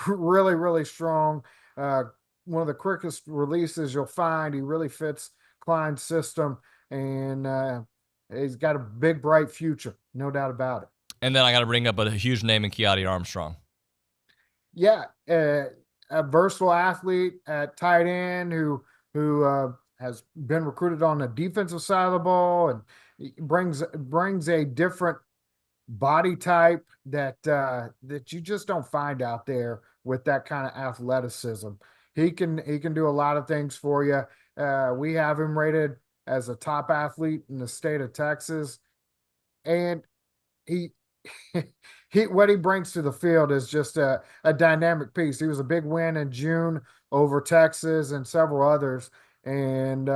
really, really strong. One of the quickest releases you'll find. He really fits Klein's system, and he's got a big, bright future, no doubt about it. And then I got to bring up a huge name in Keati Armstrong. Yeah, a versatile athlete at tight end who has been recruited on the defensive side of the ball and brings a different body type that you just don't find out there with that kind of athleticism. He can do a lot of things for you. We have him rated as a top athlete in the state of Texas, and what he brings to the field is just a dynamic piece. He was a big win in June over Texas and several others, and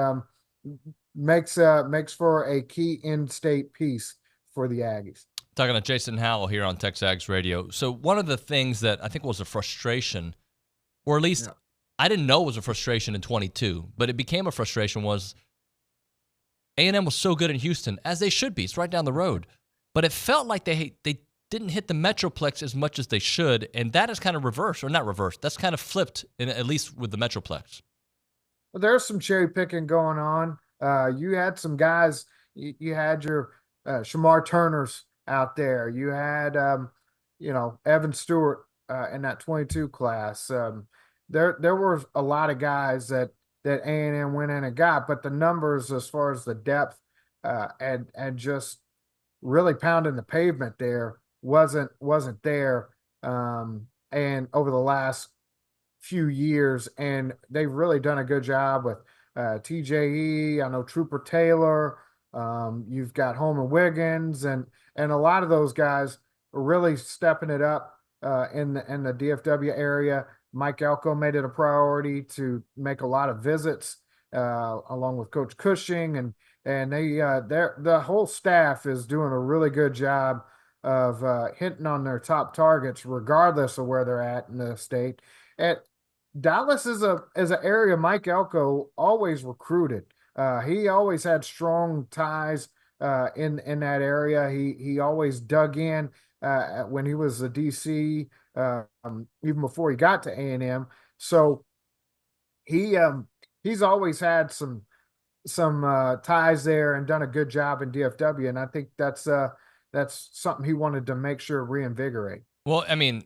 makes for a key in-state piece for the Aggies. Talking to Jason Howell here on TexAgs Radio. So one of the things that I think was a frustration, or at least I didn't know it was a frustration in 22, but it became a frustration was A&M was so good in Houston, as they should be. It's right down the road. But it felt like they didn't hit the Metroplex as much as they should, and that is kind of reversed, or not reversed. That's kind of flipped, at least with the Metroplex. Well, there's some cherry picking going on. You had some guys. You had your Shamar Turners out there. You had, Evan Stewart in that 22 class. There were a lot of guys that A&M went in and got, but the numbers as far as the depth and just really pounding the pavement there wasn't there. And over the last few years, and they've really done a good job with TJE. I know Trooper Taylor. You've got Holman Wiggins, and a lot of those guys are really stepping it up in the DFW area. Mike Elko made it a priority to make a lot of visits along with Coach Cushing, and the whole staff is doing a really good job of hitting on their top targets regardless of where they're at in the state. At Dallas is an area Mike Elko always recruited. He always had strong ties in that area. He always dug in when he was a DC, even before he got to A&M. So he's always had some ties there and done a good job in DFW, and I think that's something he wanted to make sure reinvigorate. Well, I mean,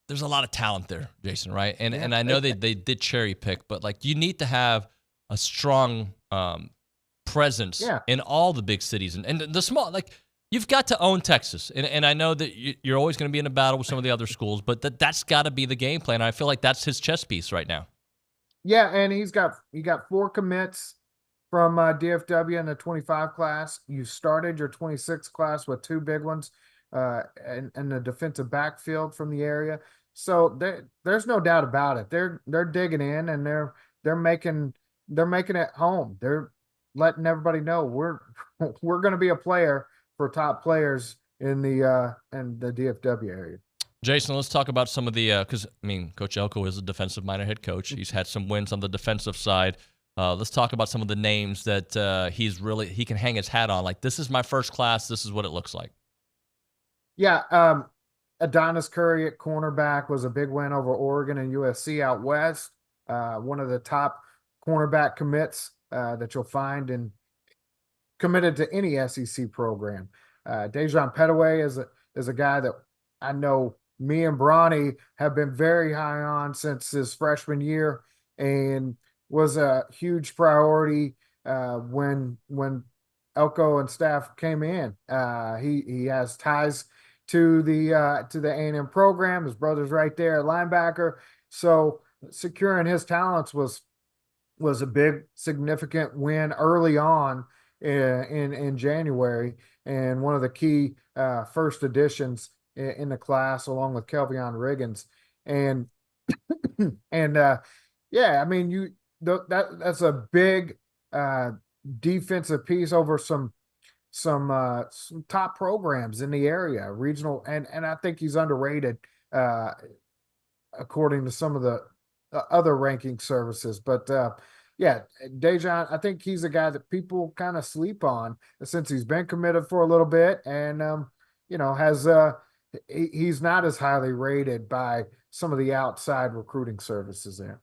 there's a lot of talent there, Jason, right? And I know they did cherry pick, but like you need to have a strong presence in all the big cities and the small, like you've got to own Texas. And I know that you're always going to be in a battle with some of the other schools, but that's got to be the game plan. I feel like that's his chess piece right now. Yeah, and he got 4 commits from DFW in the 25 class. You started your 26 class with 2 big ones in the defensive backfield from the area. So there's no doubt about it. They're digging in, and they're making it home. They're letting everybody know we're going to be a player for top players in the DFW area. Jason, let's talk about some of the because I mean, Coach Elko is a defensive-minded head coach. He's had some wins on the defensive side. Let's talk about some of the names that he can hang his hat on. Like, this is my first class. This is what it looks like. Yeah, Adonis Curry at cornerback was a big win over Oregon and USC out west. One of the top cornerback commits that you'll find and committed to any SEC program. Dejon Petaway is a guy that I know me and Bronny have been very high on since his freshman year, and was a huge priority when Elko and staff came in. He has ties to the A&M program. His brother's right there at linebacker. So securing his talents was a big, significant win early on in January, and one of the key first additions in the class, along with Kelvion Riggins. And I mean, that's a big defensive piece over some top programs in the area, regional, and I think he's underrated according to some of the other ranking services. But Dejon, I think he's a guy that people kind of sleep on since he's been committed for a little bit, and he's not as highly rated by some of the outside recruiting services there.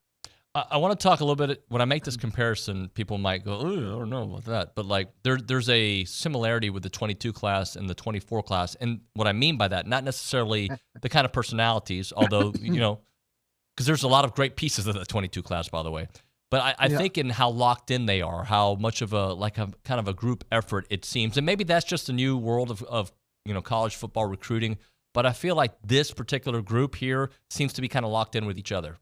I want to talk a little bit. When I make this comparison, people might go, "Oh, I don't know about that." But like, there's a similarity with the 22 class and the 24 class, and what I mean by that, not necessarily the kind of personalities, although because there's a lot of great pieces of the 22 class, by the way. But I think in how locked in they are, how much of a kind of a group effort it seems, and maybe that's just a new world of college football recruiting. But I feel like this particular group here seems to be kind of locked in with each other.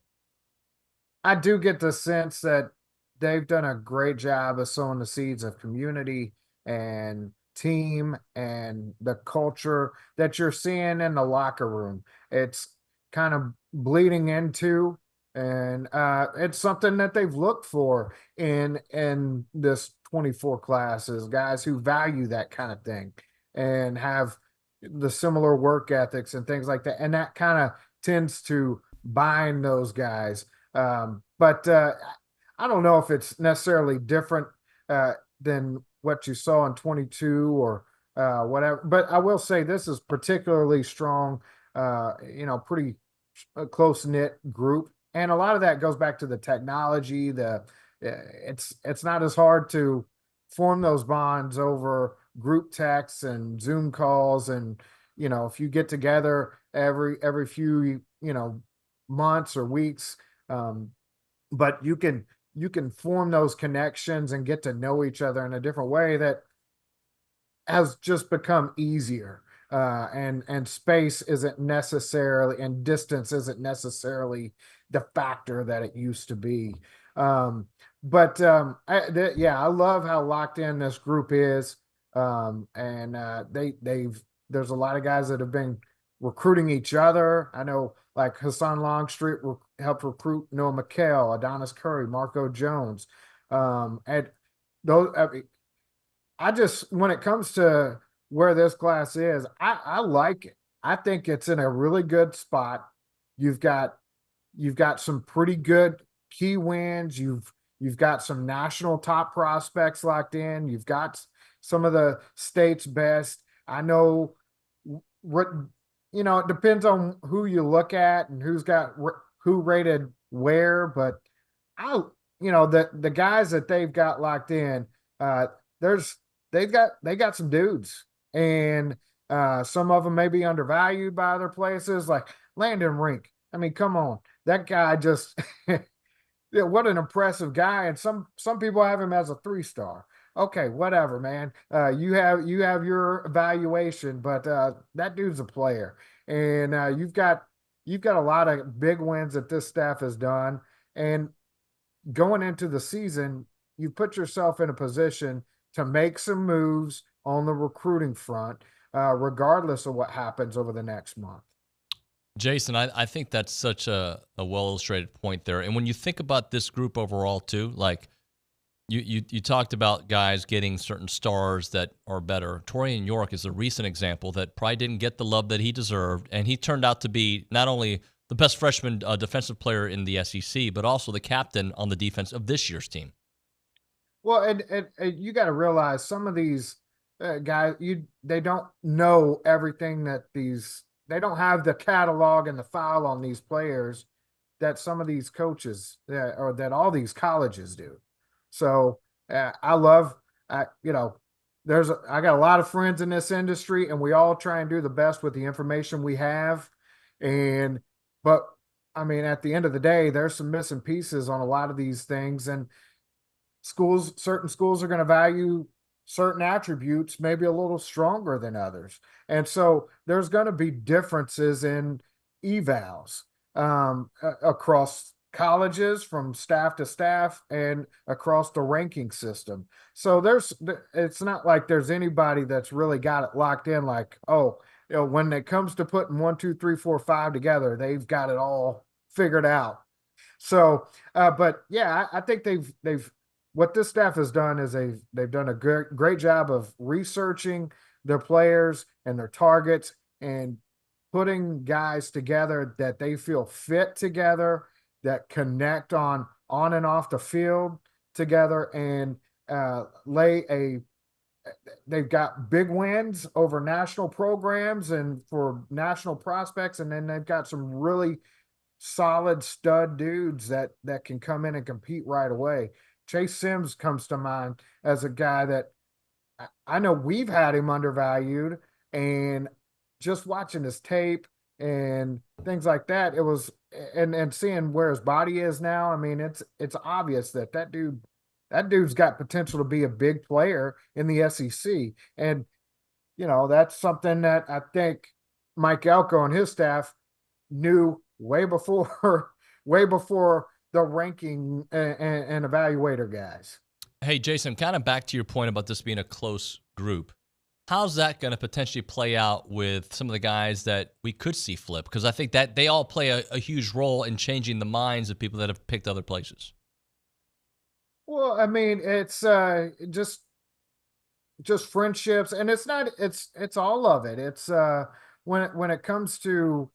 I do get the sense that they've done a great job of sowing the seeds of community and team and the culture that you're seeing in the locker room. It's kind of bleeding into, and it's something that they've looked for in this 24 classes, guys who value that kind of thing and have the similar work ethics and things like that. And that kind of tends to bind those guys. But I don't know if it's necessarily different than what you saw in 22 or whatever. But I will say this is particularly strong, pretty close-knit group. And a lot of that goes back to the technology. It's not as hard to form those bonds over group texts and Zoom calls. And, if you get together every few, months or weeks, but you can form those connections and get to know each other in a different way that has just become easier. And space isn't necessarily, and distance isn't necessarily the factor that it used to be. I love how locked in this group is. There's a lot of guys that have been recruiting each other. I know, like Hassan Longstreet helped recruit Noah McHale, Adonis Curry, Marco Jones. And those, when it comes to where this class is, I like it. I think it's in a really good spot. You've got some pretty good key wins. You've got some national top prospects locked in. You've got some of the state's best. I know it depends on who you look at and who rated where, but the guys that they've got locked in, they got some dudes, and some of them may be undervalued by other places, like Landon Rink. I mean, come on, that guy just what an impressive guy. And some people have him as a 3-star. Okay, whatever, man. You have your evaluation, but that dude's a player, and you've got a lot of big wins that this staff has done. And going into the season, you put yourself in a position to make some moves on the recruiting front, regardless of what happens over the next month. Jason, I think that's such a well-illustrated point there. And when you think about this group overall, too, like you talked about guys getting certain stars that are better. Torian York is a recent example that probably didn't get the love that he deserved, and he turned out to be not only the best freshman defensive player in the SEC, but also the captain on the defense of this year's team. Well, and you got to realize some of these guys, they don't know everything they don't have the catalog and the file on these players that some of these coaches or that all these colleges do. So I got a lot of friends in this industry, and we all try and do the best with the information we have. But I mean, at the end of the day, there's some missing pieces on a lot of these things, and certain schools are going to value certain attributes maybe a little stronger than others. And so there's going to be differences in evals across colleges, from staff to staff, and across the ranking system. So it's not like there's anybody that's really got it locked in, like, when it comes to putting 1, 2, 3, 4, 5 together, they've got it all figured out. So, but yeah, I think they've what this staff has done is they've done a great job of researching their players and their targets and putting guys together that they feel fit together, that connect on and off the field together, and they've got big wins over national programs and for national prospects. And then they've got some really solid stud dudes that can come in and compete right away. Chase Sims comes to mind as a guy that I know we've had him undervalued, and just watching his tape and things like that, it was, and seeing where his body is now. I mean, it's obvious that dude's got potential to be a big player in the SEC. And, that's something that I think Mike Elko and his staff knew way before the ranking and evaluator guys. Hey, Jason, kind of back to your point about this being a close group. How's that going to potentially play out with some of the guys that we could see flip? Because I think that they all play a huge role in changing the minds of people that have picked other places. Well, I mean, it's just friendships, and it's all of it. It's when it comes to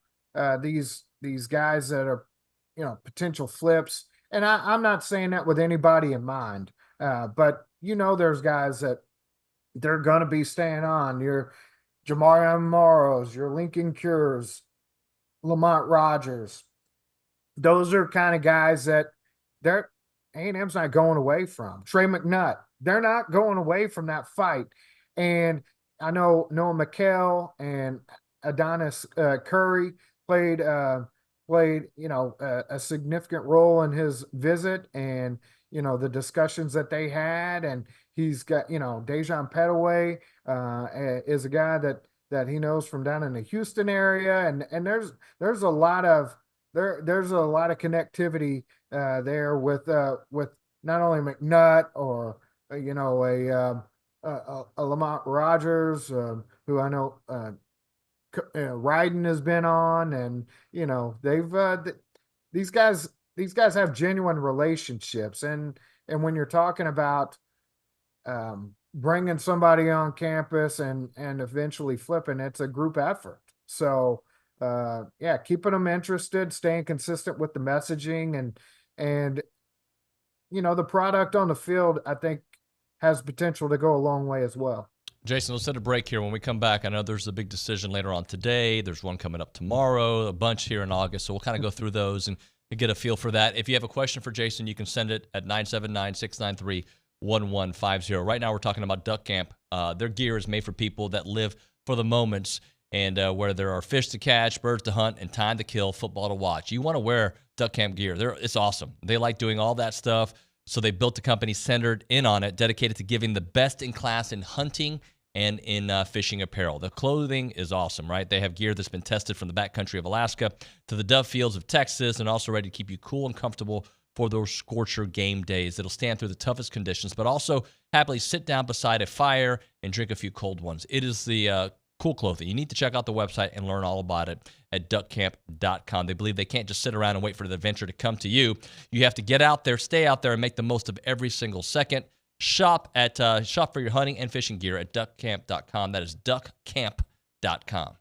these guys that are potential flips. And I'm not saying that with anybody in mind, but there's guys that they're going to be staying on. Your Jamarian Morrows, your Lincoln Cures, Lamont Rogers. Those are kind of guys that A&M's not going away from. Trey McNutt, they're not going away from that fight. And I know Noah McHale and Adonis Curry played a significant role in his visit and the discussions that they had. And he's got Dejan Petaway is a guy that he knows from down in the Houston area, and there's a lot of connectivity there with not only McNutt or a Lamont Rogers who I know Ryden has been on, and they've these guys have genuine relationships, and when you're talking about bringing somebody on campus and eventually flipping, it's a group effort. So keeping them interested, staying consistent with the messaging, and the product on the field, I think, has potential to go a long way as well. Jason, let's set a break here. When we come back, I know there's a big decision later on today. There's one coming up tomorrow, a bunch here in August. So we'll kind of go through those and get a feel for that. If you have a question for Jason, you can send it at 979-693-1150. Right now we're talking about Duck Camp. Their gear is made for people that live for the moments and where there are fish to catch, birds to hunt, and time to kill, football to watch. You want to wear Duck Camp gear. It's awesome. They like doing all that stuff. So they built a company centered in on it, dedicated to giving the best in class in hunting and in fishing apparel. The clothing is awesome, right? They have gear that's been tested from the backcountry of Alaska to the dove fields of Texas, and also ready to keep you cool and comfortable for those scorcher game days. It'll stand through the toughest conditions, but also happily sit down beside a fire and drink a few cold ones. It is the cool clothing. You need to check out the website and learn all about it at duckcamp.com. They believe they can't just sit around and wait for the adventure to come to you. You have to get out there, stay out there, and make the most of every single second. Shop for your hunting and fishing gear at duckcamp.com. That is duckcamp.com.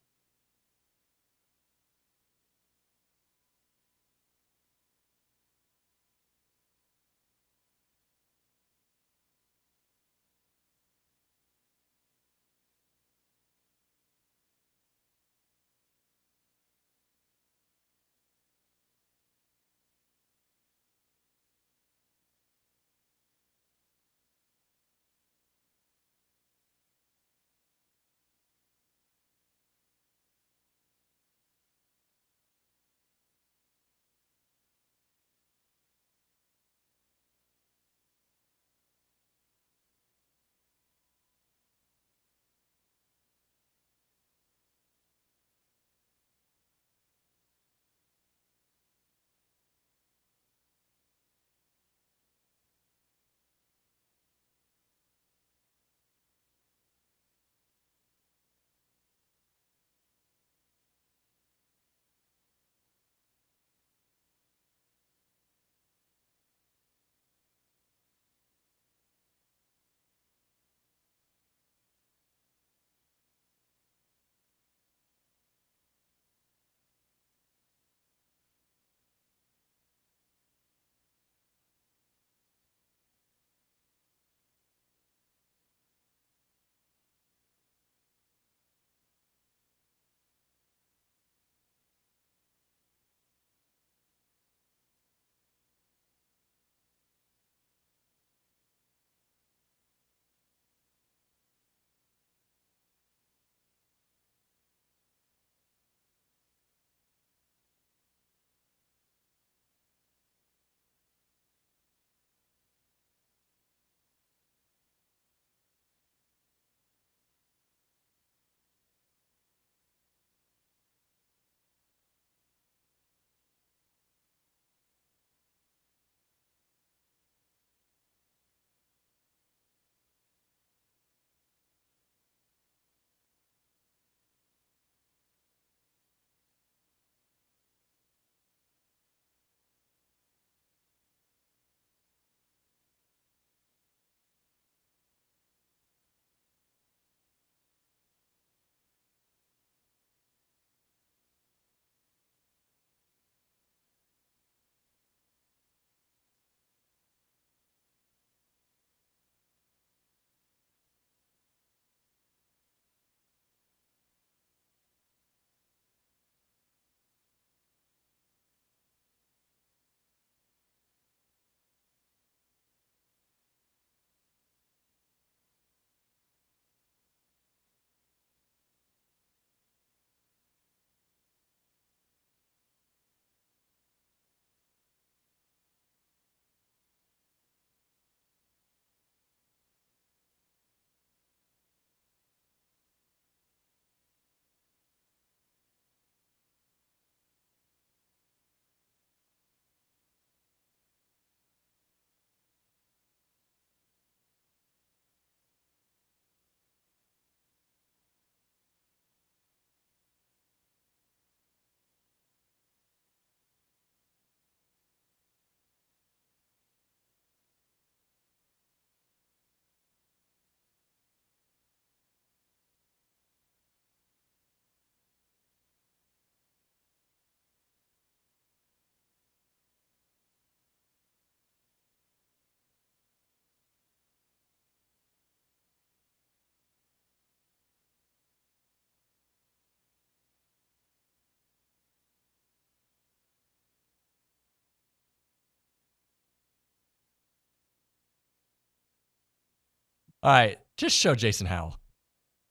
All right, just show Jason Howell.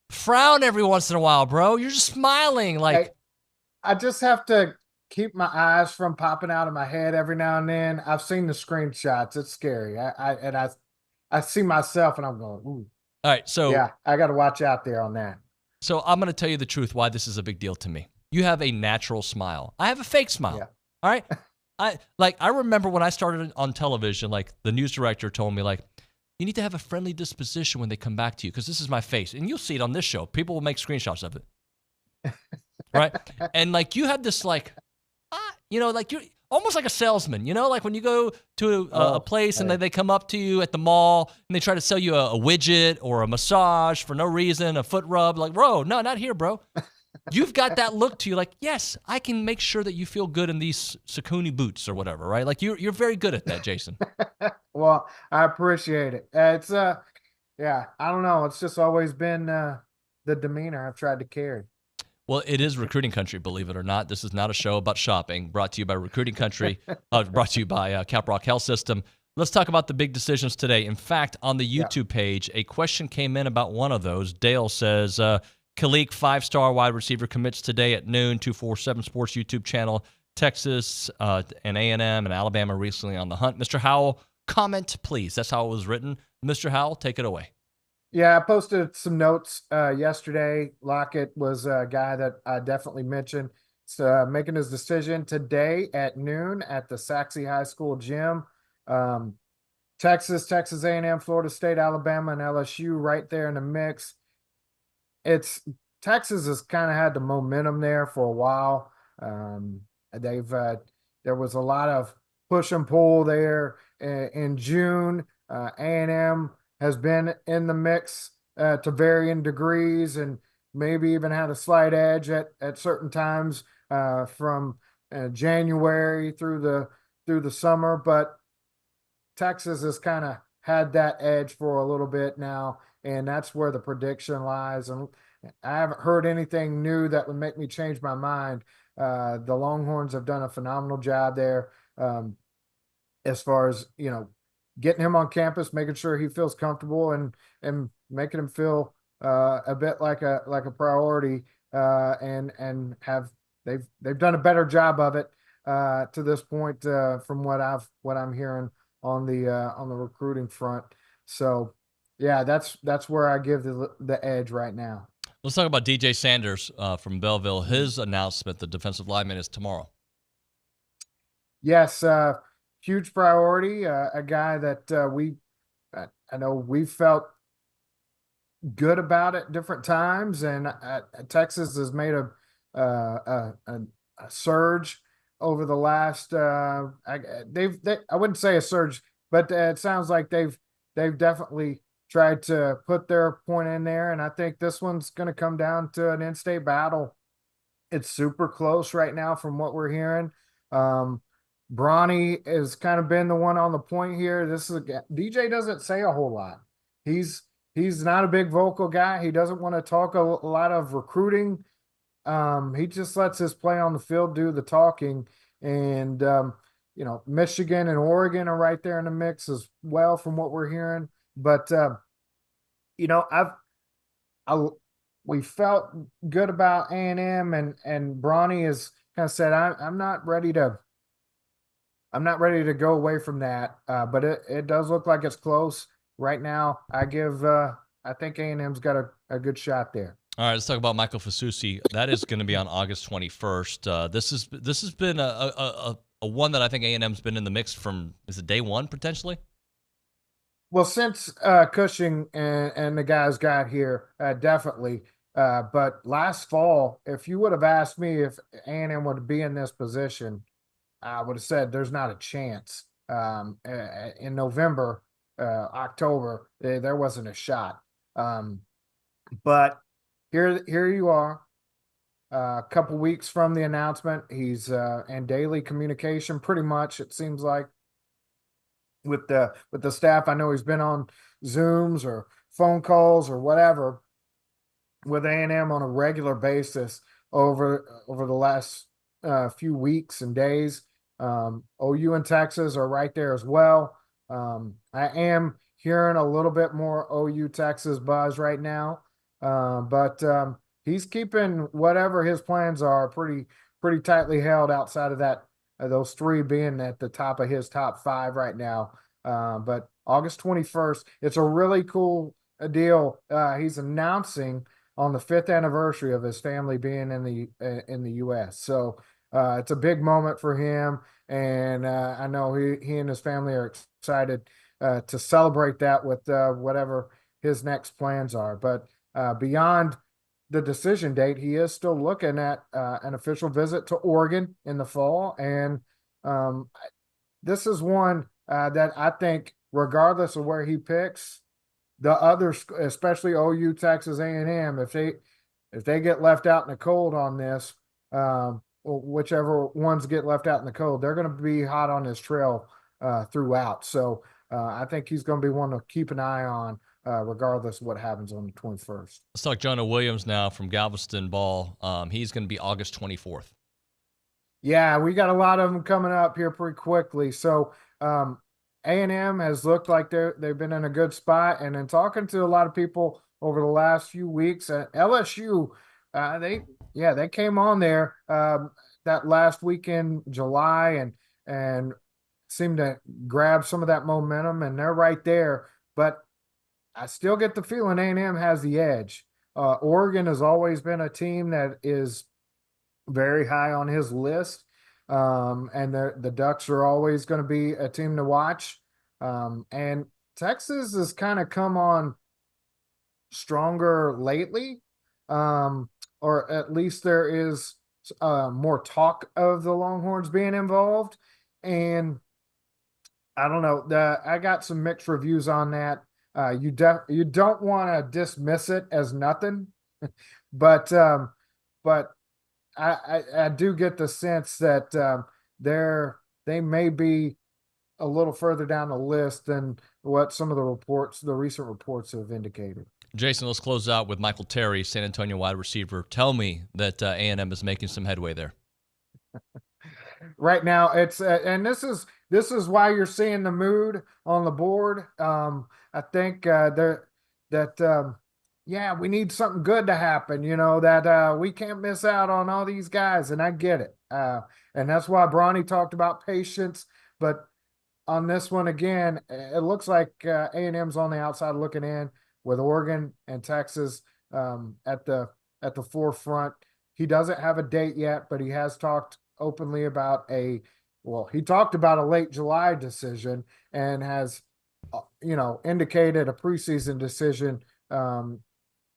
Frown every once in a while, bro. You're just smiling like. Hey, I just have to keep my eyes from popping out of my head every now and then. I've seen the screenshots. It's scary. I see myself and I'm going, ooh. All right, so yeah, I got to watch out there on that. So I'm going to tell you the truth why this is a big deal to me. You have a natural smile. I have a fake smile. Yeah. All right? I remember when I started on television, like the news director told me, like, you need to have a friendly disposition when they come back to you because this is my face. And you'll see it on this show. People will make screenshots of it. Right? And like you have this like, like you're almost like a salesman, like when you go to a place and they come up to you at the mall and they try to sell you a widget or a massage for no reason, a foot rub, like, bro, no, not here, bro. You've got that look to you like, yes, I can make sure that you feel good in these Saucony boots or whatever, right? Like you're very good at that, Jason. Well, I appreciate it. It's yeah, I don't know. It's just always been the demeanor I've tried to carry. Well, it is recruiting country, believe it or not. This is not a show about shopping. Brought to you by Recruiting Country. Brought to you by Caprock Health System. Let's talk about the big decisions today. In fact, on the YouTube page, a question came in about one of those. Dale says, Kalik, 5-star wide receiver, commits today at noon, 247 Sports YouTube channel. Texas and A&M and Alabama recently on the hunt. Mr. Howell, comment, please. That's how it was written. Mr. Howell, take it away. Yeah, I posted some notes yesterday. Lockett was a guy that I definitely mentioned. So making his decision today at noon at the Saxe High School gym. Texas, Texas A&M, Florida State, Alabama, and LSU right there in the mix. Texas has kind of had the momentum there for a while. There was a lot of push and pull there in June. A&M has been in the mix to varying degrees and maybe even had a slight edge at certain times from January through the summer. But Texas has kind of had that edge for a little bit now, and that's where the prediction lies. And I haven't heard anything new that would make me change my mind. The Longhorns have done a phenomenal job there as far as, getting him on campus, making sure he feels comfortable and making him feel a bit like a priority, and they've done a better job of it to this point from what I'm hearing on the recruiting front. So yeah, that's where I give the edge right now. Let's talk about DJ Sanders from Belleville. His announcement, the defensive lineman, is tomorrow. Yes, huge priority. A guy that I know we felt good about at different times, and Texas has made a surge over the last. I wouldn't say a surge, but it sounds like they've definitely tried to put their point in there, and I think this one's going to come down to an in-state battle. It's super close right now from what we're hearing. Bronny has kind of been the one on the point here. DJ doesn't say a whole lot. He's not a big vocal guy. He doesn't want to talk a lot of recruiting. He just lets his play on the field do the talking. And Michigan and Oregon are right there in the mix as well from what we're hearing. But we felt good about A&M, and Bronny has kind of said, I'm not ready to go away from that. But it does look like it's close right now. I think A&M's got a good shot there. All right, let's talk about Michael Fasusi. That is going to be on August 21st. This has been a one that I think A&M's been in the mix from, is it day one potentially? Well, since Cushing and the guys got here, definitely. But last fall, if you would have asked me if A&M would be in this position, I would have said there's not a chance. In November, October, there wasn't a shot. But here you are, a couple weeks from the announcement. He's in daily communication, pretty much, it seems like, with the staff. I know he's been on Zooms or phone calls or whatever with A&M on a regular basis over the last few weeks and days. OU and Texas are right there as well. I am hearing a little bit more OU Texas buzz right now. But he's keeping whatever his plans are pretty tightly held outside of that, those three being at the top of his top 5 right now. But August 21st, it's a really cool deal. He's announcing on the 5th anniversary of his family being in the U.S. So it's a big moment for him, and I know he and his family are excited to celebrate that with whatever his next plans are. But beyond the decision date, he is still looking at an official visit to Oregon in the fall, and this is one that I think, regardless of where he picks, the others, especially OU, Texas A&M, if they get left out in the cold on this, whichever ones get left out in the cold, they're going to be hot on his trail throughout. So I think he's going to be one to keep an eye on, regardless of what happens on the 21st. Let's talk Jonah Williams now from Galveston Ball. He's going to be August 24th. Yeah, we got a lot of them coming up here pretty quickly. So A&M has looked like they've been in a good spot, and in talking to a lot of people over the last few weeks at LSU, they came on there that last week in July and seemed to grab some of that momentum, and they're right there. But I still get the feeling A&M has the edge. Oregon has always been a team that is very high on his list. And the Ducks are always going to be a team to watch. And Texas has kind of come on stronger lately, or at least there is more talk of the Longhorns being involved. And I don't know, I got some mixed reviews on that. You don't want to dismiss it as nothing, but I do get the sense that they may be a little further down the list than what some of the recent reports have indicated. Jason, let's close out with Michael Terry, San Antonio wide receiver. Tell me that A&M is making some headway there. Right now, it's and this is why you're seeing the mood on the board. I think we need something good to happen, that we can't miss out on all these guys, and I get it. And that's why Bronny talked about patience. But on this one, again, it looks like A&M's on the outside looking in with Oregon and Texas at the forefront. He doesn't have a date yet, but he has talked openly about he talked about a late July decision and has, indicated a preseason decision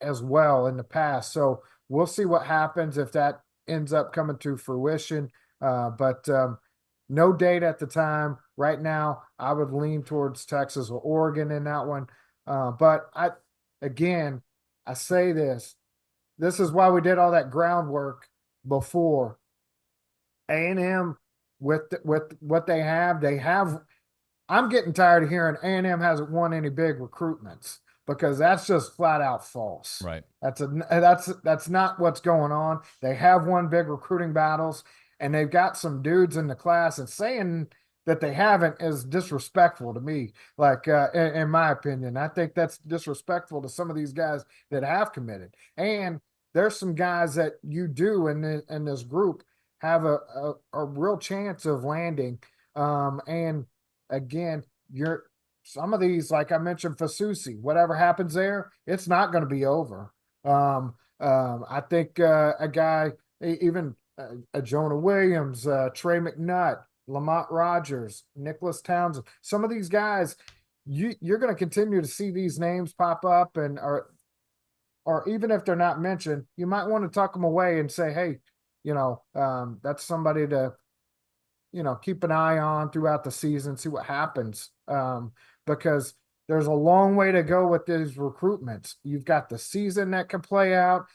as well in the past. So we'll see what happens if that ends up coming to fruition. But no date at the time. Right now, I would lean towards Texas or Oregon in that one. But I say this is why we did all that groundwork before. A&M with what they have, I'm getting tired of hearing A&M hasn't won any big recruitments, because that's just flat out false. Right. That's not what's going on. They have won big recruiting battles, and they've got some dudes in the class, and saying that they haven't is disrespectful to me. Like, in my opinion, I think that's disrespectful to some of these guys that have committed. And there's some guys that you do in this group have a real chance of landing. And again, some of these, like I mentioned, Fasusi, whatever happens there, it's not going to be over. I think a guy, even a Jonah Williams, Trey McNutt, Lamont Rogers, Nicholas Townsend, some of these guys, you're going to continue to see these names pop up, or even if they're not mentioned, you might want to tuck them away and say, hey, that's somebody to, keep an eye on throughout the season, see what happens. Because there's a long way to go with these recruitments. You've got the season that can play out,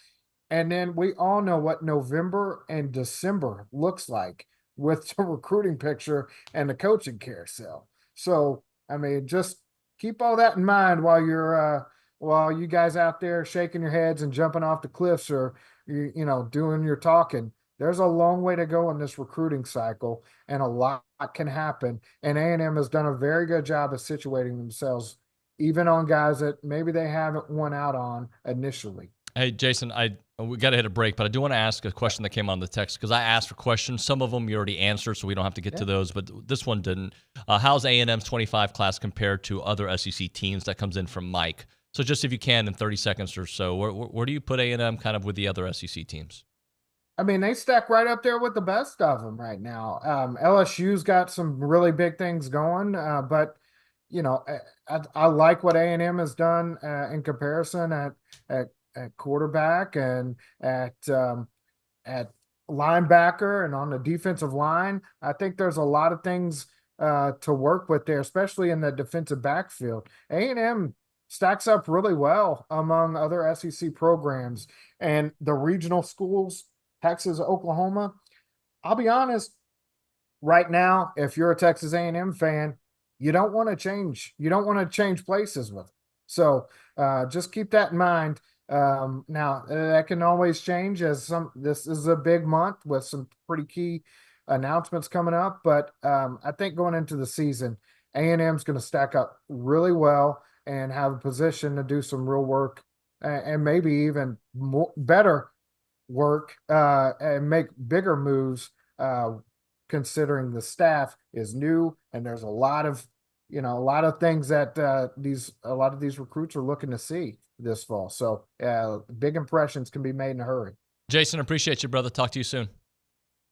and then we all know what November and December looks like with the recruiting picture and the coaching carousel. So, just keep all that in mind while you guys out there shaking your heads and jumping off the cliffs, or doing your talking. There's a long way to go in this recruiting cycle, and a lot can happen. And A&M has done a very good job of situating themselves even on guys that maybe they haven't won out on initially. Hey, Jason, we got to hit a break, but I do want to ask a question that came on the text because I asked for questions. Some of them you already answered, so we don't have to get to those, but this one didn't. How's A&M's 25 class compared to other SEC teams? That comes in from Mike. So just if you can, in 30 seconds or so, where do you put A&M kind of with the other SEC teams? I mean, they stack right up there with the best of them right now. LSU's got some really big things going, but you know, I like what A&M has done in comparison at quarterback and at linebacker and on the defensive line. I think there's a lot of things to work with there, especially in the defensive backfield. A&M stacks up really well among other SEC programs and the regional schools, Texas, Oklahoma. I'll be honest, right now, if you're a Texas A&M fan, you don't want to change. You don't want to change places with them. So just keep that in mind. Now that can always change this is a big month with some pretty key announcements coming up, but I think going into the season, A&M is going to stack up really well and have a position to do some real work and maybe even better work and make bigger moves considering the staff is new and there's a lot of things that a lot of these recruits are looking to see this fall. So big impressions can be made in a hurry. Jason, appreciate you, brother. Talk to you soon.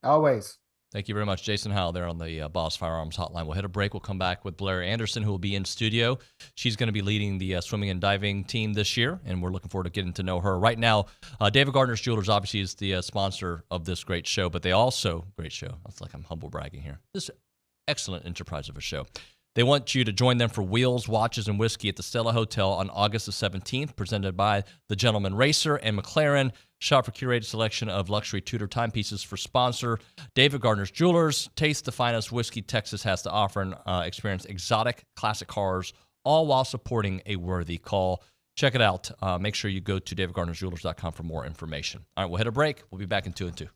Always. Thank you very much. Jason Howell there on the Boss Firearms Hotline. We'll hit a break. We'll come back with Blaire Anderson, who will be in studio. She's going to be leading the swimming and diving team this year, and we're looking forward to getting to know her. Right now, David Gardner's Jewelers obviously is the sponsor of this great show, but they also, great show. It's like I'm humble bragging here. This excellent enterprise of a show. They want you to join them for Wheels, Watches, and Whiskey at the Stella Hotel on August the 17th, presented by the Gentleman Racer and McLaren. Shop for curated selection of luxury Tudor timepieces for sponsor David Gardner's Jewelers. Taste the finest whiskey Texas has to offer and experience exotic classic cars, all while supporting a worthy call. Check it out. Make sure you go to davidgardnersjewelers.com for more information. All right, we'll hit a break. We'll be back in 2 and 2.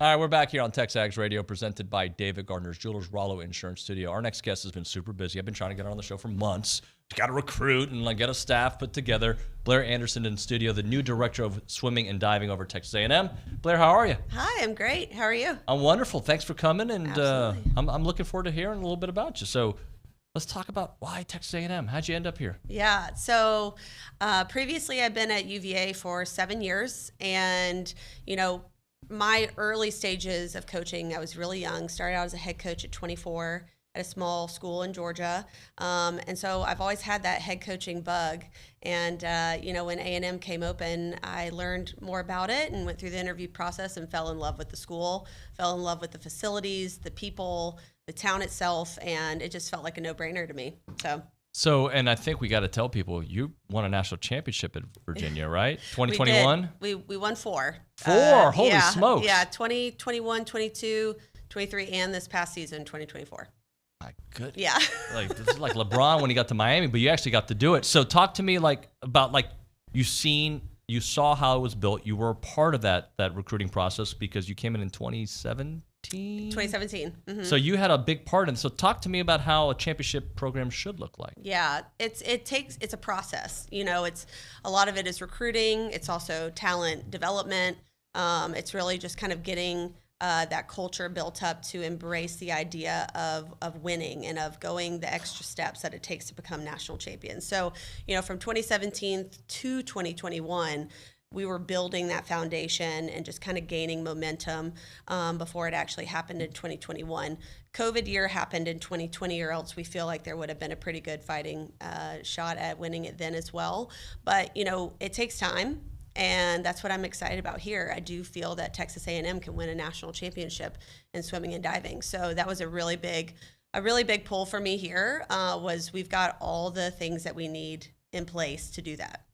All right, we're back here on TexAgs Radio, presented by David Gardner's Jewelers Rollo Insurance Studio. Our next guest has been super busy. I've been trying to get her on the show for months. Got to recruit and get a staff put together. Blaire Anderson in studio, the new director of swimming and diving over Texas A&M. Blaire, how are you? Hi, I'm great. How are you? I'm wonderful. Thanks for coming, and I'm looking forward to hearing a little bit about you. So let's talk about why Texas A&M. How'd you end up here? Yeah, so previously I've been at UVA for 7 years, and my early stages of coaching, I was really young. Started out as a head coach at 24 at a small school in Georgia. And so I've always had that head coaching bug. And, when A&M came open, I learned more about it and went through the interview process and fell in love with the school, fell in love with the facilities, the people, the town itself, and it just felt like a no-brainer to me. So, and I think we got to tell people, you won a national championship at Virginia, right? 2021? We won 4. Holy smokes. Yeah, 2021, 22, 23, and this past season, 2024. My goodness. Yeah. This is like LeBron when he got to Miami, but you actually got to do it. So talk to me about you saw how it was built. You were a part of that recruiting process because you came in 2017? 2017. Mm-hmm. So you had a big part in it. So talk to me about how a championship program should look like. Yeah, it's a process. It's a lot of it is recruiting. It's also talent development. It's really just kind of getting that culture built up to embrace the idea of winning and of going the extra steps that it takes to become national champions. So, from 2017 to 2021, we were building that foundation and just kind of gaining momentum before it actually happened in 2021. COVID year happened in 2020, or else we feel like there would have been a pretty good fighting shot at winning it then as well. But, it takes time. And that's what I'm excited about here. I do feel that Texas A&M can win a national championship in swimming and diving. So that was a really big pull for me here. Was we've got all the things that we need in place to do that.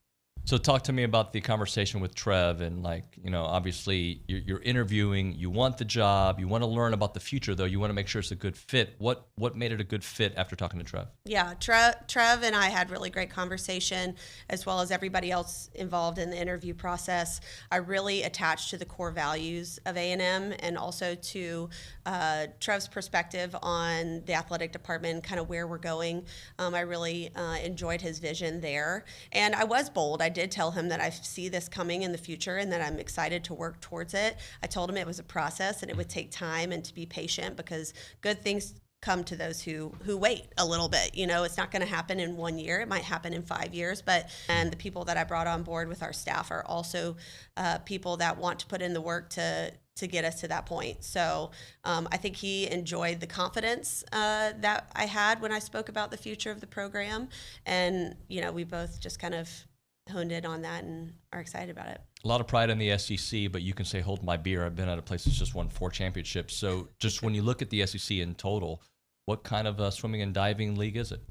So talk to me about the conversation with Trev and obviously you're interviewing, you want the job, you want to learn about the future though, you want to make sure it's a good fit. What made it a good fit after talking to Trev? Yeah, Trev and I had really great conversation, as well as everybody else involved in the interview process. I really attached to the core values of A&M and also to Trev's perspective on the athletic department, kind of where we're going. I really enjoyed his vision there. And I was bold. I did tell him that I see this coming in the future and that I'm excited to work towards it. I told him it was a process and it would take time and to be patient, because good things come to those who wait a little bit. It's not going to happen in 1 year. It might happen in 5 years. And the people that I brought on board with our staff are also people that want to put in the work to get us to that point. So I think he enjoyed the confidence that I had when I spoke about the future of the program. And, we both just kind of honed in on that and are excited about it. A lot of pride in the SEC, but you can say, hold my beer. I've been at a place that's just won 4 championships. So just when you look at the SEC in total, what kind of swimming and diving league is it?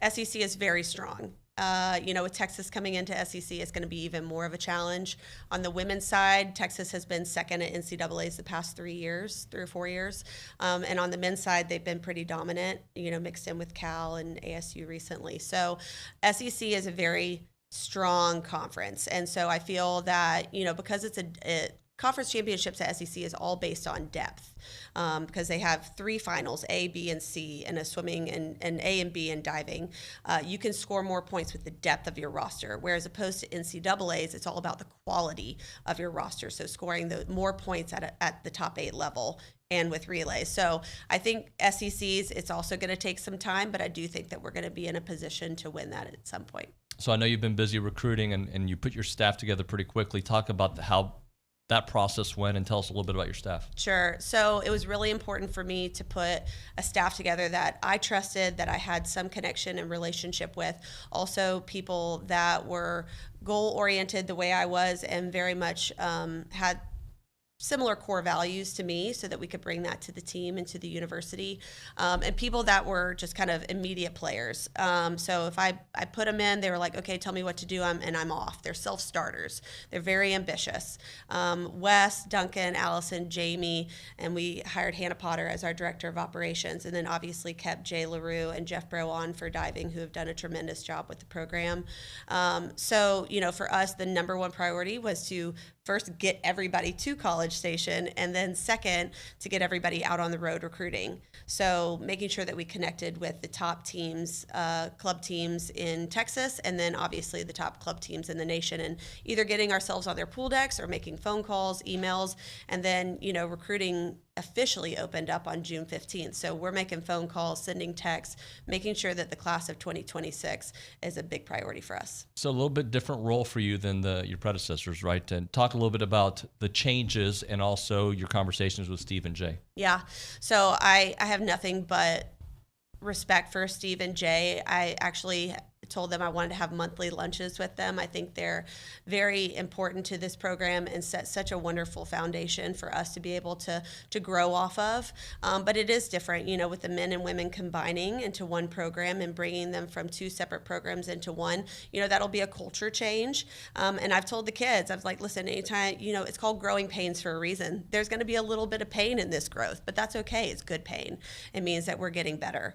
SEC is very strong. With Texas coming into SEC, it's going to be even more of a challenge. On the women's side, Texas has been second at NCAA's the past 3 or 4 years. And on the men's side, they've been pretty dominant, mixed in with Cal and ASU recently. So SEC is a very strong conference. And so I feel that, because it's a conference championships at SEC is all based on depth, because they have 3 finals, A, B, and C, and a swimming and A and B in diving. You can score more points with the depth of your roster, whereas opposed to NCAA's, it's all about the quality of your roster. So scoring the more points at the top 8 level and with relays. So I think SEC's, it's also going to take some time, but I do think that we're going to be in a position to win that at some point. So I know you've been busy recruiting and you put your staff together pretty quickly. Talk about how that process went and tell us a little bit about your staff. Sure. So it was really important for me to put a staff together that I trusted, that I had some connection and relationship with. Also people that were goal-oriented the way I was and very much had similar core values to me, so that we could bring that to the team and to the university, and people that were just kind of immediate players. So if I put them in, they were like, okay, tell me what to do, and I'm off. They're self-starters. They're very ambitious. Wes, Duncan, Allison, Jamie, and we hired Hannah Potter as our director of operations, and then obviously kept Jay LaRue and Jeff Bro on for diving, who have done a tremendous job with the program. So, for us, the number one priority was to first get everybody to college College Station, and then second, to get everybody out on the road recruiting. So making sure that we connected with the top teams, club teams in Texas, and then obviously the top club teams in the nation, and either getting ourselves on their pool decks or making phone calls, emails, and then, recruiting officially opened up on June 15th. So we're making phone calls, sending texts, making sure that the class of 2026 is a big priority for us. So a little bit different role for you than your predecessors, right? And talk a little bit about the changes and also your conversations with Steve and Jay. Yeah. So I have nothing but respect for Steve and Jay. I actually told them I wanted to have monthly lunches with them. I think they're very important to this program and set such a wonderful foundation for us to be able to grow off of. But it is different, with the men and women combining into one program and bringing them from two separate programs into one. That'll be a culture change. And I've told the kids, I was like, listen, anytime, it's called growing pains for a reason. There's going to be a little bit of pain in this growth, but that's okay. It's good pain. It means that we're getting better.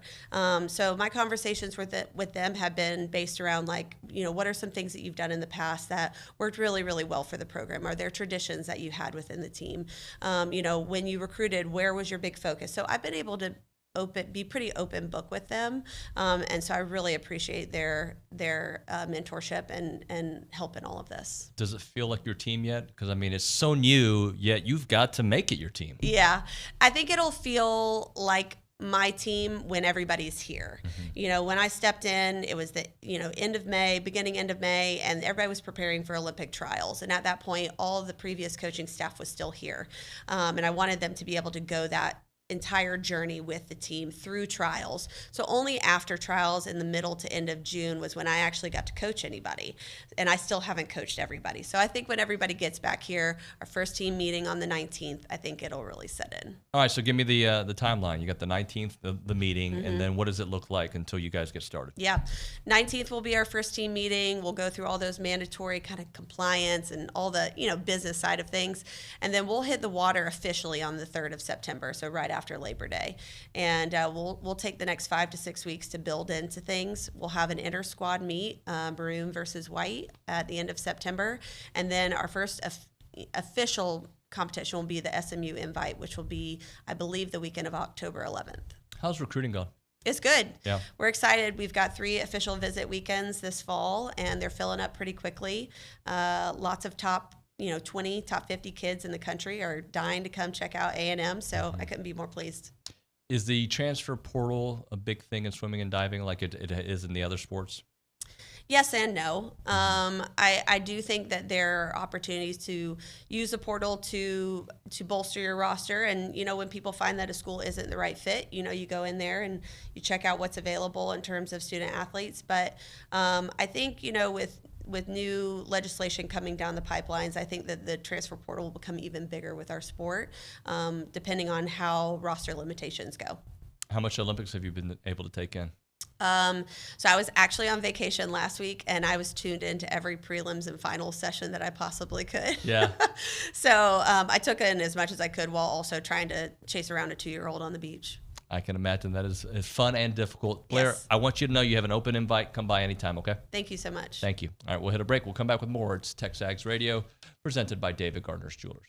So my conversations with them have been based around what are some things that you've done in the past that worked really, really well for the program? Are there traditions that you had within the team? When you recruited, where was your big focus? So I've been able to be pretty open book with them. And so I really appreciate their mentorship and help in all of this. Does it feel like your team yet? Because, it's so new, yet you've got to make it your team. Yeah. I think it'll feel like my team when everybody's here. When I stepped in, it was the end of May, end of May, and everybody was preparing for Olympic trials. And at that point, all of the previous coaching staff was still here. And I wanted them to be able to go that entire journey with the team through trials. So only after trials in the middle to end of June was when I actually got to coach anybody. And I still haven't coached everybody. So I think when everybody gets back here, our first team meeting on the 19th, I think it'll really set in. All right, so give me the timeline. You got the 19th, the meeting, and then what does it look like until you guys get started? Yeah, 19th will be our first team meeting. We'll go through all those mandatory kind of compliance and all the business side of things. And then we'll hit the water officially on the 3rd of September, so right after Labor Day. And we'll take the next 5 to 6 weeks to build into things. We'll have an inter-squad meet, Maroon versus White, at the end of September. And then our first official competition will be the SMU Invite, which will be, I believe, the weekend of October 11th. How's recruiting going? It's good. Yeah. We're excited. We've got 3 official visit weekends this fall, and they're filling up pretty quickly. Lots of top 20, top 50 kids in the country are dying to come check out A&M, so I couldn't be more pleased. Is the transfer portal a big thing in swimming and diving like it is in the other sports? Yes and no. I do think that there are opportunities to use the portal to bolster your roster. And, when people find that a school isn't the right fit, you go in there and you check out what's available in terms of student athletes. But I think, with new legislation coming down the pipelines, I think that the transfer portal will become even bigger with our sport, depending on how roster limitations go. How much Olympics have you been able to take in? So I was actually on vacation last week, and I was tuned into every prelims and finals session that I possibly could. Yeah. So I took in as much as I could while also trying to chase around a 2-year-old on the beach. I can imagine that is fun and difficult. Blaire, Yes. I want you to know you have an open invite. Come by anytime, okay? Thank you so much. Thank you. All right, we'll hit a break. We'll come back with more. It's TexAgs Radio, presented by David Gardner's Jewelers.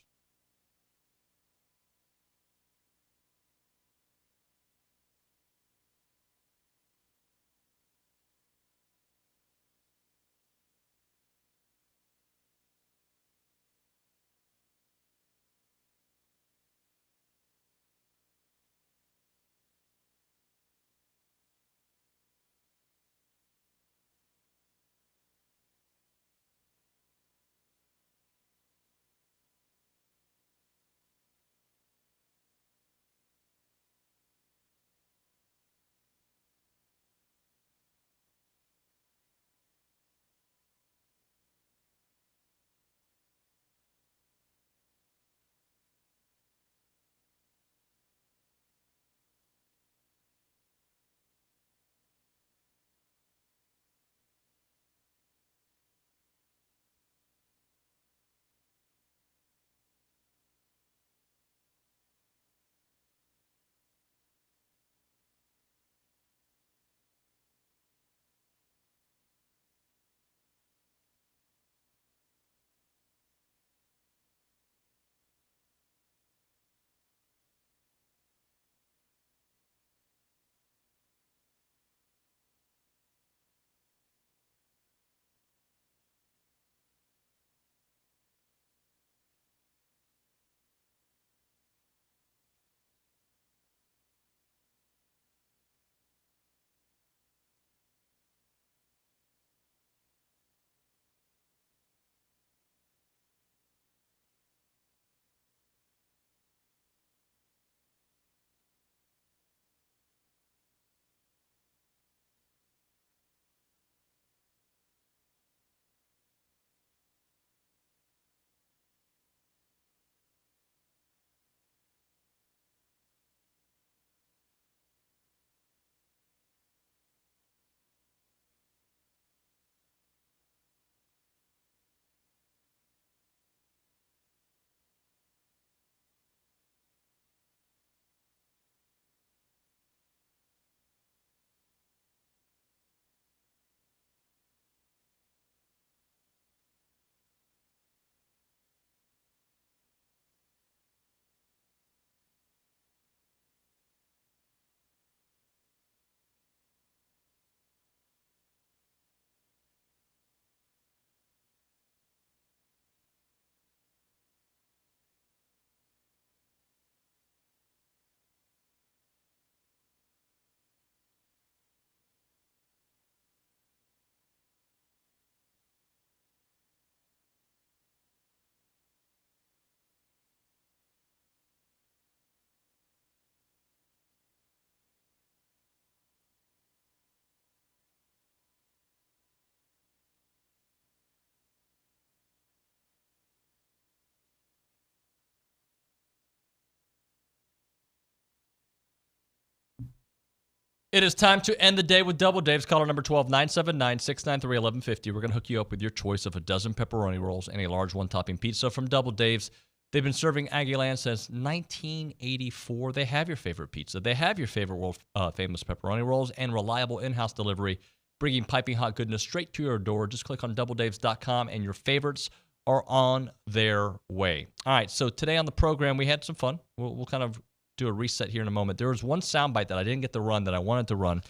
It is time to end the day with Double Dave's. Caller number 12, 979-693-1150. We're going to hook you up with your choice of a dozen pepperoni rolls and a large one-topping pizza from Double Dave's. They've been serving Aggie Land since 1984. They have your favorite pizza. They have your favorite world-famous pepperoni rolls and reliable in-house delivery, bringing piping hot goodness straight to your door. Just click on doubledaves.com and your favorites are on their way. All right, so today on the program, we had some fun. We'll kind of do a reset here in a moment. There was one soundbite that I didn't get to run that I wanted to run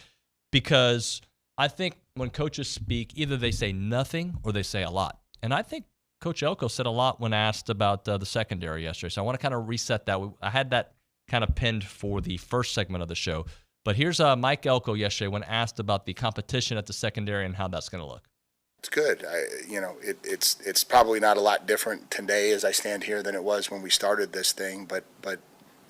because I think when coaches speak, either they say nothing or they say a lot. And I think Coach Elko said a lot when asked about the secondary yesterday. So I want to kind of reset that. I had that kind of pinned for the first segment of the show. But here's Mike Elko yesterday when asked about the competition at the secondary and how that's going to look. It's good. It's probably not a lot different today as I stand here than it was when we started this thing. But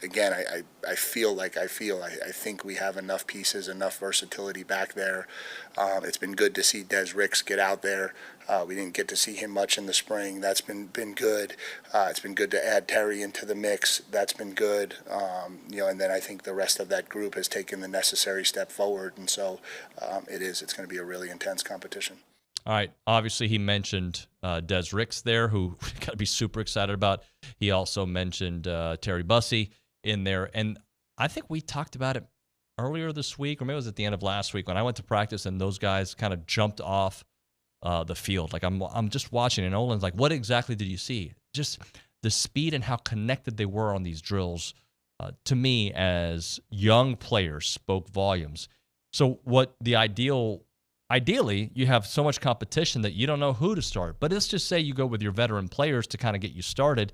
again, I think we have enough pieces, enough versatility back there. It's been good to see Des Ricks get out there. We didn't get to see him much in the spring. That's been good. It's been good to add Terry into the mix. That's been good. And then I think the rest of that group has taken the necessary step forward. And so it's going to be a really intense competition. All right. Obviously, he mentioned Des Ricks there, who we got to be super excited about. He also mentioned Terry Bussey in there. And I think we talked about it earlier this week, or maybe it was at the end of last week when I went to practice and those guys kind of jumped off the field. Like I'm just watching, and Olin's like, what exactly did you see? Just the speed and how connected they were on these drills, to me, as young players, spoke volumes. So what the ideally, you have so much competition that you don't know who to start. But let's just say you go with your veteran players to kind of get you started,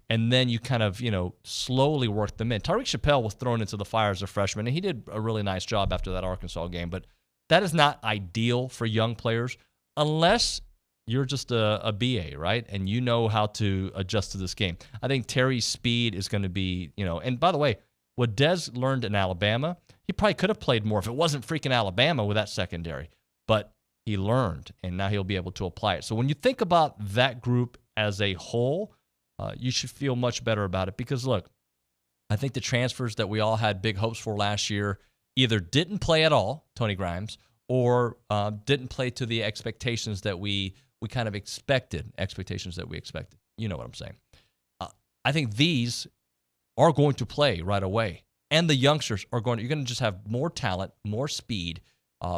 and then you kind of, slowly work them in. Tyreek Chappelle was thrown into the fire as a freshman, and he did a really nice job after that Arkansas game. But that is not ideal for young players unless you're just a BA, right? And you know how to adjust to this game. I think Terry's speed is going to be, and by the way, what Des learned in Alabama, he probably could have played more if it wasn't freaking Alabama with that secondary. But he learned, and now he'll be able to apply it. So when you think about that group as a whole, you should feel much better about it because, look, I think the transfers that we all had big hopes for last year either didn't play at all, Tony Grimes, or didn't play to the expectations that we kind of expected, You know what I'm saying. I think these are going to play right away, and the youngsters you're going to just have more talent, more speed,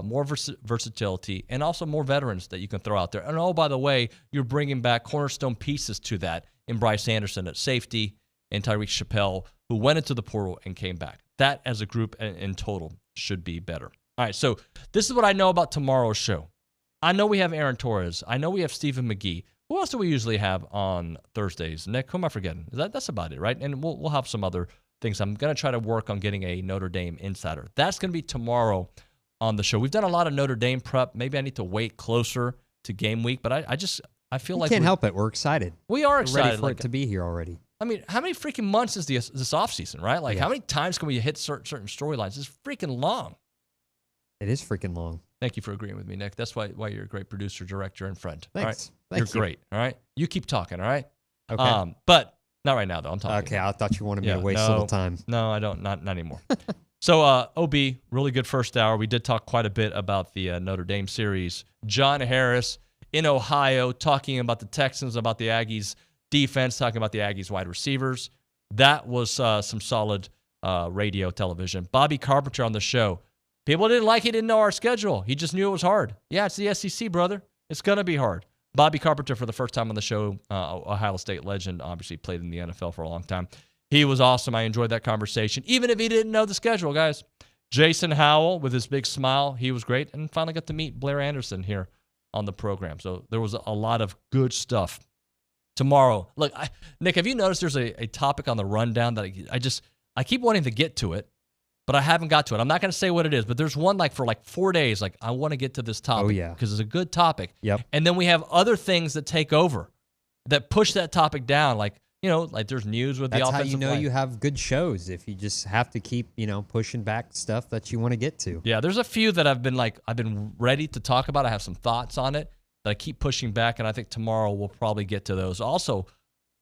more versatility, and also more veterans that you can throw out there. And oh, by the way, you're bringing back cornerstone pieces to that in Bryce Anderson at safety and Tyreek Chappelle, who went into the portal and came back. That as a group in total should be better. All right, so this is what I know about tomorrow's show. I know we have Aaron Torres. I know we have Stephen McGee. Who else do we usually have on Thursdays? Nick, who am I forgetting? That's about it, right? And we'll have some other things. I'm going to try to work on getting a Notre Dame insider. That's going to be tomorrow on the show. We've done a lot of Notre Dame prep. Maybe I need to wait closer to game week, but I feel like can't help it. We're excited. We are We're excited ready for it to be here already. I mean, how many freaking months is this offseason, right? Like, how many times can we hit certain storylines? It's freaking long. It is freaking long. Thank you for agreeing with me, Nick. That's why you're a great producer, director, and friend. Thanks. All right? You're great. All right? You keep talking, all right? Okay. But not right now, though. I'm talking. Okay, I thought you wanted me to waste a little time. No, I don't. Not anymore. So, OB, really good first hour. We did talk quite a bit about the Notre Dame series. John Harris in Ohio talking about the Texans, about the Aggies defense, talking about the Aggies wide receivers. That was some solid radio television. Bobby Carpenter on the show. People didn't like he didn't know our schedule. He just knew it was hard. Yeah, it's the SEC, brother. It's going to be hard. Bobby Carpenter for the first time on the show, Ohio State legend, obviously played in the NFL for a long time. He was awesome. I enjoyed that conversation, even if he didn't know the schedule, guys. Jason Howell with his big smile, he was great. And finally got to meet Blaire Anderson here on the program. So there was a lot of good stuff. Tomorrow, look, Nick, have you noticed there's a topic on the rundown that I keep wanting to get to it, but I haven't got to it. I'm not going to say what it is, but there's one for 4 days, I want to get to this topic. Oh, yeah. Because it's a good topic. Yep. And then we have other things that take over, that push that topic down, there's news with the offensive That's how you know line. you have good shows, if you just have to keep, pushing back stuff that you want to get to. Yeah, there's a few that I've been ready to talk about. I have some thoughts on it that I keep pushing back, and I think tomorrow we'll probably get to those. Also,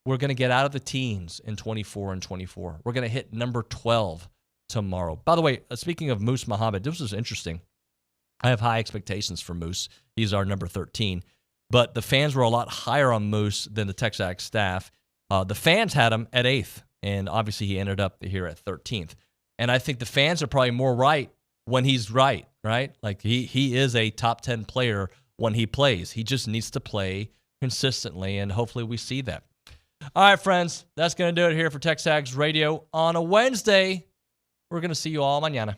we're going to get out of the teens in 24 and 24. We're going to hit number 12 tomorrow. By the way, speaking of Moose Muhammad, this was interesting. I have high expectations for Moose. He's our number 13. But the fans were a lot higher on Moose than the TexAgs staff. The fans had him at 8th, and obviously he ended up here at 13th. And I think the fans are probably more right when he's right? Like he is a top 10 player when he plays. He just needs to play consistently, and hopefully we see that. All right, friends, that's going to do it here for TexAgs Radio on a Wednesday. We're going to see you all mañana.